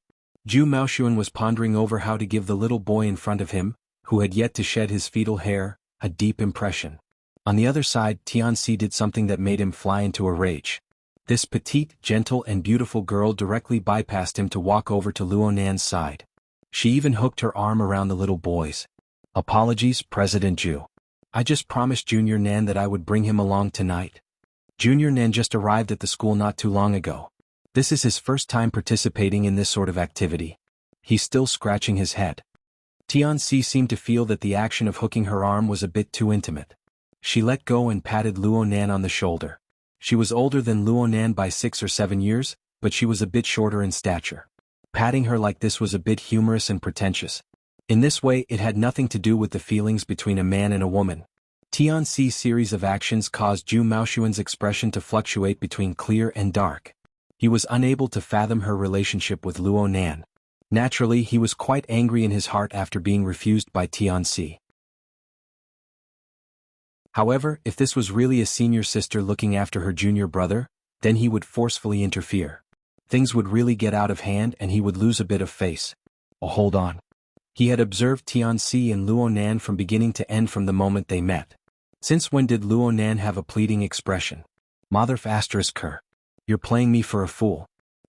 Zhu Maoxuan was pondering over how to give the little boy in front of him, who had yet to shed his fetal hair, a deep impression. On the other side, Tianxi did something that made him fly into a rage. This petite, gentle and beautiful girl directly bypassed him to walk over to Luonan's side. She even hooked her arm around the little boy's. Apologies, President Zhu. I just promised Junior Nan that I would bring him along tonight. Junior Nan just arrived at the school not too long ago. This is his first time participating in this sort of activity. He's still scratching his head. Tianxi seemed to feel that the action of hooking her arm was a bit too intimate. She let go and patted Luonan on the shoulder. She was older than Luonan by 6 or 7 years, but she was a bit shorter in stature. Patting her like this was a bit humorous and pretentious. In this way, it had nothing to do with the feelings between a man and a woman. Tianxi's series of actions caused Zhu Maoxuan's expression to fluctuate between clear and dark. He was unable to fathom her relationship with Luonan. Naturally, he was quite angry in his heart after being refused by Tianxi. However, if this was really a senior sister looking after her junior brother, then he would forcefully interfere. Things would really get out of hand and he would lose a bit of face. Oh, hold on. He had observed Tianxi and Luonan from beginning to end from the moment they met. Since when did Luonan have a pleading expression? Motherf asterisk her. You're playing me for a fool.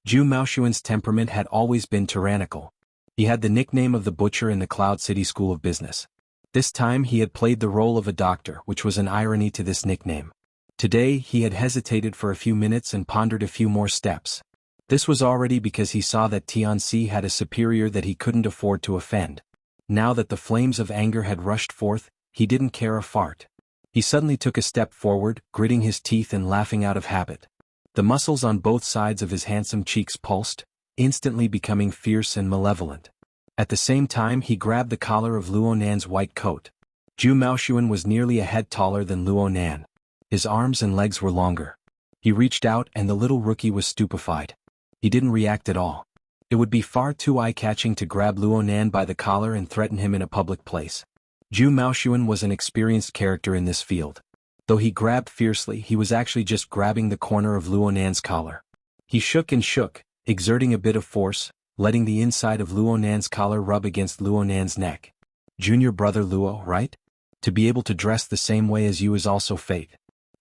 Zhu Maoxuan's temperament had always been tyrannical. He had the nickname of the butcher in the Cloud City School of Business. This time he had played the role of a doctor, which was an irony to this nickname. Today he had hesitated for a few minutes and pondered a few more steps. This was already because he saw that Tianxi had a superior that he couldn't afford to offend. Now that the flames of anger had rushed forth, he didn't care a fart. He suddenly took a step forward, gritting his teeth and laughing out of habit. The muscles on both sides of his handsome cheeks pulsed, instantly becoming fierce and malevolent. At the same time he grabbed the collar of Luo Nan's white coat. Zhu Maoxuan was nearly a head taller than Luo Nan. His arms and legs were longer. He reached out and the little rookie was stupefied. He didn't react at all. It would be far too eye-catching to grab Luo Nan by the collar and threaten him in a public place. Zhu Maoxuan was an experienced character in this field. Though he grabbed fiercely, he was actually just grabbing the corner of Luo Nan's collar. He shook and shook, exerting a bit of force, letting the inside of Luo Nan's collar rub against Luo Nan's neck. Junior brother Luo, right? To be able to dress the same way as you is also fate.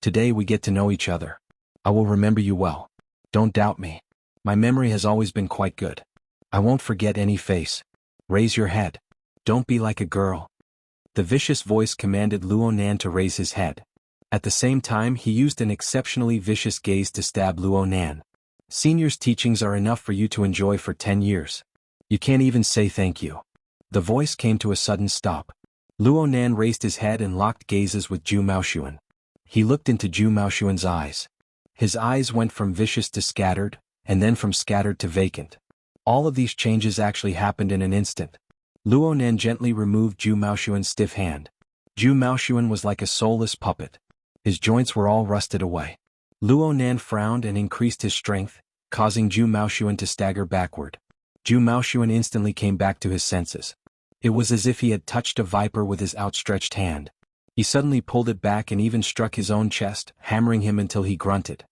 Today we get to know each other. I will remember you well. Don't doubt me. My memory has always been quite good. I won't forget any face. Raise your head. Don't be like a girl. The vicious voice commanded Luo Nan to raise his head. At the same time he used an exceptionally vicious gaze to stab Luo Nan. Senior's teachings are enough for you to enjoy for 10 years. You can't even say thank you. The voice came to a sudden stop. Luo Nan raised his head and locked gazes with Zhu Maoxuan. He looked into Zhu Maoxuan's eyes. His eyes went from vicious to scattered, and then from scattered to vacant. All of these changes actually happened in an instant. Luo Nan gently removed Zhu Maoxuan's stiff hand. Zhu Maoxuan was like a soulless puppet. His joints were all rusted away. Luo Nan frowned and increased his strength, causing Zhu Maoxuan to stagger backward. Zhu Maoxuan instantly came back to his senses. It was as if he had touched a viper with his outstretched hand. He suddenly pulled it back and even struck his own chest, hammering him until he grunted.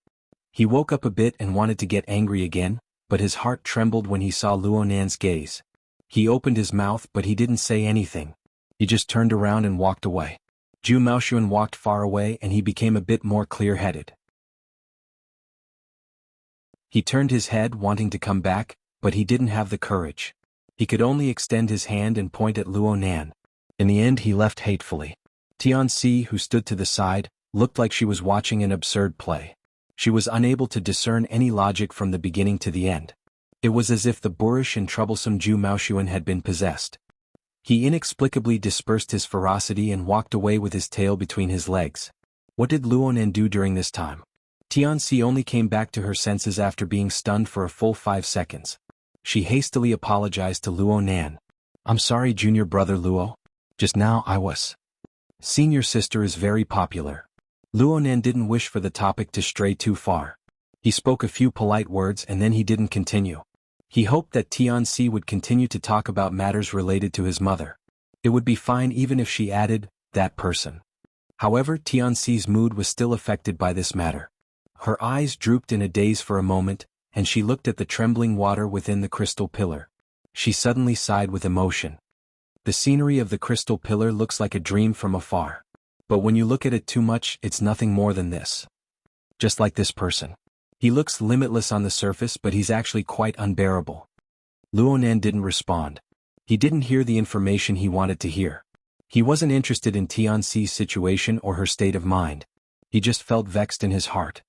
He woke up a bit and wanted to get angry again, but his heart trembled when he saw Luo Nan's gaze. He opened his mouth but he didn't say anything. He just turned around and walked away. Zhu Maoxuan walked far away and he became a bit more clear-headed. He turned his head wanting to come back, but he didn't have the courage. He could only extend his hand and point at Luo Nan. In the end he left hatefully. Tianxi, who stood to the side, looked like she was watching an absurd play. She was unable to discern any logic from the beginning to the end. It was as if the boorish and troublesome Zhu Maoxuan had been possessed. He inexplicably dispersed his ferocity and walked away with his tail between his legs. What did Luo Nan do during this time? Tianxi only came back to her senses after being stunned for a full 5 seconds. She hastily apologized to Luo Nan. I'm sorry, junior brother Luo. Just now I was. Senior sister is very popular. Luo Nan didn't wish for the topic to stray too far. He spoke a few polite words and then he didn't continue. He hoped that Tianxi would continue to talk about matters related to his mother. It would be fine even if she added, that person. However, Tianxi's mood was still affected by this matter. Her eyes drooped in a daze for a moment, and she looked at the trembling water within the crystal pillar. She suddenly sighed with emotion. The scenery of the crystal pillar looks like a dream from afar. But when you look at it too much, it's nothing more than this. Just like this person. He looks limitless on the surface but he's actually quite unbearable. Luo Nan didn't respond. He didn't hear the information he wanted to hear. He wasn't interested in Tianxi's situation or her state of mind. He just felt vexed in his heart.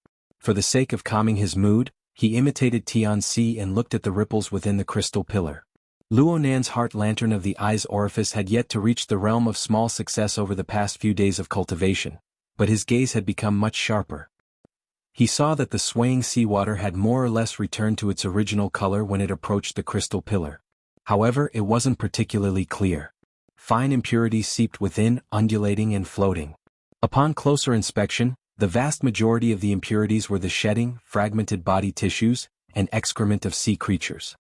For the sake of calming his mood, he imitated Tianxi and looked at the ripples within the crystal pillar. Luo Nan's heart lantern of the eye's orifice had yet to reach the realm of small success over the past few days of cultivation, but his gaze had become much sharper. He saw that the swaying seawater had more or less returned to its original color when it approached the crystal pillar. However, it wasn't particularly clear. Fine impurities seeped within, undulating and floating. Upon closer inspection, the vast majority of the impurities were the shedding, fragmented body tissues, and excrement of sea creatures.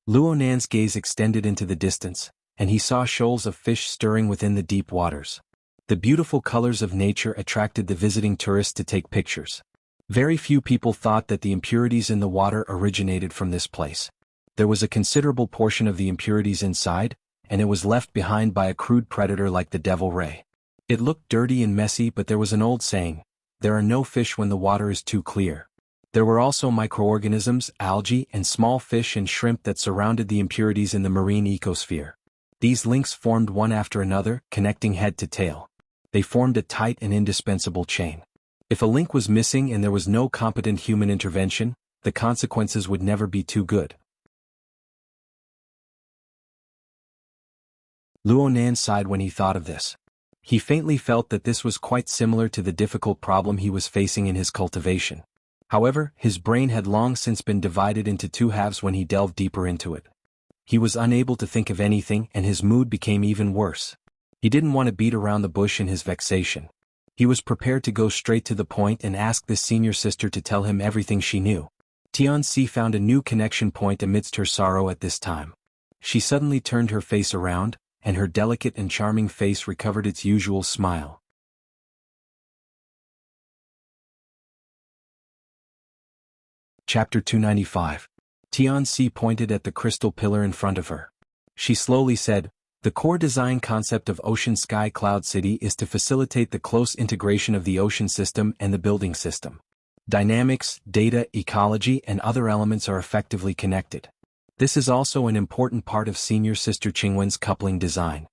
Luo Nan's gaze extended into the distance, and he saw shoals of fish stirring within the deep waters. The beautiful colors of nature attracted the visiting tourists to take pictures. Very few people thought that the impurities in the water originated from this place. There was a considerable portion of the impurities inside, and it was left behind by a crude predator like the devil ray. It looked dirty and messy, but there was an old saying, there are no fish when the water is too clear. There were also microorganisms, algae, and small fish and shrimp that surrounded the impurities in the marine ecosphere. These links formed one after another, connecting head to tail. They formed a tight and indispensable chain. If a link was missing and there was no competent human intervention, the consequences would never be too good. Luo Nan sighed when he thought of this. He faintly felt that this was quite similar to the difficult problem he was facing in his cultivation. However, his brain had long since been divided into two halves when he delved deeper into it. He was unable to think of anything and his mood became even worse. He didn't want to beat around the bush in his vexation. He was prepared to go straight to the point and ask this senior sister to tell him everything she knew. Tianxi found a new connection point amidst her sorrow at this time. She suddenly turned her face around, and her delicate and charming face recovered its usual smile. Chapter 295. Tianxi pointed at the crystal pillar in front of her. She slowly said, "The core design concept of Ocean Sky Cloud City is to facilitate the close integration of the ocean system and the building system. Dynamics, data, ecology, and other elements are effectively connected. This is also an important part of Senior Sister Qingwen's coupling design."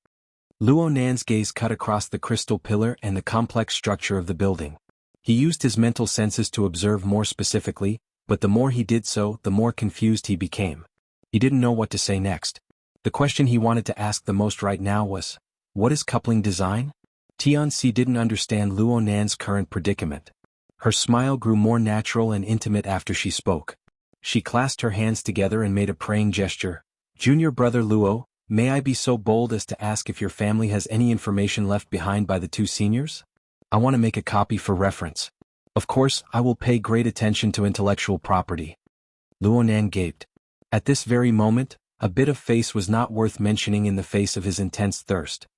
Luo Nan's gaze cut across the crystal pillar and the complex structure of the building. He used his mental senses to observe more specifically, but the more he did so, the more confused he became. He didn't know what to say next. The question he wanted to ask the most right now was, what is coupling design? Tianxi didn't understand Luo Nan's current predicament. Her smile grew more natural and intimate after she spoke. She clasped her hands together and made a praying gesture. "Junior brother Luo, may I be so bold as to ask if your family has any information left behind by the two seniors? I want to make a copy for reference. Of course, I will pay great attention to intellectual property." Luo Nan gaped. At this very moment, a bit of face was not worth mentioning in the face of his intense thirst.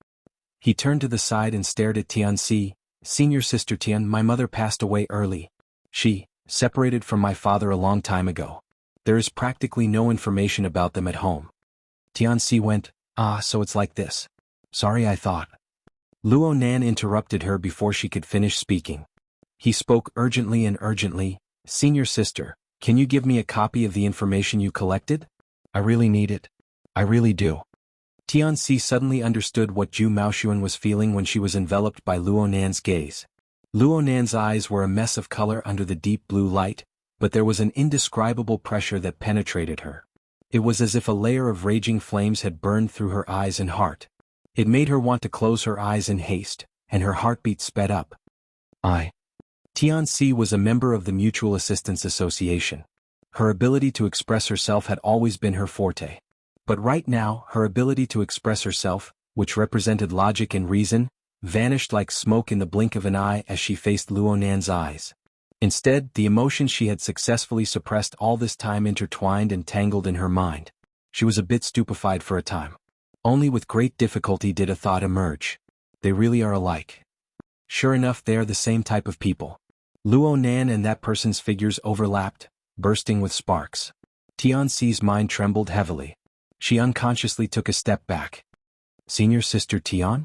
He turned to the side and stared at Tianxi. "Senior Sister Tian, my mother passed away early. She separated from my father a long time ago. There is practically no information about them at home." Tianxi went, "Ah, so it's like this. Sorry, I thought." Luo Nan interrupted her before she could finish speaking. He spoke urgently, "Senior Sister, can you give me a copy of the information you collected? I really need it. I really do." Tianxi suddenly understood what Zhu Maoxuan was feeling when she was enveloped by Luo Nan's gaze. Luo Nan's eyes were a mess of color under the deep blue light, but there was an indescribable pressure that penetrated her. It was as if a layer of raging flames had burned through her eyes and heart. It made her want to close her eyes in haste, and her heartbeat sped up. Tianxi was a member of the Mutual Assistance Association. Her ability to express herself had always been her forte. But right now, her ability to express herself, which represented logic and reason, vanished like smoke in the blink of an eye as she faced Luo Nan's eyes. Instead, the emotions she had successfully suppressed all this time intertwined and tangled in her mind. She was a bit stupefied for a time. Only with great difficulty did a thought emerge. They really are alike. Sure enough, they are the same type of people. Luo Nan and that person's figures overlapped, bursting with sparks. Tianxi's mind trembled heavily. She unconsciously took a step back. "Senior Sister Tian?"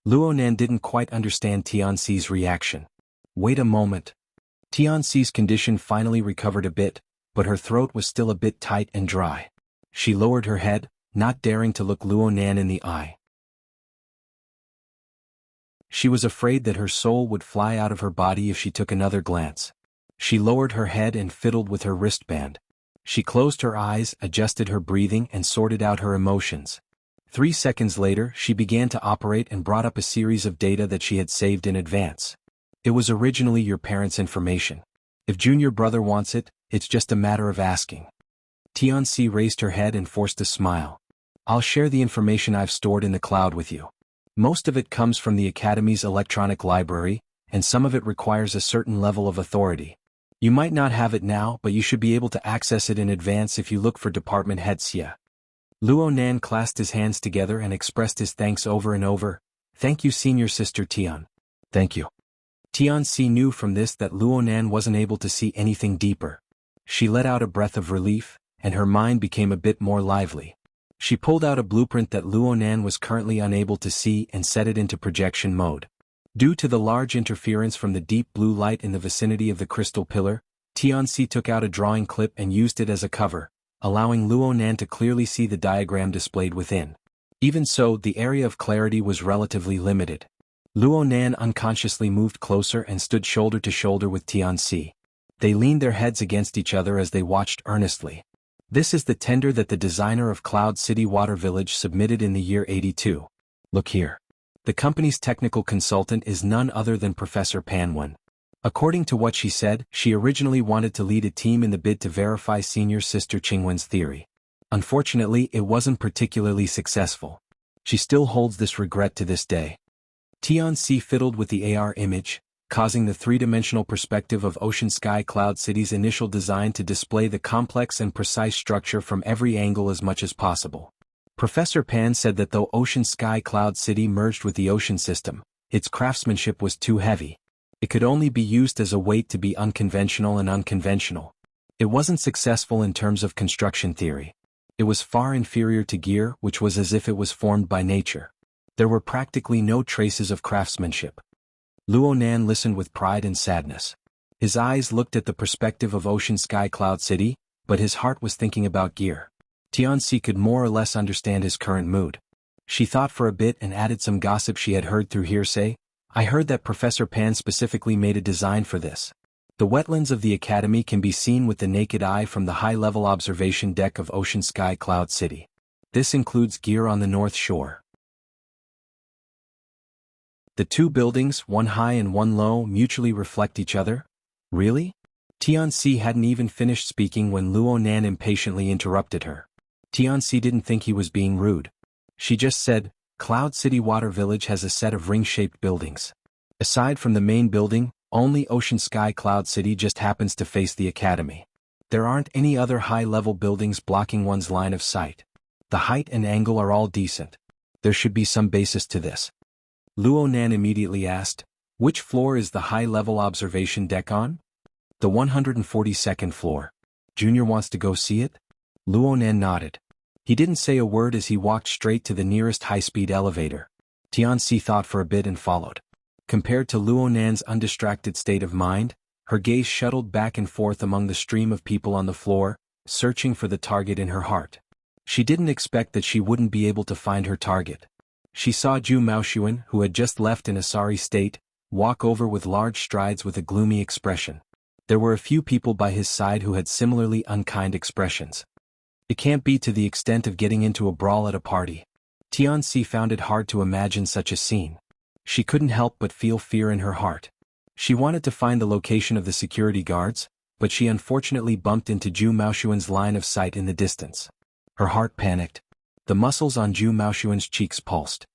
Luo Nan didn't quite understand Tianxi's reaction. Wait a moment. Tianxi's condition finally recovered a bit, but her throat was still a bit tight and dry. She lowered her head, not daring to look Luo Nan in the eye. She was afraid that her soul would fly out of her body if she took another glance. She lowered her head and fiddled with her wristband. She closed her eyes, adjusted her breathing and sorted out her emotions. 3 seconds later, she began to operate and brought up a series of data that she had saved in advance. It was originally your parents' information. If junior brother wants it, it's just a matter of asking. Tianxi raised her head and forced a smile. "I'll share the information I've stored in the cloud with you. Most of it comes from the Academy's electronic library, and some of it requires a certain level of authority. You might not have it now, but you should be able to access it in advance if you look for Department Head Xia." Luo Nan clasped his hands together and expressed his thanks over and over. "Thank you, Senior Sister Tian." "Thank you." Tianxi knew from this that Luo Nan wasn't able to see anything deeper. She let out a breath of relief, and her mind became a bit more lively. She pulled out a blueprint that Luo Nan was currently unable to see and set it into projection mode. Due to the large interference from the deep blue light in the vicinity of the crystal pillar, Tianxi took out a drawing clip and used it as a cover, allowing Luo Nan to clearly see the diagram displayed within. Even so, the area of clarity was relatively limited. Luo Nan unconsciously moved closer and stood shoulder to shoulder with Tianxi. They leaned their heads against each other as they watched earnestly. This is the tender that the designer of Cloud City Water Village submitted in the year 82. Look here. The company's technical consultant is none other than Professor Pan Wen. According to what she said, she originally wanted to lead a team in the bid to verify senior sister Qingwen's theory. Unfortunately, it wasn't particularly successful. She still holds this regret to this day. Tianxi fiddled with the AR image, causing the three-dimensional perspective of Ocean Sky Cloud City's initial design to display the complex and precise structure from every angle as much as possible. Professor Pan said that though Ocean Sky Cloud City merged with the ocean system, its craftsmanship was too heavy. It could only be used as a weight to be unconventional and unconventional. It wasn't successful in terms of construction theory. It was far inferior to gear, which was as if it was formed by nature. There were practically no traces of craftsmanship. Luo Nan listened with pride and sadness. His eyes looked at the perspective of Ocean Sky Cloud City, but his heart was thinking about gear. Tianxi could more or less understand his current mood. She thought for a bit and added some gossip she had heard through hearsay. I heard that Professor Pan specifically made a design for this. The wetlands of the Academy can be seen with the naked eye from the high-level observation deck of Ocean Sky Cloud City. This includes gear on the North Shore. The two buildings, one high and one low, mutually reflect each other? Really? Tianxi hadn't even finished speaking when Luo Nan impatiently interrupted her. Tianxi didn't think he was being rude. She just said, Cloud City Water Village has a set of ring-shaped buildings. Aside from the main building, only Ocean Sky Cloud City just happens to face the Academy. There aren't any other high-level buildings blocking one's line of sight. The height and angle are all decent. There should be some basis to this. Luo Nan immediately asked, which floor is the high-level observation deck on? The 142nd floor. Junior wants to go see it? Luo Nan nodded. He didn't say a word as he walked straight to the nearest high-speed elevator. Tianxi thought for a bit and followed. Compared to Luo Nan's undistracted state of mind, her gaze shuttled back and forth among the stream of people on the floor, searching for the target in her heart. She didn't expect that she wouldn't be able to find her target. She saw Zhu Maoxuan, who had just left in a sorry state, walk over with large strides with a gloomy expression. There were a few people by his side who had similarly unkind expressions. It can't be to the extent of getting into a brawl at a party. Tianxi found it hard to imagine such a scene. She couldn't help but feel fear in her heart. She wanted to find the location of the security guards, but she unfortunately bumped into Zhu Maoxuan's line of sight in the distance. Her heart panicked. The muscles on Zhu Maoxuan's cheeks pulsed.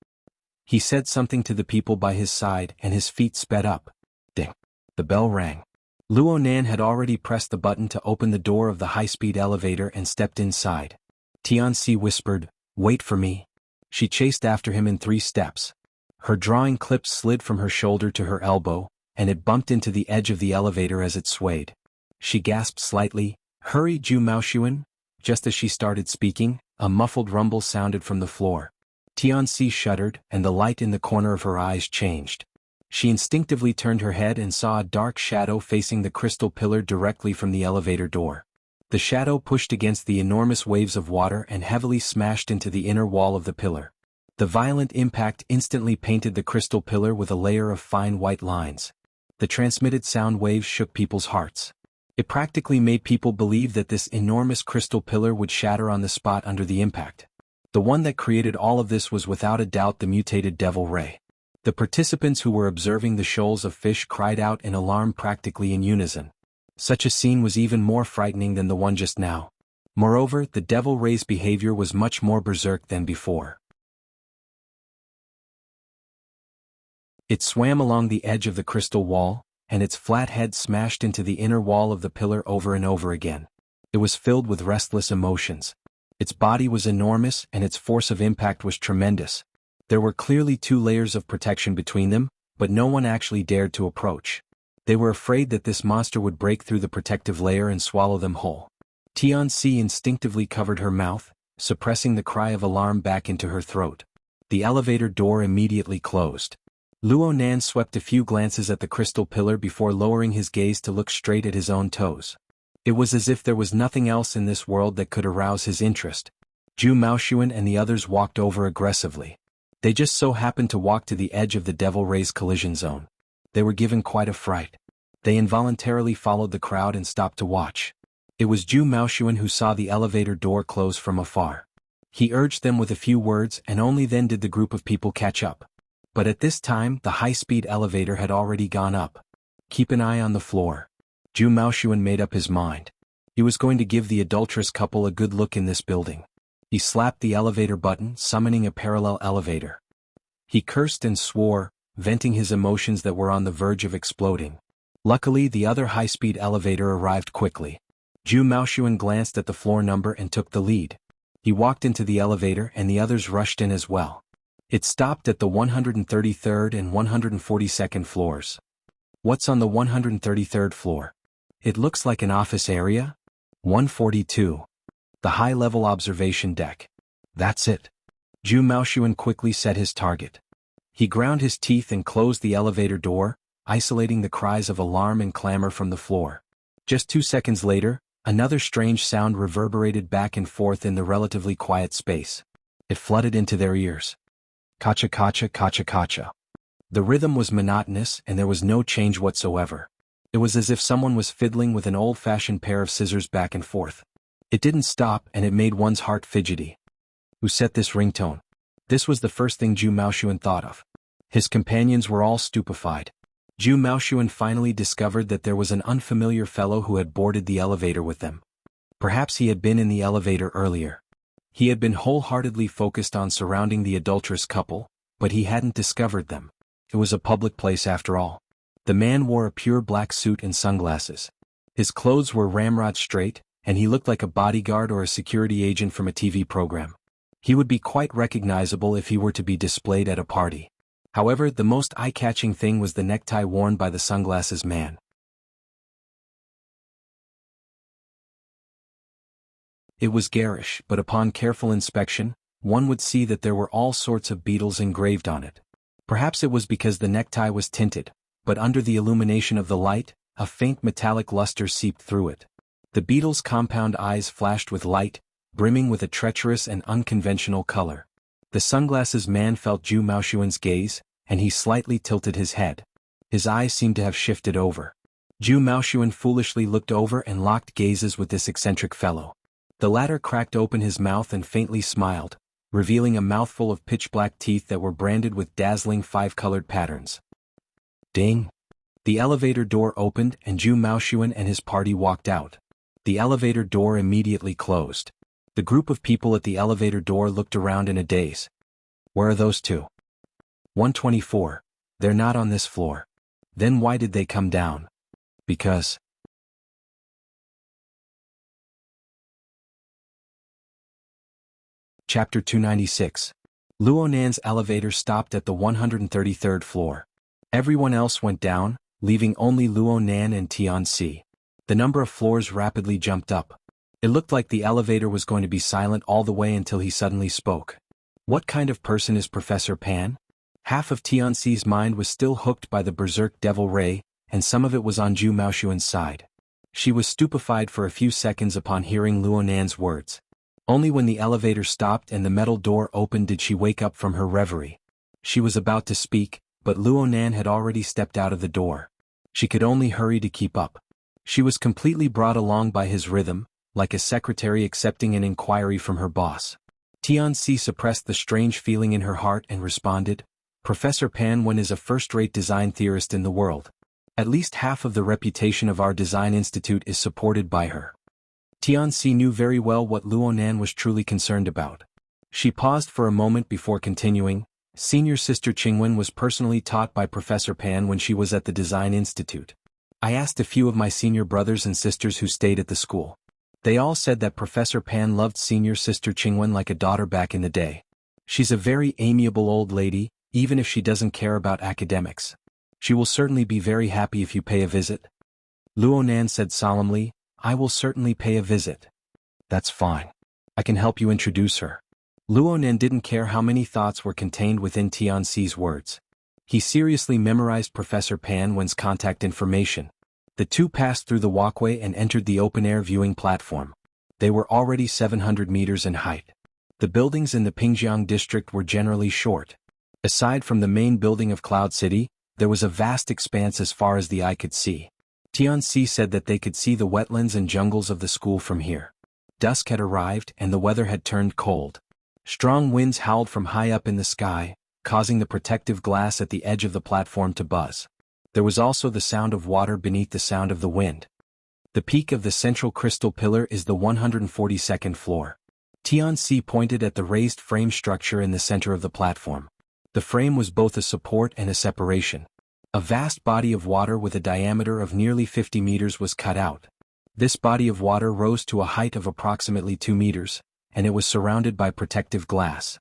He said something to the people by his side and his feet sped up. Ding! The bell rang. Luo Nan had already pressed the button to open the door of the high-speed elevator and stepped inside. Tianxi whispered, "Wait for me." She chased after him in 3 steps. Her drawing clip slid from her shoulder to her elbow, and it bumped into the edge of the elevator as it swayed. She gasped slightly, "Hurry, Zhu Maoxuan." Just as she started speaking, a muffled rumble sounded from the floor. Tianxi shuddered, and the light in the corner of her eyes changed. She instinctively turned her head and saw a dark shadow facing the crystal pillar directly from the elevator door. The shadow pushed against the enormous waves of water and heavily smashed into the inner wall of the pillar. The violent impact instantly painted the crystal pillar with a layer of fine white lines. The transmitted sound waves shook people's hearts. It practically made people believe that this enormous crystal pillar would shatter on the spot under the impact. The one that created all of this was without a doubt the mutated Devil Ray. The participants who were observing the shoals of fish cried out in alarm practically in unison. Such a scene was even more frightening than the one just now. Moreover, the Devil Ray's behavior was much more berserk than before. It swam along the edge of the crystal wall, and its flat head smashed into the inner wall of the pillar over and over again. It was filled with restless emotions. Its body was enormous and its force of impact was tremendous. There were clearly 2 layers of protection between them, but no one actually dared to approach. They were afraid that this monster would break through the protective layer and swallow them whole. Tianxi instinctively covered her mouth, suppressing the cry of alarm back into her throat. The elevator door immediately closed. Luo Nan swept a few glances at the crystal pillar before lowering his gaze to look straight at his own toes. It was as if there was nothing else in this world that could arouse his interest. Zhu Maoxuan and the others walked over aggressively. They just so happened to walk to the edge of the Devil Ray's collision zone. They were given quite a fright. They involuntarily followed the crowd and stopped to watch. It was Zhu Maoxuan who saw the elevator door close from afar. He urged them with a few words and only then did the group of people catch up. But at this time the high-speed elevator had already gone up. Keep an eye on the floor. Zhu Maoxuan made up his mind. He was going to give the adulterous couple a good look in this building. He slapped the elevator button, summoning a parallel elevator. He cursed and swore, venting his emotions that were on the verge of exploding. Luckily, the other high-speed elevator arrived quickly. Zhu Maoxuan glanced at the floor number and took the lead. He walked into the elevator and the others rushed in as well. It stopped at the 133rd and 142nd floors. What's on the 133rd floor? It looks like an office area. 142. The high-level observation deck. That's it. Zhu Maoxuan quickly set his target. He ground his teeth and closed the elevator door, isolating the cries of alarm and clamor from the floor. Just 2 seconds later, another strange sound reverberated back and forth in the relatively quiet space. It flooded into their ears. Kacha kacha kacha kacha. The rhythm was monotonous and there was no change whatsoever. It was as if someone was fiddling with an old-fashioned pair of scissors back and forth. It didn't stop and it made one's heart fidgety. Who set this ringtone? This was the first thing Zhu Maoxuan thought of. His companions were all stupefied. Zhu Maoxuan finally discovered that there was an unfamiliar fellow who had boarded the elevator with them. Perhaps he had been in the elevator earlier. He had been wholeheartedly focused on surrounding the adulterous couple, but he hadn't discovered them. It was a public place after all. The man wore a pure black suit and sunglasses. His clothes were ramrod straight, and he looked like a bodyguard or a security agent from a TV program. He would be quite recognizable if he were to be displayed at a party. However, the most eye-catching thing was the necktie worn by the sunglasses man. It was garish, but upon careful inspection, one would see that there were all sorts of beetles engraved on it. Perhaps it was because the necktie was tinted, but under the illumination of the light, a faint metallic luster seeped through it. The beetle's compound eyes flashed with light, brimming with a treacherous and unconventional color. The sunglasses man felt Zhu Maoxuan's gaze, and he slightly tilted his head. His eyes seemed to have shifted over. Zhu Maoxuan foolishly looked over and locked gazes with this eccentric fellow. The latter cracked open his mouth and faintly smiled, revealing a mouthful of pitch-black teeth that were branded with dazzling five-colored patterns. Ding! The elevator door opened and Zhu Maoxuan and his party walked out. The elevator door immediately closed. The group of people at the elevator door looked around in a daze. Where are those two? 124. They're not on this floor. Then why did they come down? Because. Chapter 296. Luonan's elevator stopped at the 133rd floor. Everyone else went down, leaving only Luonan and Tianxi. The number of floors rapidly jumped up. It looked like the elevator was going to be silent all the way until he suddenly spoke. What kind of person is Professor Pan? Half of Tianxi's mind was still hooked by the berserk devil ray, and some of it was on Zhu Maoxuan's side. She was stupefied for a few seconds upon hearing Luonan's words. Only when the elevator stopped and the metal door opened did she wake up from her reverie. She was about to speak, but Luonan had already stepped out of the door. She could only hurry to keep up. She was completely brought along by his rhythm, like a secretary accepting an inquiry from her boss. Tianxi suppressed the strange feeling in her heart and responded, Professor Pan Wen is a first-rate design theorist in the world. At least half of the reputation of our design institute is supported by her. Tianxi knew very well what Luonan was truly concerned about. She paused for a moment before continuing, Senior Sister Qingwen was personally taught by Professor Pan when she was at the Design Institute. I asked a few of my senior brothers and sisters who stayed at the school. They all said that Professor Pan loved Senior Sister Qingwen like a daughter back in the day. She's a very amiable old lady, even if she doesn't care about academics. She will certainly be very happy if you pay a visit. Luonan said solemnly, I will certainly pay a visit. That's fine. I can help you introduce her. Luonan didn't care how many thoughts were contained within Tianxi's words. He seriously memorized Professor Pan Wen's contact information. The two passed through the walkway and entered the open-air viewing platform. They were already 700 meters in height. The buildings in the Pingjiang district were generally short. Aside from the main building of Cloud City, there was a vast expanse as far as the eye could see. Tianxi said that they could see the wetlands and jungles of the school from here. Dusk had arrived and the weather had turned cold. Strong winds howled from high up in the sky, causing the protective glass at the edge of the platform to buzz. There was also the sound of water beneath the sound of the wind. The peak of the central crystal pillar is the 142nd floor. Tianxi pointed at the raised frame structure in the center of the platform. The frame was both a support and a separation. A vast body of water with a diameter of nearly 50 meters was cut out. This body of water rose to a height of approximately 2 meters, and it was surrounded by protective glass.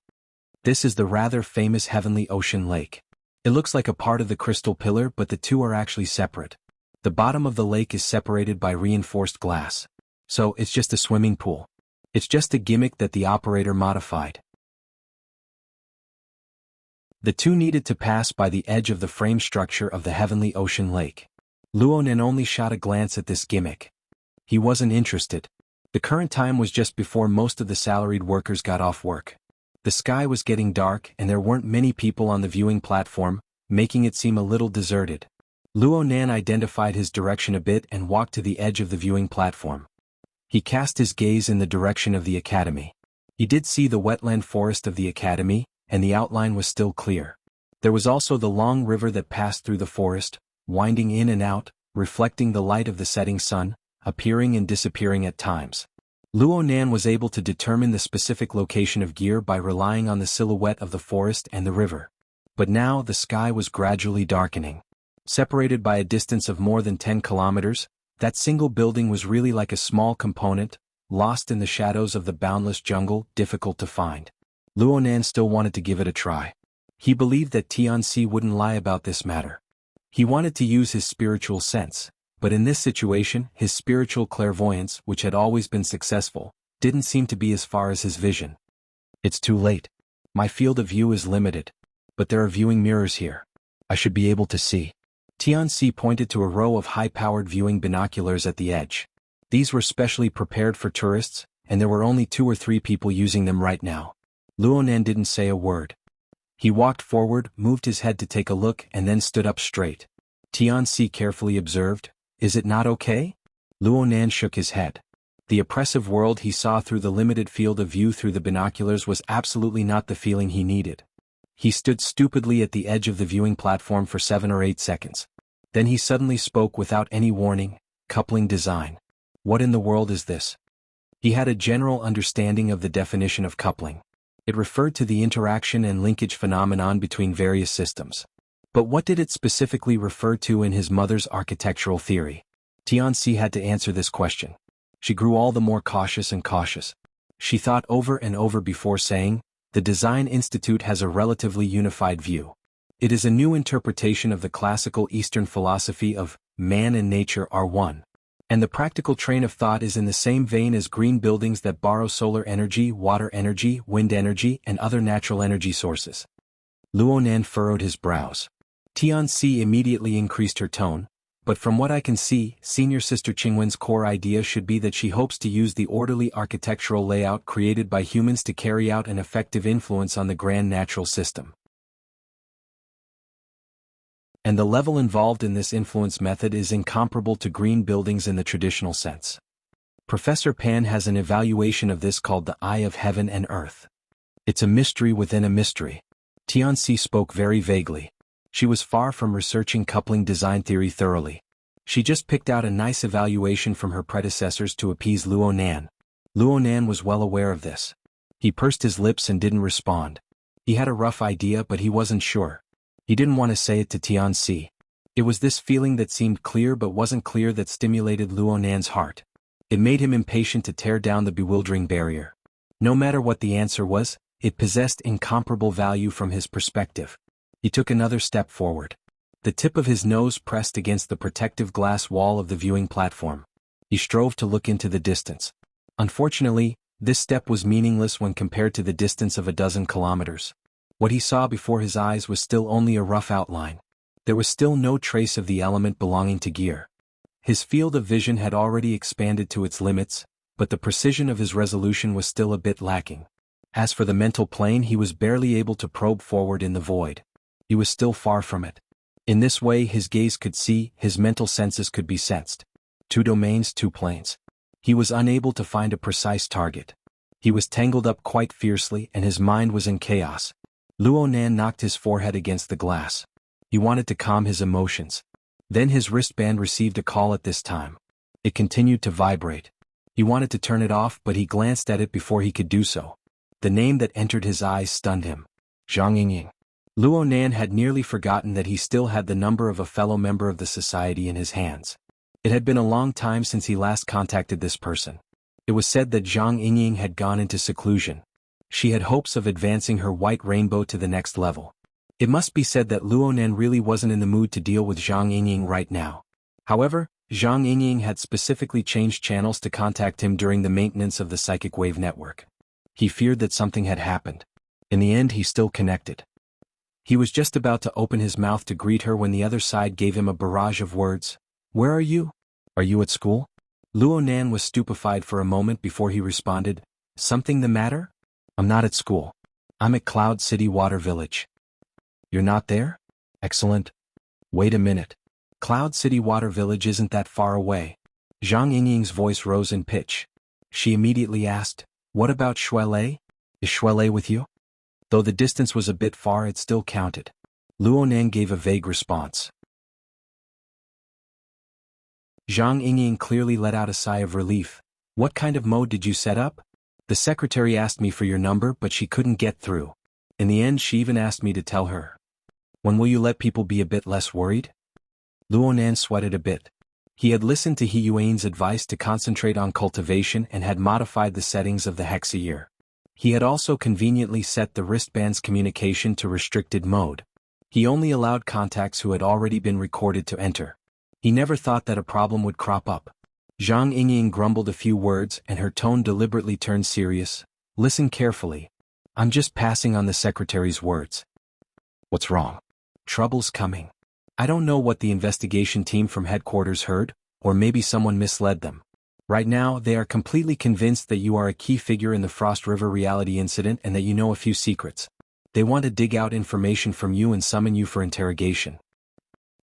This is the rather famous Heavenly Ocean Lake. It looks like a part of the crystal pillar, but the two are actually separate. The bottom of the lake is separated by reinforced glass. So it's just a swimming pool. It's just a gimmick that the operator modified. The two needed to pass by the edge of the frame structure of the Heavenly Ocean Lake. Luonan only shot a glance at this gimmick. He wasn't interested. The current time was just before most of the salaried workers got off work. The sky was getting dark and there weren't many people on the viewing platform, making it seem a little deserted. Luonan identified his direction a bit and walked to the edge of the viewing platform. He cast his gaze in the direction of the academy. He did see the wetland forest of the academy, and the outline was still clear. There was also the long river that passed through the forest, winding in and out, reflecting the light of the setting sun, appearing and disappearing at times. Luonan was able to determine the specific location of gear by relying on the silhouette of the forest and the river. But now the sky was gradually darkening. Separated by a distance of more than 10 kilometers, that single building was really like a small component, lost in the shadows of the boundless jungle, difficult to find. Luonan still wanted to give it a try. He believed that Tianxi wouldn't lie about this matter. He wanted to use his spiritual sense, but in this situation, his spiritual clairvoyance, which had always been successful, didn't seem to be as far as his vision. It's too late. My field of view is limited. But there are viewing mirrors here. I should be able to see. Tianxi pointed to a row of high-powered viewing binoculars at the edge. These were specially prepared for tourists, and there were only 2 or 3 people using them right now. Luonan didn't say a word. He walked forward, moved his head to take a look, and then stood up straight. Tianxi carefully observed, "Is it not okay?" Luonan shook his head. The oppressive world he saw through the limited field of view through the binoculars was absolutely not the feeling he needed. He stood stupidly at the edge of the viewing platform for 7 or 8 seconds. Then he suddenly spoke without any warning, "Coupling design. What in the world is this?" He had a general understanding of the definition of coupling. It referred to the interaction and linkage phenomenon between various systems. But what did it specifically refer to in his mother's architectural theory? Tianxi had to answer this question. She grew all the more cautious and cautious. She thought over and over before saying, "The Design Institute has a relatively unified view. It is a new interpretation of the classical Eastern philosophy of man and nature are one. And the practical train of thought is in the same vein as green buildings that borrow solar energy, water energy, wind energy, and other natural energy sources." Luonan furrowed his brows. Tianxi immediately increased her tone, "But from what I can see, Senior Sister Qingwen's core idea should be that she hopes to use the orderly architectural layout created by humans to carry out an effective influence on the grand natural system. And the level involved in this influence method is incomparable to green buildings in the traditional sense. Professor Pan has an evaluation of this called the Eye of Heaven and Earth. It's a mystery within a mystery." Tianxi spoke very vaguely. She was far from researching coupling design theory thoroughly. She just picked out a nice evaluation from her predecessors to appease Luonan. Luonan was well aware of this. He pursed his lips and didn't respond. He had a rough idea, but he wasn't sure. He didn't want to say it to Tianxi. It was this feeling that seemed clear but wasn't clear that stimulated Luonan's heart. It made him impatient to tear down the bewildering barrier. No matter what the answer was, it possessed incomparable value from his perspective. He took another step forward. The tip of his nose pressed against the protective glass wall of the viewing platform. He strove to look into the distance. Unfortunately, this step was meaningless when compared to the distance of a dozen kilometers. What he saw before his eyes was still only a rough outline. There was still no trace of the element belonging to gear. His field of vision had already expanded to its limits, but the precision of his resolution was still a bit lacking. As for the mental plane, he was barely able to probe forward in the void. He was still far from it. In this way, his gaze could see, his mental senses could be sensed. 2 domains, 2 planes. He was unable to find a precise target. He was tangled up quite fiercely and his mind was in chaos. Luonan knocked his forehead against the glass. He wanted to calm his emotions. Then his wristband received a call at this time. It continued to vibrate. He wanted to turn it off, but he glanced at it before he could do so. The name that entered his eyes stunned him. Zhang Yingying. Luo Nan had nearly forgotten that he still had the number of a fellow member of the society in his hands. It had been a long time since he last contacted this person. It was said that Zhang Yingying had gone into seclusion. She had hopes of advancing her white rainbow to the next level. It must be said that Luo Nan really wasn't in the mood to deal with Zhang Yingying right now. However, Zhang Yingying had specifically changed channels to contact him during the maintenance of the psychic wave network. He feared that something had happened. In the end, he still connected. He was just about to open his mouth to greet her when the other side gave him a barrage of words. Where are you? Are you at school? Luo Nan was stupefied for a moment before he responded. Something the matter? I'm not at school. I'm at Cloud City Water Village. You're not there? Excellent. Wait a minute. Cloud City Water Village isn't that far away. Zhang Yingying's voice rose in pitch. She immediately asked, what about Shuelei? Is Shuelei with you? Though the distance was a bit far, it still counted. Luo Nan gave a vague response. Zhang Yingying clearly let out a sigh of relief. What kind of mode did you set up? The secretary asked me for your number, but she couldn't get through. In the end, she even asked me to tell her. When will you let people be a bit less worried? Luo Nan sweated a bit. He had listened to He Yuan's advice to concentrate on cultivation and had modified the settings of the Hexayear. He had also conveniently set the wristband's communication to restricted mode. He only allowed contacts who had already been recorded to enter. He never thought that a problem would crop up. Zhang Yingying grumbled a few words and her tone deliberately turned serious. Listen carefully. I'm just passing on the secretary's words. What's wrong? Trouble's coming. I don't know what the investigation team from headquarters heard, or maybe someone misled them. Right now, they are completely convinced that you are a key figure in the Frost River reality incident and that you know a few secrets. They want to dig out information from you and summon you for interrogation.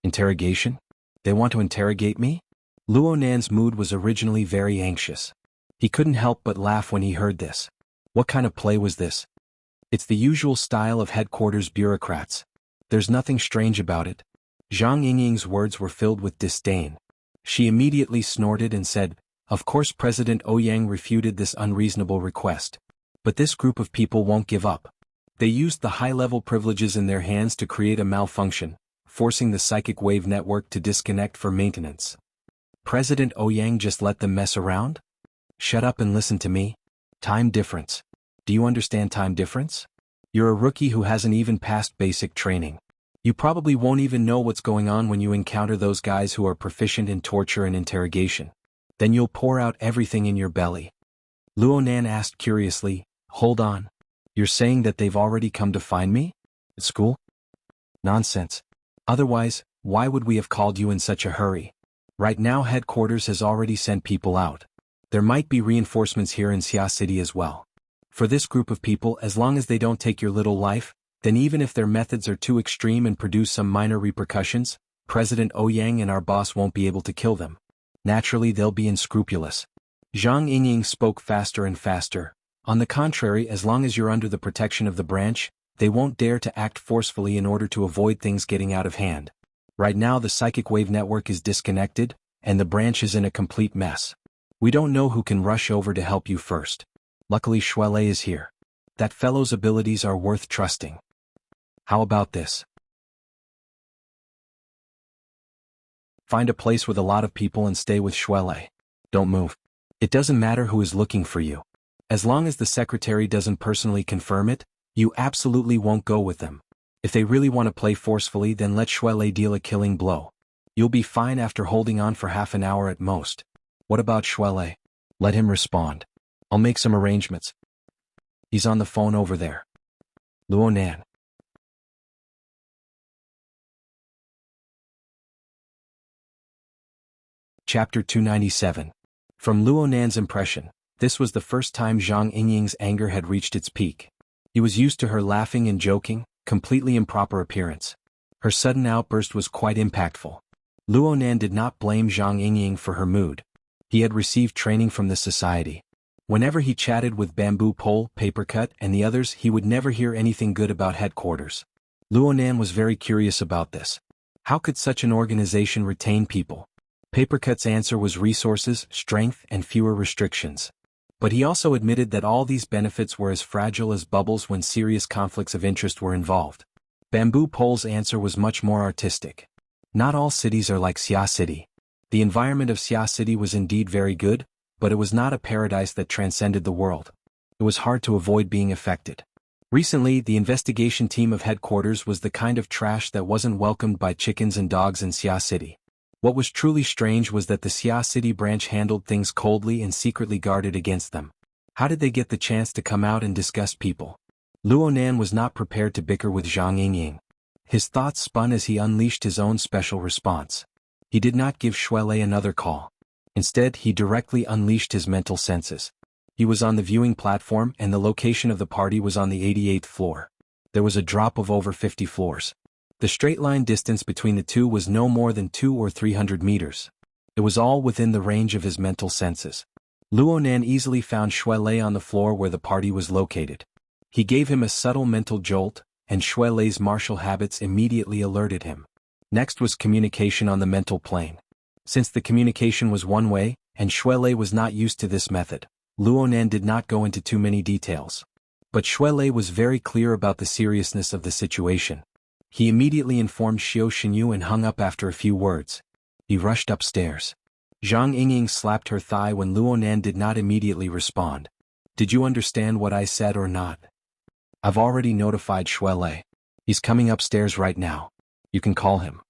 Interrogation? They want to interrogate me? Luo Nan's mood was originally very anxious. He couldn't help but laugh when he heard this. What kind of play was this? It's the usual style of headquarters bureaucrats. There's nothing strange about it. Zhang Yingying's words were filled with disdain. She immediately snorted and said, of course President Ouyang refuted this unreasonable request. But this group of people won't give up. They used the high-level privileges in their hands to create a malfunction, forcing the psychic wave network to disconnect for maintenance. President Ouyang just let them mess around? Shut up and listen to me. Time difference. Do you understand time difference? You're a rookie who hasn't even passed basic training. You probably won't even know what's going on when you encounter those guys who are proficient in torture and interrogation. Then you'll pour out everything in your belly. Luo Nan asked curiously, hold on. You're saying that they've already come to find me? At school? Nonsense. Otherwise, why would we have called you in such a hurry? Right now headquarters has already sent people out. There might be reinforcements here in Xia City as well. For this group of people, as long as they don't take your little life, then even if their methods are too extreme and produce some minor repercussions, President Ouyang and our boss won't be able to kill them. Naturally, they'll be unscrupulous. Zhang Yingying spoke faster and faster. On the contrary, as long as you're under the protection of the branch, they won't dare to act forcefully in order to avoid things getting out of hand. Right now the psychic wave network is disconnected, and the branch is in a complete mess. We don't know who can rush over to help you first. Luckily Shuelei is here. That fellow's abilities are worth trusting. How about this? Find a place with a lot of people and stay with Shuelei. Don't move. It doesn't matter who is looking for you. As long as the secretary doesn't personally confirm it, you absolutely won't go with them. If they really want to play forcefully, then let Shuelei deal a killing blow. You'll be fine after holding on for half an hour at most. What about Shuelei? Let him respond. I'll make some arrangements. He's on the phone over there. Luo Nan. Chapter 297. From Luo Nan's impression, this was the first time Zhang Yingying's anger had reached its peak. He was used to her laughing and joking, completely improper appearance. Her sudden outburst was quite impactful. Luo Nan did not blame Zhang Yingying for her mood. He had received training from the society. Whenever he chatted with Bamboo Pole, Papercut, and the others, he would never hear anything good about headquarters. Luo Nan was very curious about this. How could such an organization retain people? Papercut's answer was resources, strength, and fewer restrictions. But he also admitted that all these benefits were as fragile as bubbles when serious conflicts of interest were involved. Bamboo Pole's answer was much more artistic. Not all cities are like Xia City. The environment of Xia City was indeed very good, but it was not a paradise that transcended the world. It was hard to avoid being affected. Recently, the investigation team of headquarters was the kind of trash that wasn't welcomed by chickens and dogs in Xia City. What was truly strange was that the Xia City branch handled things coldly and secretly guarded against them. How did they get the chance to come out and discuss people? Luo Nan was not prepared to bicker with Zhang Yingying. His thoughts spun as he unleashed his own special response. He did not give Shuelei another call. Instead, he directly unleashed his mental senses. He was on the viewing platform and the location of the party was on the 88th floor. There was a drop of over 50 floors. The straight-line distance between the two was no more than 200 or 300 meters. It was all within the range of his mental senses. Luo Nan easily found Shuelei on the floor where the party was located. He gave him a subtle mental jolt, and Shuelei's martial habits immediately alerted him. Next was communication on the mental plane. Since the communication was one way, and Shuelei was not used to this method, Luo Nan did not go into too many details. But Shuelei was very clear about the seriousness of the situation. He immediately informed Xiao Xinyu and hung up after a few words. He rushed upstairs. Zhang Yingying slapped her thigh when Luo Nan did not immediately respond. Did you understand what I said or not? I've already notified Shuelei. He's coming upstairs right now. You can call him.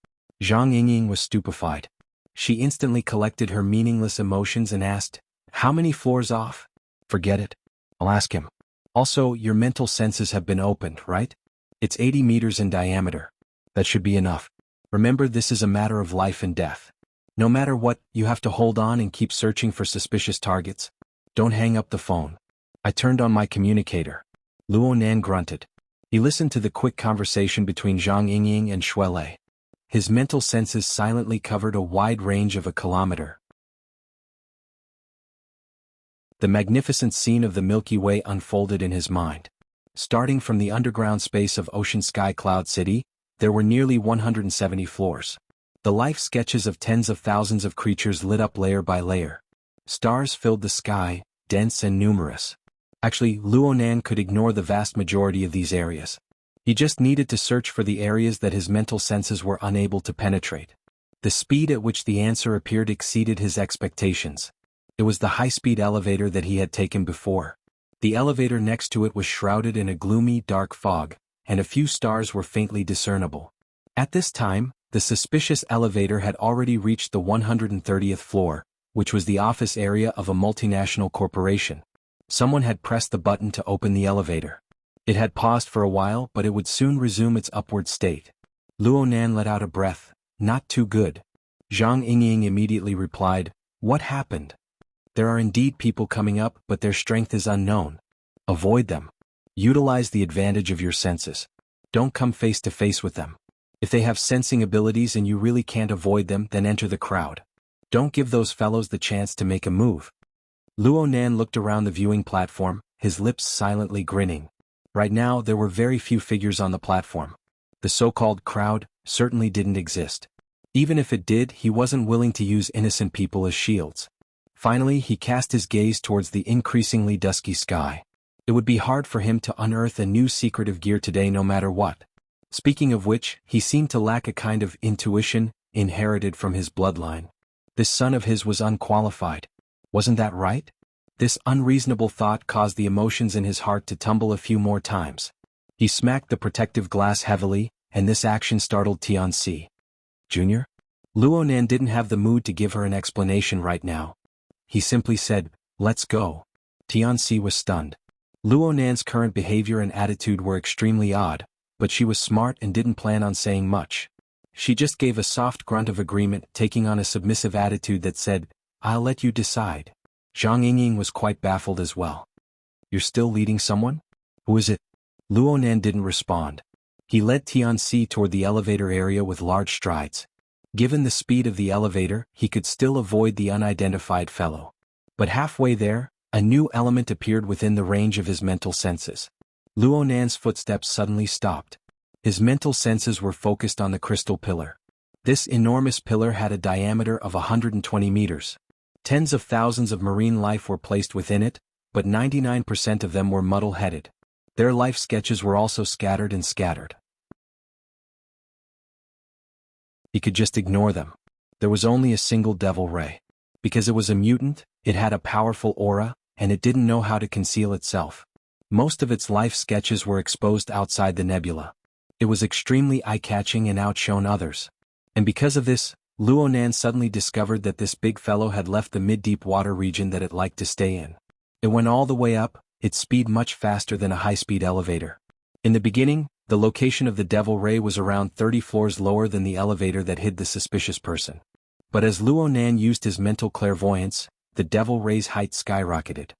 Zhang Yingying was stupefied. She instantly collected her meaningless emotions and asked, how many floors off? Forget it. I'll ask him. Also, your mental senses have been opened, right? It's 80 meters in diameter. That should be enough. Remember, this is a matter of life and death. No matter what, you have to hold on and keep searching for suspicious targets. Don't hang up the phone. I turned on my communicator. Luo Nan grunted. He listened to the quick conversation between Zhang Yingying and Shuelei. His mental senses silently covered a wide range of a kilometer. The magnificent scene of the Milky Way unfolded in his mind. Starting from the underground space of Ocean Sky Cloud City, there were nearly 170 floors. The life sketches of tens of thousands of creatures lit up layer by layer. Stars filled the sky, dense and numerous. Actually, Luo Nan could ignore the vast majority of these areas. He just needed to search for the areas that his mental senses were unable to penetrate. The speed at which the answer appeared exceeded his expectations. It was the high-speed elevator that he had taken before. The elevator next to it was shrouded in a gloomy, dark fog, and a few stars were faintly discernible. At this time, the suspicious elevator had already reached the 130th floor, which was the office area of a multinational corporation. Someone had pressed the button to open the elevator. It had paused for a while, but it would soon resume its upward state. Luo Nan let out a breath. Not too good. Zhang Yingying immediately replied, what happened? There are indeed people coming up, but their strength is unknown. Avoid them. Utilize the advantage of your senses. Don't come face to face with them. If they have sensing abilities and you really can't avoid them, then enter the crowd. Don't give those fellows the chance to make a move. Luo Nan looked around the viewing platform, his lips silently grinning. Right now, there were very few figures on the platform. The so-called crowd certainly didn't exist. Even if it did, he wasn't willing to use innocent people as shields. Finally, he cast his gaze towards the increasingly dusky sky. It would be hard for him to unearth a new secretive gear today no matter what. Speaking of which, he seemed to lack a kind of intuition, inherited from his bloodline. This son of his was unqualified. Wasn't that right? This unreasonable thought caused the emotions in his heart to tumble a few more times. He smacked the protective glass heavily, and this action startled Tianxi. Junior? Luo Nan didn't have the mood to give her an explanation right now. He simply said, let's go. Tianxi was stunned. Luo Nan's current behavior and attitude were extremely odd, but she was smart and didn't plan on saying much. She just gave a soft grunt of agreement, taking on a submissive attitude that said, I'll let you decide. Zhang Yingying was quite baffled as well. You're still leading someone? Who is it? Luo Nan didn't respond. He led Tianxi toward the elevator area with large strides. Given the speed of the elevator, he could still avoid the unidentified fellow. But halfway there, a new element appeared within the range of his mental senses. Luo Nan's footsteps suddenly stopped. His mental senses were focused on the crystal pillar. This enormous pillar had a diameter of 120 meters. Tens of thousands of marine life were placed within it, but 99% of them were muddle-headed. Their life sketches were also scattered and scattered. He could just ignore them. There was only a single devil ray. Because it was a mutant, it had a powerful aura, and it didn't know how to conceal itself. Most of its life sketches were exposed outside the nebula. It was extremely eye-catching and outshone others. And because of this, Luonan suddenly discovered that this big fellow had left the mid-deep water region that it liked to stay in. It went all the way up, its speed much faster than a high-speed elevator. In the beginning, the location of the devil ray was around 30 floors lower than the elevator that hid the suspicious person. But as Luonan used his mental clairvoyance, the devil ray's height skyrocketed.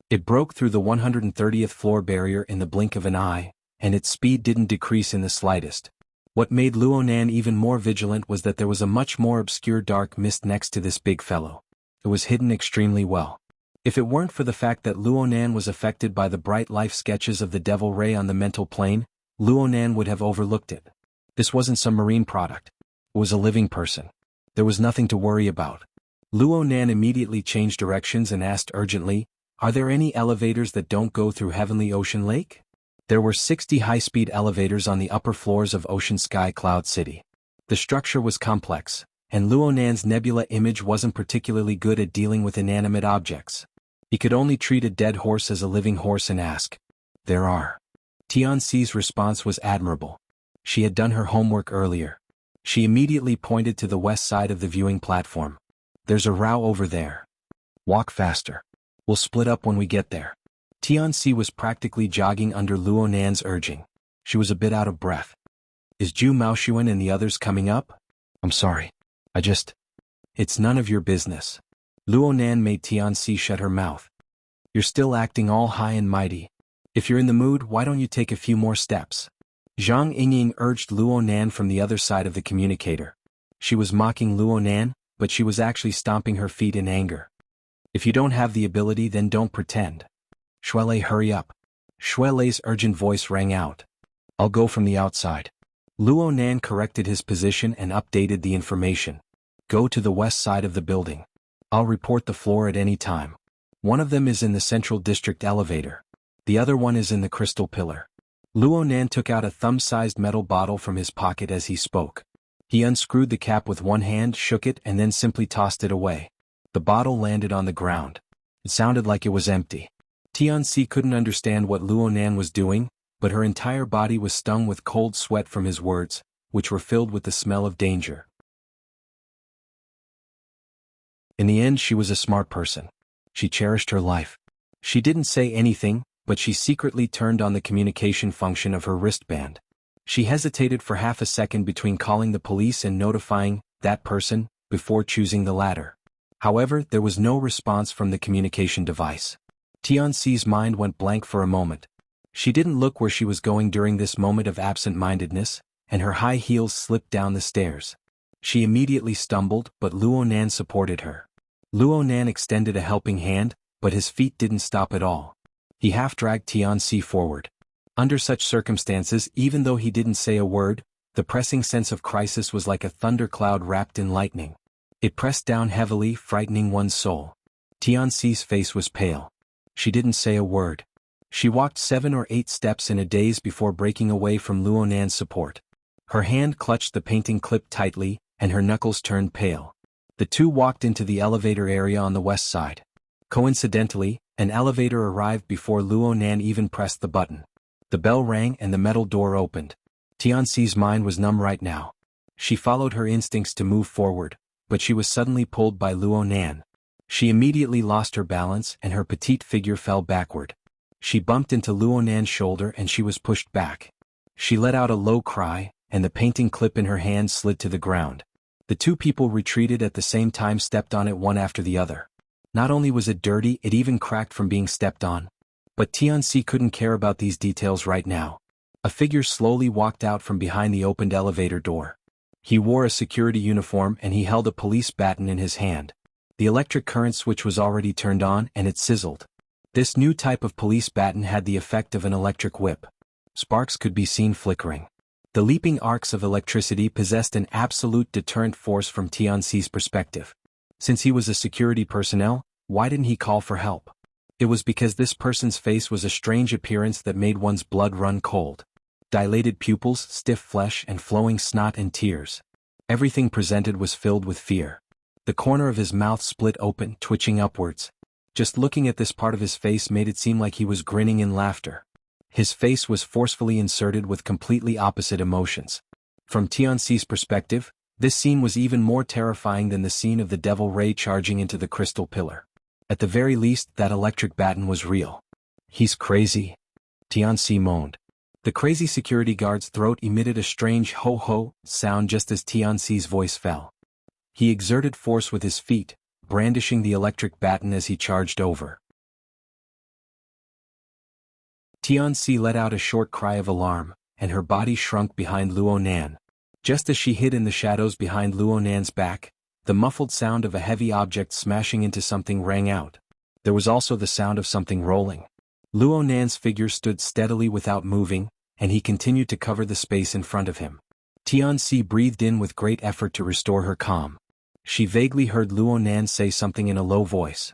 It broke through the 130th floor barrier in the blink of an eye, and its speed didn't decrease in the slightest. What made Luonan even more vigilant was that there was a much more obscure dark mist next to this big fellow. It was hidden extremely well. If it weren't for the fact that Luonan was affected by the bright life sketches of the devil ray on the mental plane, Luonan would have overlooked it. This wasn't some marine product. It was a living person. There was nothing to worry about. Luonan immediately changed directions and asked urgently, "Are there any elevators that don't go through Heavenly Ocean Lake?" There were 60 high-speed elevators on the upper floors of Ocean Sky Cloud City. The structure was complex, and Luonan's nebula image wasn't particularly good at dealing with inanimate objects. He could only treat a dead horse as a living horse and ask, "There are." Tianxi's response was admirable. She had done her homework earlier. She immediately pointed to the west side of the viewing platform. "There's a row over there. Walk faster. We'll split up when we get there." Tianxi was practically jogging under Luonan's urging. She was a bit out of breath. "Is Zhu Maoxuan and the others coming up?" "I'm sorry. It's none of your business." Luonan made Tianxi shut her mouth. "You're still acting all high and mighty. If you're in the mood, why don't you take a few more steps?" Zhang Yingying urged Luonan from the other side of the communicator. She was mocking Luonan, but she was actually stomping her feet in anger. "If you don't have the ability, then don't pretend. Shuelei, hurry up." Shuelei's urgent voice rang out. "I'll go from the outside." Luonan corrected his position and updated the information. "Go to the west side of the building. I'll report the floor at any time. One of them is in the Central District elevator. The other one is in the Crystal Pillar." Luonan took out a thumb-sized metal bottle from his pocket as he spoke. He unscrewed the cap with one hand, shook it, and then simply tossed it away. The bottle landed on the ground. It sounded like it was empty. Tianxi couldn't understand what Luonan was doing, but her entire body was stung with cold sweat from his words, which were filled with the smell of danger. In the end, she was a smart person. She cherished her life. She didn't say anything, but she secretly turned on the communication function of her wristband. She hesitated for half a second between calling the police and notifying that person, before choosing the latter. However, there was no response from the communication device. Tianxi's mind went blank for a moment. She didn't look where she was going during this moment of absent-mindedness, and her high heels slipped down the stairs. She immediately stumbled, but Luonan supported her. Luonan extended a helping hand, but his feet didn't stop at all. He half-dragged Tianxi forward. Under such circumstances, even though he didn't say a word, the pressing sense of crisis was like a thundercloud wrapped in lightning. It pressed down heavily, frightening one's soul. Tianxi's face was pale. She didn't say a word. She walked 7 or 8 steps in a daze before breaking away from Luonan's support. Her hand clutched the painting clip tightly, and her knuckles turned pale. The two walked into the elevator area on the west side. Coincidentally, an elevator arrived before Luonan even pressed the button. The bell rang and the metal door opened. Tianxi's mind was numb right now. She followed her instincts to move forward, but she was suddenly pulled by Luonan. She immediately lost her balance and her petite figure fell backward. She bumped into Luonan's shoulder and she was pushed back. She let out a low cry, and the painting clip in her hand slid to the ground. The two people retreated at the same time, stepped on it one after the other. Not only was it dirty, it even cracked from being stepped on. But Tianxi couldn't care about these details right now. A figure slowly walked out from behind the opened elevator door. He wore a security uniform and he held a police baton in his hand. The electric current switch was already turned on and it sizzled. This new type of police baton had the effect of an electric whip. Sparks could be seen flickering. The leaping arcs of electricity possessed an absolute deterrent force from Tianxi's perspective. Since he was a security personnel, why didn't he call for help? It was because this person's face was a strange appearance that made one's blood run cold. Dilated pupils, stiff flesh, and flowing snot and tears. Everything presented was filled with fear. The corner of his mouth split open, twitching upwards. Just looking at this part of his face made it seem like he was grinning in laughter. His face was forcefully inserted with completely opposite emotions. From Tianxi's perspective, this scene was even more terrifying than the scene of the devil ray charging into the crystal pillar. At the very least, that electric baton was real. He's crazy, Tianxi moaned. The crazy security guard's throat emitted a strange ho-ho sound just as Tianxi's voice fell. He exerted force with his feet, brandishing the electric baton as he charged over. Tianxi let out a short cry of alarm, and her body shrunk behind Luo Nan. Just as she hid in the shadows behind Luo Nan's back, the muffled sound of a heavy object smashing into something rang out. There was also the sound of something rolling. Luo Nan's figure stood steadily without moving, and he continued to cover the space in front of him. Tianxi breathed in with great effort to restore her calm. She vaguely heard Luo Nan say something in a low voice.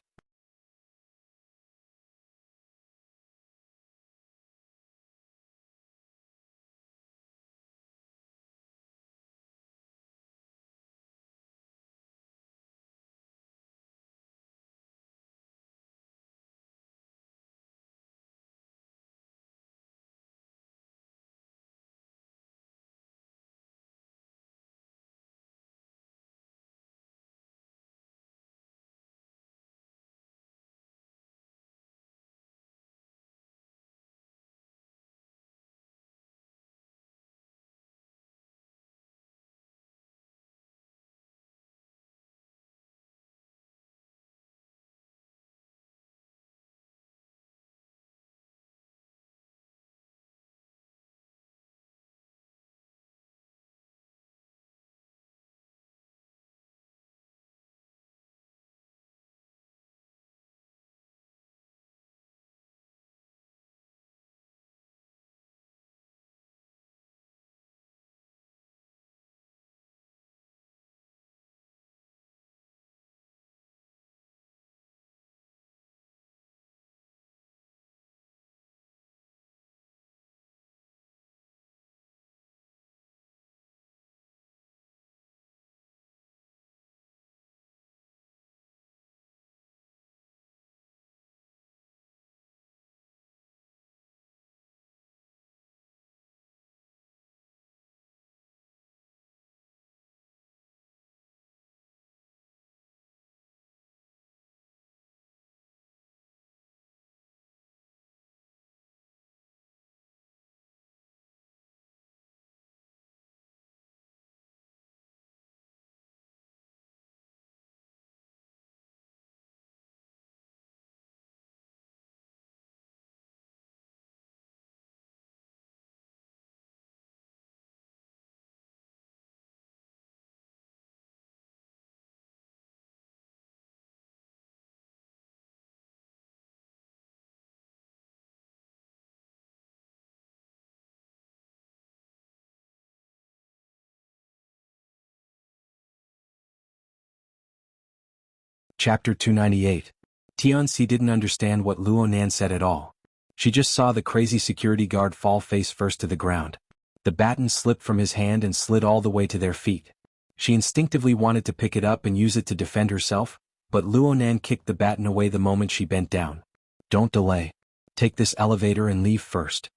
Chapter 298. Tianxi didn't understand what Luo Nan said at all. She just saw the crazy security guard fall face first to the ground. The baton slipped from his hand and slid all the way to their feet. She instinctively wanted to pick it up and use it to defend herself, but Luo Nan kicked the baton away the moment she bent down. Don't delay. Take this elevator and leave first.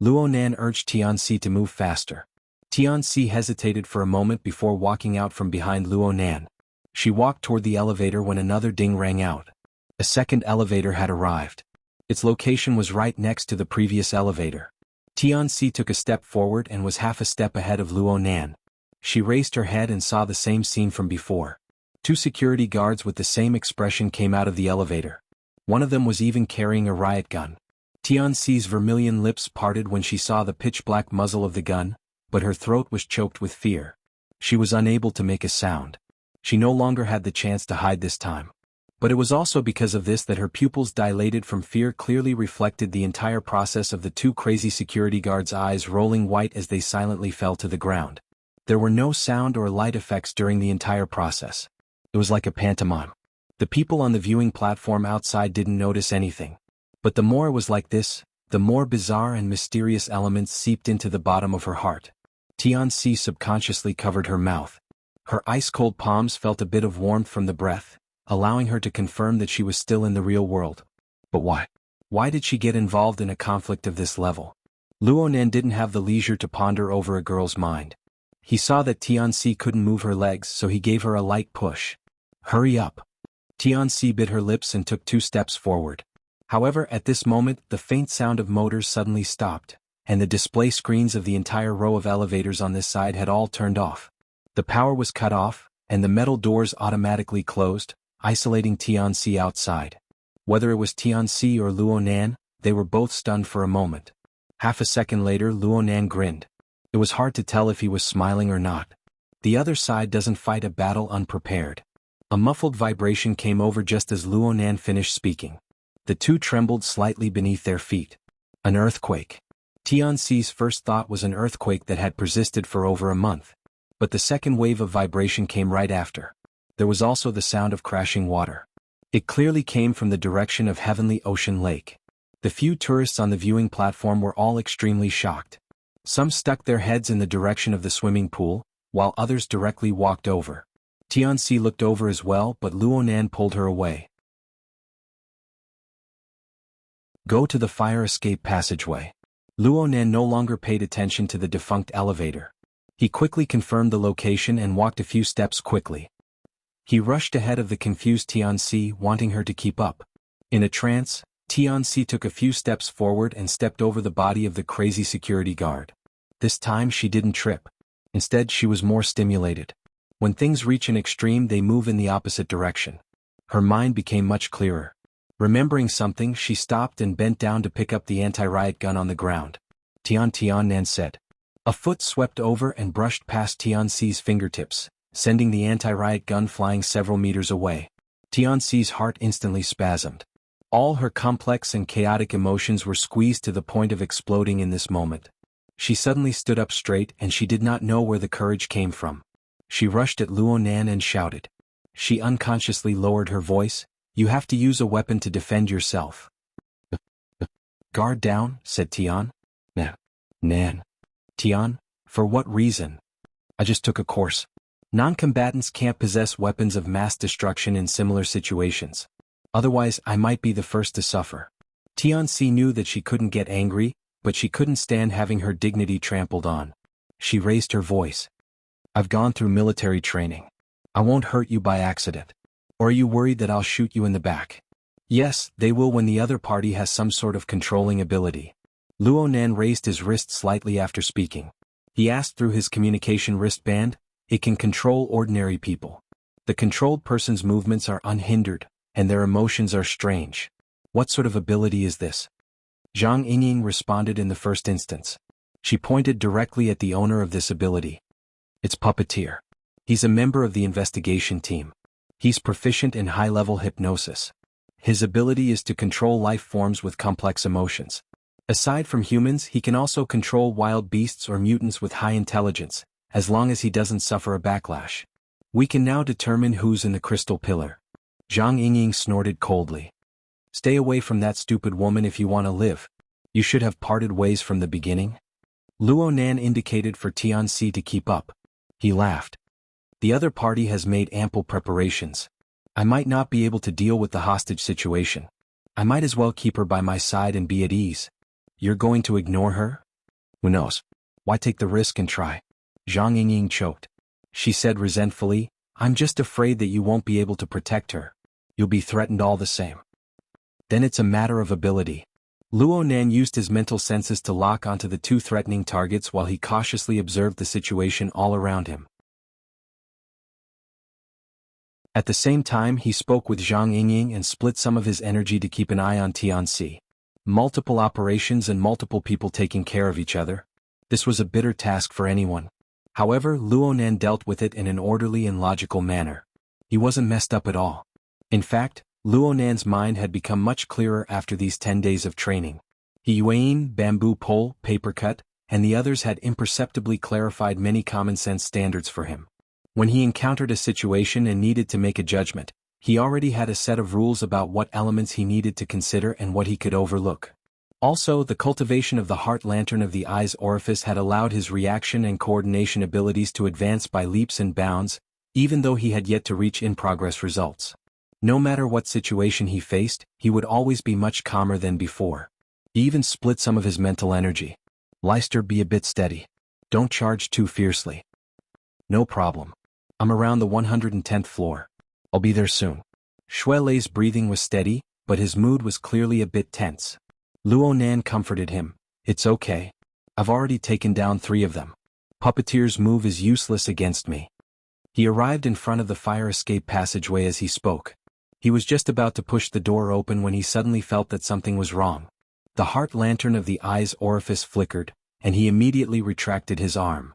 Luo Nan urged Tianxi to move faster. Tianxi hesitated for a moment before walking out from behind Luo Nan. She walked toward the elevator when another ding rang out. A second elevator had arrived. Its location was right next to the previous elevator. Tianxi took a step forward and was half a step ahead of Luo Nan. She raised her head and saw the same scene from before. Two security guards with the same expression came out of the elevator. One of them was even carrying a riot gun. Tianxi's vermilion lips parted when she saw the pitch-black muzzle of the gun, but her throat was choked with fear. She was unable to make a sound. She no longer had the chance to hide this time. But it was also because of this that her pupils dilated from fear clearly reflected the entire process of the two crazy security guards' eyes rolling white as they silently fell to the ground. There were no sound or light effects during the entire process. It was like a pantomime. The people on the viewing platform outside didn't notice anything. But the more it was like this, the more bizarre and mysterious elements seeped into the bottom of her heart. Tianxi subconsciously covered her mouth. Her ice-cold palms felt a bit of warmth from the breath, allowing her to confirm that she was still in the real world. But why? Why did she get involved in a conflict of this level? Luonan didn't have the leisure to ponder over a girl's mind. He saw that Tianxi couldn't move her legs, so he gave her a light push. Hurry up. Tianxi bit her lips and took 2 steps forward. However, at this moment, the faint sound of motors suddenly stopped, and the display screens of the entire row of elevators on this side had all turned off. The power was cut off, and the metal doors automatically closed, isolating Tianxi outside. Whether it was Tianxi or Luonan, they were both stunned for a moment. Half a second later, Luonan grinned. It was hard to tell if he was smiling or not. The other side doesn't fight a battle unprepared. A muffled vibration came over just as Luonan finished speaking. The two trembled slightly beneath their feet. An earthquake. Tianxi's first thought was an earthquake that had persisted for over a month. But the second wave of vibration came right after. There was also the sound of crashing water. It clearly came from the direction of Heavenly Ocean Lake. The few tourists on the viewing platform were all extremely shocked. Some stuck their heads in the direction of the swimming pool, while others directly walked over. Tianxi looked over as well, but Luonan pulled her away. Go to the fire escape passageway. Luonan no longer paid attention to the defunct elevator. He quickly confirmed the location and walked a few steps quickly. He rushed ahead of the confused Tianxi, wanting her to keep up. In a trance, Tianxi took a few steps forward and stepped over the body of the crazy security guard. This time she didn't trip. Instead, she was more stimulated. When things reach an extreme, they move in the opposite direction. Her mind became much clearer. Remembering something, she stopped and bent down to pick up the anti-riot gun on the ground. Tiannan said. A foot swept over and brushed past Tianxi's fingertips, sending the anti-riot gun flying several meters away. Tianxi's heart instantly spasmed. All her complex and chaotic emotions were squeezed to the point of exploding in this moment. She suddenly stood up straight and she did not know where the courage came from. She rushed at Luonan and shouted. She unconsciously lowered her voice, "You have to use a weapon to defend yourself." "Guard down," said Tian. Nan. Tian, for what reason? I just took a course. Non-combatants can't possess weapons of mass destruction in similar situations. Otherwise, I might be the first to suffer. Tianxi knew that she couldn't get angry, but she couldn't stand having her dignity trampled on. She raised her voice. I've gone through military training. I won't hurt you by accident. Or are you worried that I'll shoot you in the back? Yes, they will when the other party has some sort of controlling ability. Luonan raised his wrist slightly after speaking. He asked through his communication wristband. It can control ordinary people. The controlled person's movements are unhindered, and their emotions are strange. What sort of ability is this? Zhang Yingying responded in the first instance. She pointed directly at the owner of this ability. It's Puppeteer. He's a member of the investigation team. He's proficient in high-level hypnosis. His ability is to control life forms with complex emotions. Aside from humans, he can also control wild beasts or mutants with high intelligence, as long as he doesn't suffer a backlash. We can now determine who's in the crystal pillar. Zhang Yingying snorted coldly. Stay away from that stupid woman if you want to live. You should have parted ways from the beginning. Luonan indicated for Tianxi to keep up. He laughed. The other party has made ample preparations. I might not be able to deal with the hostage situation. I might as well keep her by my side and be at ease. You're going to ignore her? Who knows? Why take the risk and try? Zhang Yingying choked. She said resentfully, I'm just afraid that you won't be able to protect her. You'll be threatened all the same. Then it's a matter of ability. Luonan used his mental senses to lock onto the two threatening targets while he cautiously observed the situation all around him. At the same time, he spoke with Zhang Yingying and split some of his energy to keep an eye on Tianxi. Multiple operations and multiple people taking care of each other. This was a bitter task for anyone. However, Luonan dealt with it in an orderly and logical manner. He wasn't messed up at all. In fact, Luo Nan's mind had become much clearer after these 10 days of training. Yuan, bamboo pole, paper cut, and the others had imperceptibly clarified many common-sense standards for him. When he encountered a situation and needed to make a judgment, he already had a set of rules about what elements he needed to consider and what he could overlook. Also, the cultivation of the heart lantern of the eye's orifice had allowed his reaction and coordination abilities to advance by leaps and bounds, even though he had yet to reach in-progress results. No matter what situation he faced, he would always be much calmer than before. He even split some of his mental energy. Leister, be a bit steady. Don't charge too fiercely. No problem. I'm around the 110th floor. I'll be there soon. Shui Lei's breathing was steady, but his mood was clearly a bit tense. Luo Nan comforted him. It's okay. I've already taken down 3 of them. Puppeteer's move is useless against me. He arrived in front of the fire escape passageway as he spoke. He was just about to push the door open when he suddenly felt that something was wrong. The heart lantern of the eye's orifice flickered, and he immediately retracted his arm.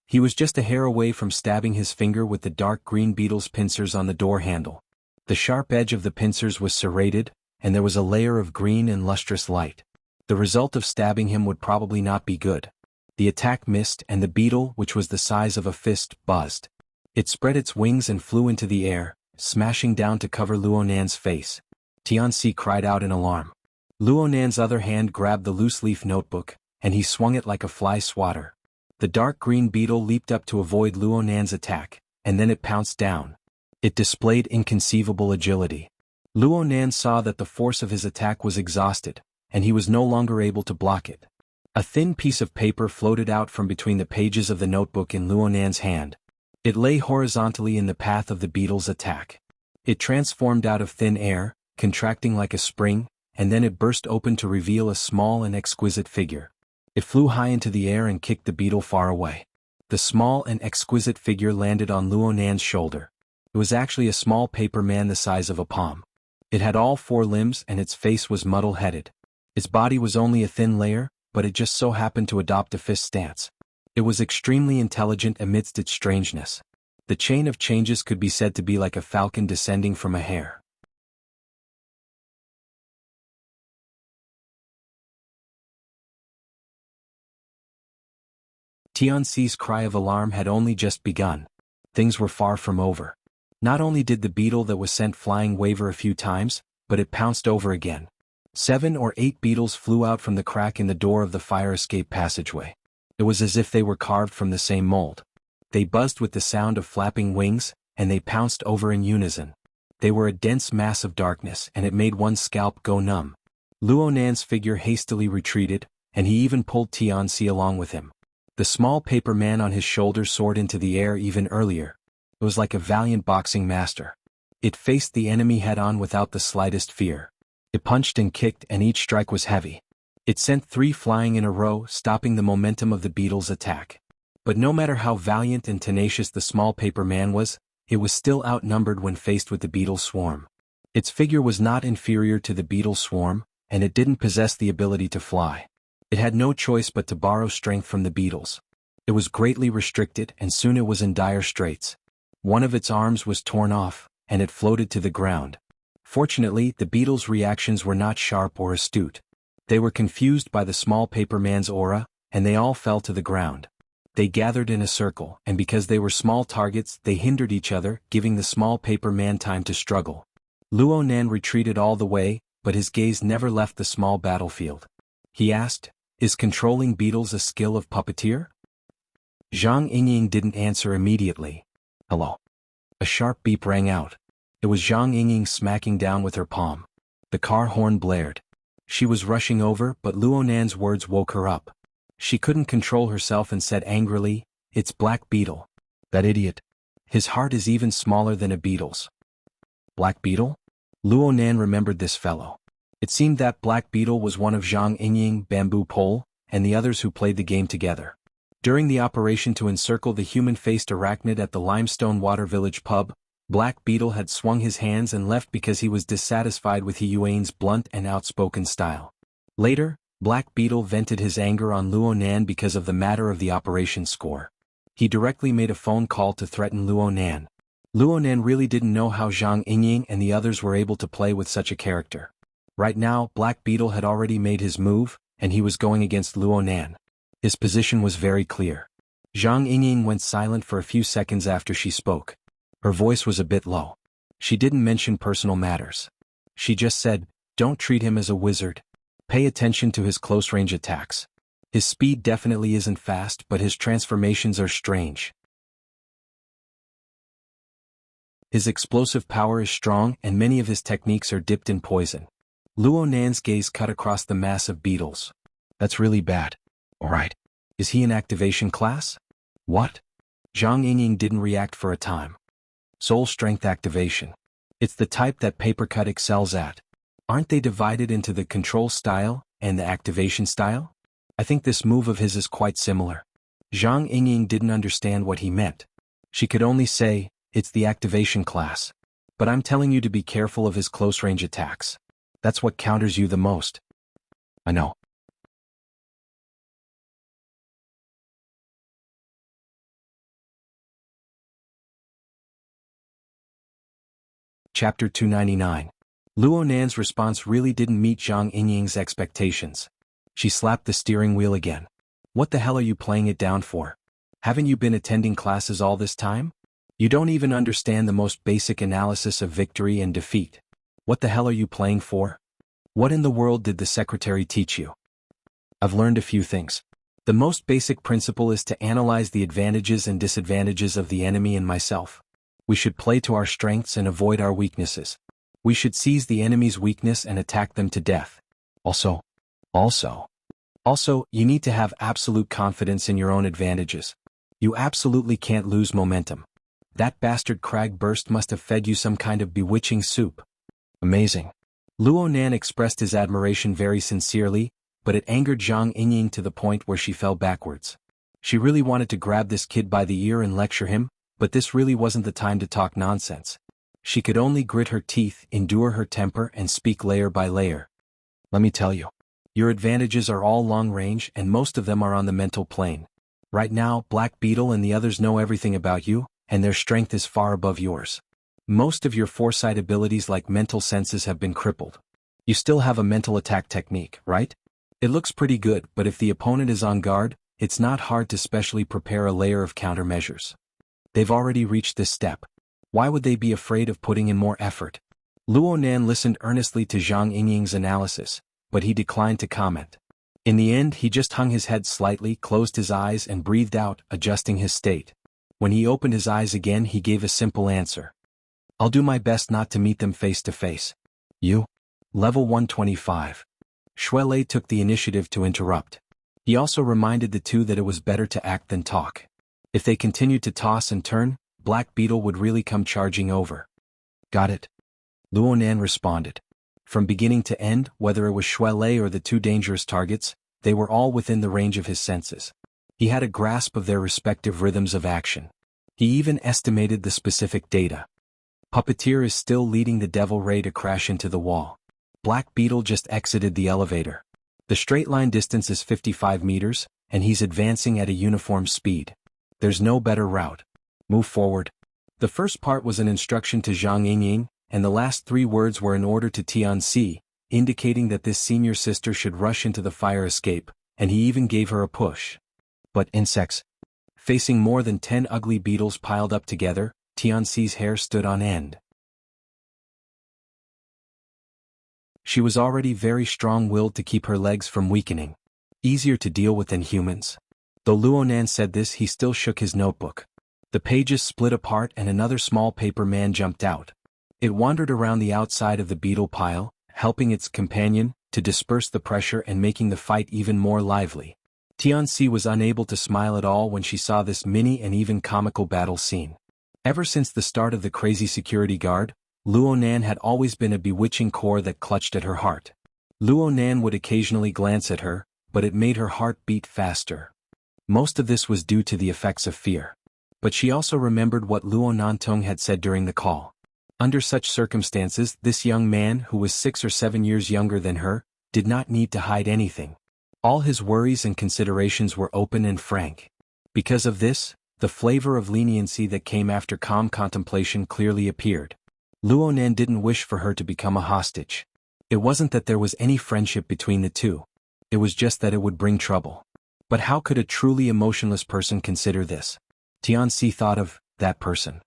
He was just a hair away from stabbing his finger with the dark green beetle's pincers on the door handle. The sharp edge of the pincers was serrated, and there was a layer of green and lustrous light. The result of stabbing him would probably not be good. The attack missed, and the beetle, which was the size of a fist, buzzed. It spread its wings and flew into the air, smashing down to cover Luo Nan's face. Tianxi cried out in alarm. Luo Nan's other hand grabbed the loose-leaf notebook, and he swung it like a fly swatter. The dark green beetle leaped up to avoid Luo Nan's attack, and then it pounced down. It displayed inconceivable agility. Luo Nan saw that the force of his attack was exhausted, and he was no longer able to block it. A thin piece of paper floated out from between the pages of the notebook in Luo Nan's hand. It lay horizontally in the path of the beetle's attack. It transformed out of thin air, contracting like a spring, and then it burst open to reveal a small and exquisite figure. It flew high into the air and kicked the beetle far away. The small and exquisite figure landed on Luo Nan's shoulder. It was actually a small paper man the size of a palm. It had all 4 limbs and its face was muddle-headed. Its body was only a thin layer, but it just so happened to adopt a fist stance. It was extremely intelligent amidst its strangeness. The chain of changes could be said to be like a falcon descending from a hare. Tianxi's cry of alarm had only just begun. Things were far from over. Not only did the beetle that was sent flying waver a few times, but it pounced over again. 7 or 8 beetles flew out from the crack in the door of the fire escape passageway. It was as if they were carved from the same mold. They buzzed with the sound of flapping wings, and they pounced over in unison. They were a dense mass of darkness, and it made one's scalp go numb. Luo Nan's figure hastily retreated, and he even pulled Tianxi along with him. The small paper man on his shoulder soared into the air even earlier. It was like a valiant boxing master. It faced the enemy head-on without the slightest fear. It punched and kicked, and each strike was heavy. It sent 3 flying in a row, stopping the momentum of the beetle's attack. But no matter how valiant and tenacious the small paper man was, it was still outnumbered when faced with the beetle swarm. Its figure was not inferior to the beetle swarm, and it didn't possess the ability to fly. It had no choice but to borrow strength from the beetles. It was greatly restricted, and soon it was in dire straits. One of its arms was torn off, and it floated to the ground. Fortunately, the beetle's reactions were not sharp or astute. They were confused by the small paper man's aura, and they all fell to the ground. They gathered in a circle, and because they were small targets, they hindered each other, giving the small paper man time to struggle. Luo Nan retreated all the way, but his gaze never left the small battlefield. He asked, "Is controlling beetles a skill of puppeteer?" Zhang Yingying didn't answer immediately. "Hello." A sharp beep rang out. It was Zhang Yingying smacking down with her palm. The car horn blared. She was rushing over, but Luo Nan's words woke her up. She couldn't control herself and said angrily, "It's Black Beetle. That idiot. His heart is even smaller than a beetle's." Black Beetle? Luo Nan remembered this fellow. It seemed that Black Beetle was one of Zhang Yingying, Bamboo Pole, and the others who played the game together. During the operation to encircle the human-faced arachnid at the Limestone Water Village pub, Black Beetle had swung his hands and left because he was dissatisfied with He Yuan's blunt and outspoken style. Later, Black Beetle vented his anger on Luo Nan because of the matter of the operation score. He directly made a phone call to threaten Luo Nan. Luonan really didn't know how Zhang Yingying and the others were able to play with such a character. Right now, Black Beetle had already made his move, and he was going against Luonan. His position was very clear. Zhang Yingying went silent for a few seconds after she spoke. Her voice was a bit low. She didn't mention personal matters. She just said, "Don't treat him as a wizard. Pay attention to his close-range attacks. His speed definitely isn't fast, but his transformations are strange. His explosive power is strong and many of his techniques are dipped in poison." Luonan's gaze cut across the mass of beetles. "That's really bad. Alright. Is he in activation class?" "What?" Zhang Yingying didn't react for a time. "Soul strength activation. It's the type that Papercut excels at. Aren't they divided into the control style and the activation style? I think this move of his is quite similar." Zhang Yingying didn't understand what he meant. She could only say, "It's the activation class. But I'm telling you to be careful of his close-range attacks. That's what counters you the most." "I know." Chapter 299. Luonan's response really didn't meet Zhang Yingying's expectations. She slapped the steering wheel again. "What the hell are you playing it down for? Haven't you been attending classes all this time? You don't even understand the most basic analysis of victory and defeat. What the hell are you playing for? What in the world did the secretary teach you?" "I've learned a few things. The most basic principle is to analyze the advantages and disadvantages of the enemy and myself. We should play to our strengths and avoid our weaknesses. We should seize the enemy's weakness and attack them to death. Also, you need to have absolute confidence in your own advantages. You absolutely can't lose momentum. That bastard crag burst must have fed you some kind of bewitching soup." "Amazing." Luonan expressed his admiration very sincerely, but it angered Zhang Yingying to the point where she fell backwards. She really wanted to grab this kid by the ear and lecture him, but this really wasn't the time to talk nonsense. She could only grit her teeth, endure her temper, and speak layer by layer. "Let me tell you. Your advantages are all long range and most of them are on the mental plane. Right now, Black Beetle and the others know everything about you, and their strength is far above yours. Most of your foresight abilities like mental senses have been crippled. You still have a mental attack technique, right? It looks pretty good, but if the opponent is on guard, it's not hard to specially prepare a layer of countermeasures. They've already reached this step. Why would they be afraid of putting in more effort?" Luonan listened earnestly to Zhang Yingying's analysis, but he declined to comment. In the end, he just hung his head slightly, closed his eyes and breathed out, adjusting his state. When he opened his eyes again, he gave a simple answer. "I'll do my best not to meet them face to face." "You?" Level 125. Shuelei took the initiative to interrupt. He also reminded the two that it was better to act than talk. If they continued to toss and turn, Black Beetle would really come charging over. "Got it," Luonan responded. From beginning to end, whether it was Shuelei or the two dangerous targets, they were all within the range of his senses. He had a grasp of their respective rhythms of action. He even estimated the specific data. Puppeteer is still leading the Devil Ray to crash into the wall. Black Beetle just exited the elevator. The straight line distance is 55 meters, and he's advancing at a uniform speed. There's no better route. Move forward. The first part was an instruction to Zhang Yingying, and the last 3 words were an order to Tianxi, indicating that this senior sister should rush into the fire escape, and he even gave her a push. But insects. Facing more than 10 ugly beetles piled up together, Tianxi's hair stood on end. She was already very strong-willed to keep her legs from weakening. Easier to deal with than humans. Though Luonan said this, he still shook his notebook. The pages split apart and another small paper man jumped out. It wandered around the outside of the beetle pile, helping its companion to disperse the pressure and making the fight even more lively. Tianxi was unable to smile at all when she saw this mini and even comical battle scene. Ever since the start of the crazy security guard, Luonan had always been a bewitching core that clutched at her heart. Luonan would occasionally glance at her, but it made her heart beat faster. Most of this was due to the effects of fear. But she also remembered what Luo Nantong had said during the call. Under such circumstances, this young man, who was 6 or 7 years younger than her, did not need to hide anything. All his worries and considerations were open and frank. Because of this, The flavor of leniency that came after calm contemplation clearly appeared. Luonan didn't wish for her to become a hostage. It wasn't that there was any friendship between the two. It was just that it would bring trouble. But how could a truly emotionless person consider this? Tianxi thought of that person.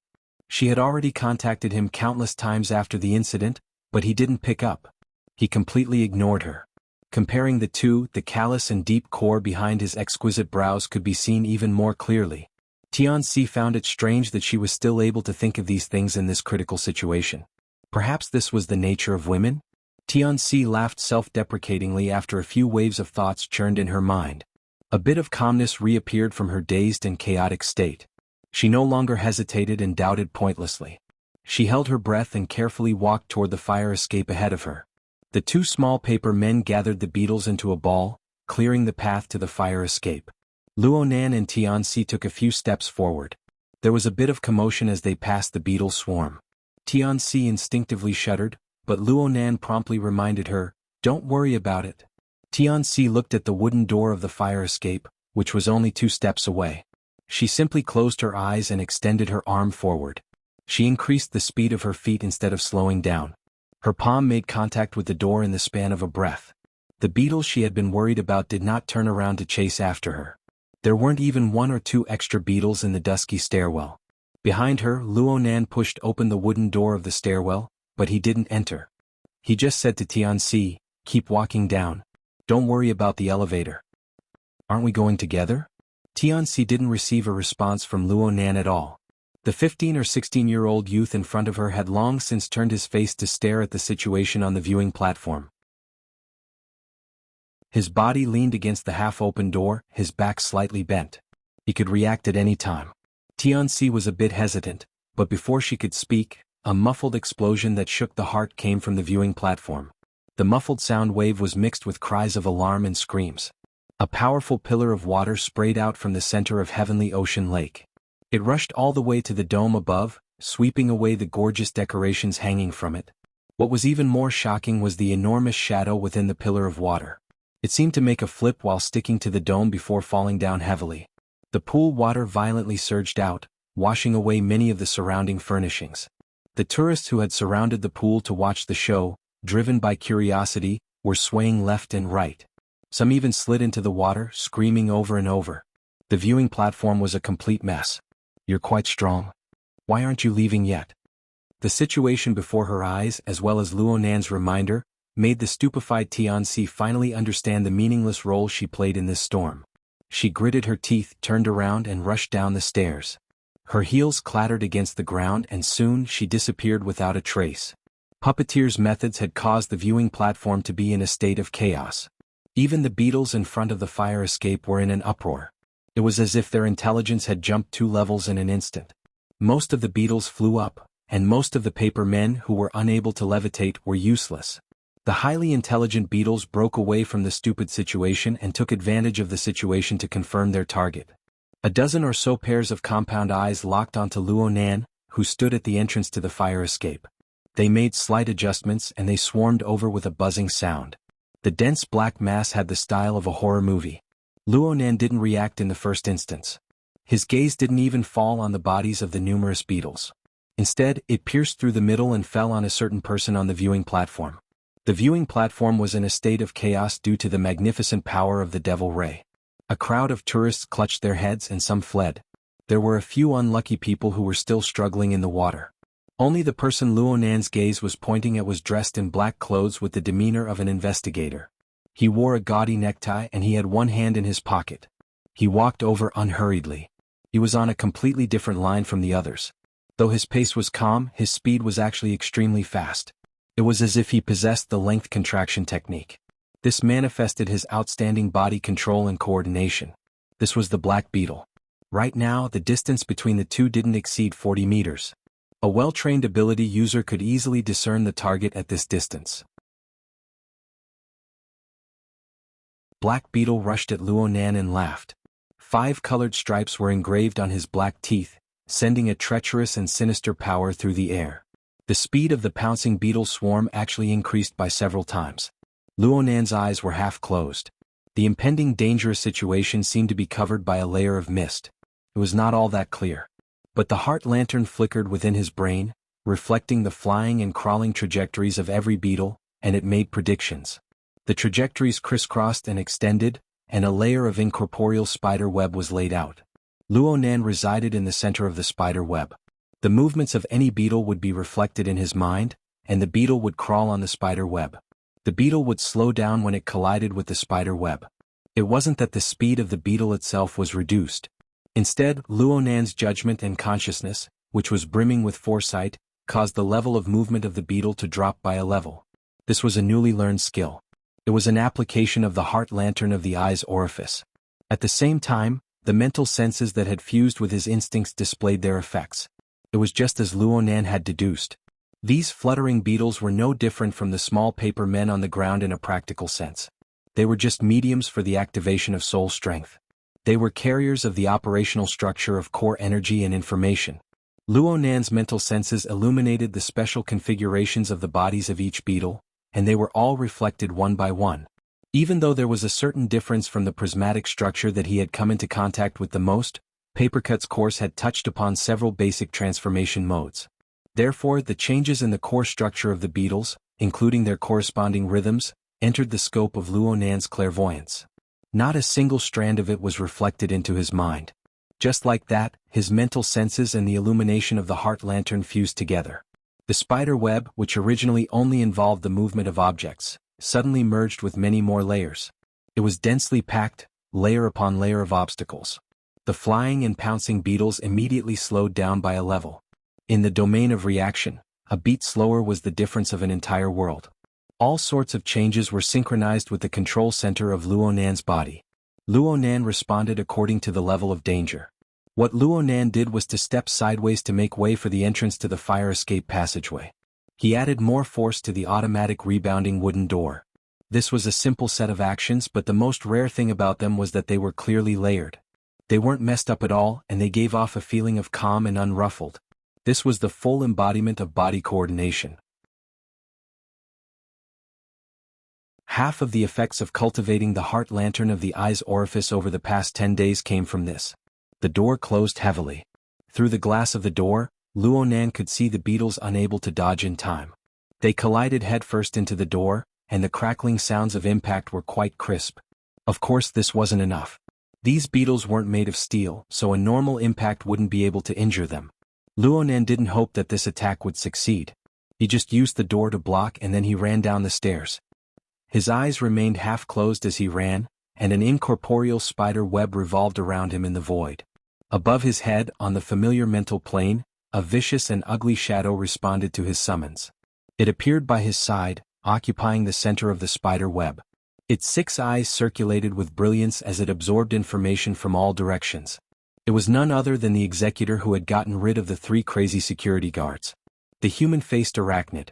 She had already contacted him countless times after the incident, but he didn't pick up. He completely ignored her. Comparing the two, the callous and deep core behind his exquisite brows could be seen even more clearly. Tianxi found it strange that she was still able to think of these things in this critical situation. Perhaps this was the nature of women? Tianxi laughed self-deprecatingly after a few waves of thoughts churned in her mind. A bit of calmness reappeared from her dazed and chaotic state. She no longer hesitated and doubted pointlessly. She held her breath and carefully walked toward the fire escape ahead of her. The two small paper men gathered the beetles into a ball, clearing the path to the fire escape. Luonan and Tianxi took a few steps forward. There was a bit of commotion as they passed the beetle swarm. Tianxi instinctively shuddered, but Luonan promptly reminded her, "Don't worry about it." Tianxi looked at the wooden door of the fire escape, which was only 2 steps away. She simply closed her eyes and extended her arm forward. She increased the speed of her feet instead of slowing down. Her palm made contact with the door in the span of a breath. The beetles she had been worried about did not turn around to chase after her. There weren't even 1 or 2 extra beetles in the dusky stairwell. Behind her, Luonan pushed open the wooden door of the stairwell, but he didn't enter. He just said to Tianxi, "Keep walking down. Don't worry about the elevator." "Aren't we going together?" Tianxi didn't receive a response from Luonan at all. The 15 or 16-year-old youth in front of her had long since turned his face to stare at the situation on the viewing platform. His body leaned against the half-open door, his back slightly bent. He could react at any time. Tianxi was a bit hesitant, but before she could speak, a muffled explosion that shook the heart came from the viewing platform. The muffled sound wave was mixed with cries of alarm and screams. A powerful pillar of water sprayed out from the center of Heavenly Ocean Lake. It rushed all the way to the dome above, sweeping away the gorgeous decorations hanging from it. What was even more shocking was the enormous shadow within the pillar of water. It seemed to make a flip while sticking to the dome before falling down heavily. The pool water violently surged out, washing away many of the surrounding furnishings. The tourists who had surrounded the pool to watch the show, driven by curiosity, were swaying left and right. Some even slid into the water, screaming over and over. The viewing platform was a complete mess. "You're quite strong. Why aren't you leaving yet?" The situation before her eyes, as well as Luonan's reminder, made the stupefied Tianxi finally understand the meaningless role she played in this storm. She gritted her teeth, turned around and rushed down the stairs. Her heels clattered against the ground and soon she disappeared without a trace. Puppeteer's methods had caused the viewing platform to be in a state of chaos. Even the beetles in front of the fire escape were in an uproar. It was as if their intelligence had jumped 2 levels in an instant. Most of the beetles flew up, and most of the paper men who were unable to levitate were useless. The highly intelligent beetles broke away from the stupid situation and took advantage of the situation to confirm their target. A dozen or so pairs of compound eyes locked onto Luonan, who stood at the entrance to the fire escape. They made slight adjustments and they swarmed over with a buzzing sound. The dense black mass had the style of a horror movie. Luonan didn't react in the first instance. His gaze didn't even fall on the bodies of the numerous beetles. Instead, it pierced through the middle and fell on a certain person on the viewing platform. The viewing platform was in a state of chaos due to the magnificent power of the Devil Ray. A crowd of tourists clutched their heads and some fled. There were a few unlucky people who were still struggling in the water. Only the person Luonan's gaze was pointing at was dressed in black clothes with the demeanor of an investigator. He wore a gaudy necktie and he had one hand in his pocket. He walked over unhurriedly. He was on a completely different line from the others. Though his pace was calm, his speed was actually extremely fast. It was as if he possessed the length contraction technique. This manifested his outstanding body control and coordination. This was the Black Beetle. Right now, the distance between the two didn't exceed 40 meters. A well-trained ability user could easily discern the target at this distance. Black Beetle rushed at Luonan and laughed. 5 colored stripes were engraved on his black teeth, sending a treacherous and sinister power through the air. The speed of the pouncing beetle swarm actually increased by several times. Luonan's eyes were half closed. The impending dangerous situation seemed to be covered by a layer of mist. it was not all that clear. But the heart lantern flickered within his brain, reflecting the flying and crawling trajectories of every beetle, and it made predictions. The trajectories crisscrossed and extended, and a layer of incorporeal spider web was laid out. Luo Nan resided in the center of the spider web. The movements of any beetle would be reflected in his mind, and the beetle would crawl on the spider web. The beetle would slow down when it collided with the spider web. It wasn't that the speed of the beetle itself was reduced. Instead, Luo Nan's judgment and consciousness, which was brimming with foresight, caused the level of movement of the beetle to drop by a level. This was a newly learned skill. It was an application of the heart lantern of the eye's orifice. At the same time, the mental senses that had fused with his instincts displayed their effects. It was just as Luo Nan had deduced. These fluttering beetles were no different from the small paper men on the ground in a practical sense. They were just mediums for the activation of soul strength. They were carriers of the operational structure of core energy and information. Luo Nan's mental senses illuminated the special configurations of the bodies of each beetle, and they were all reflected one by one. Even though there was a certain difference from the prismatic structure that he had come into contact with the most, Papercut's course had touched upon several basic transformation modes. Therefore, the changes in the core structure of the beetles, including their corresponding rhythms, entered the scope of Luo Nan's clairvoyance. Not a single strand of it was reflected into his mind. Just like that, his mental senses and the illumination of the heart lantern fused together. The spider web, which originally only involved the movement of objects, suddenly merged with many more layers. It was densely packed, layer upon layer of obstacles. The flying and pouncing beetles immediately slowed down by a level. In the domain of reaction, a beat slower was the difference of an entire world. All sorts of changes were synchronized with the control center of Luo Nan's body. Luo Nan responded according to the level of danger. What Luo Nan did was to step sideways to make way for the entrance to the fire escape passageway. He added more force to the automatic rebounding wooden door. This was a simple set of actions, but the most rare thing about them was that they were clearly layered. They weren't messed up at all, and they gave off a feeling of calm and unruffled. This was the full embodiment of body coordination. Half of the effects of cultivating the heart lantern of the eye's orifice over the past 10 days came from this. The door closed heavily. Through the glass of the door, Luo Nan could see the beetles unable to dodge in time. They collided headfirst into the door, and the crackling sounds of impact were quite crisp. Of course, this wasn't enough. These beetles weren't made of steel, so a normal impact wouldn't be able to injure them. Luo Nan didn't hope that this attack would succeed. He just used the door to block, and then he ran down the stairs. His eyes remained half-closed as he ran, and an incorporeal spider web revolved around him in the void. Above his head, on the familiar mental plane, a vicious and ugly shadow responded to his summons. It appeared by his side, occupying the center of the spider web. Its 6 eyes circulated with brilliance as it absorbed information from all directions. It was none other than the executor who had gotten rid of the 3 crazy security guards. The human-faced arachnid.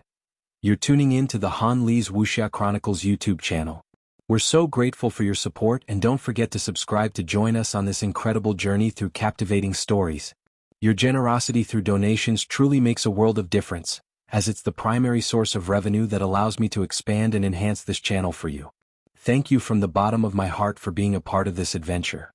You're tuning in to the Han Lee's Wuxia Chronicles YouTube channel. We're so grateful for your support, and don't forget to subscribe to join us on this incredible journey through captivating stories. Your generosity through donations truly makes a world of difference, as it's the primary source of revenue that allows me to expand and enhance this channel for you. Thank you from the bottom of my heart for being a part of this adventure.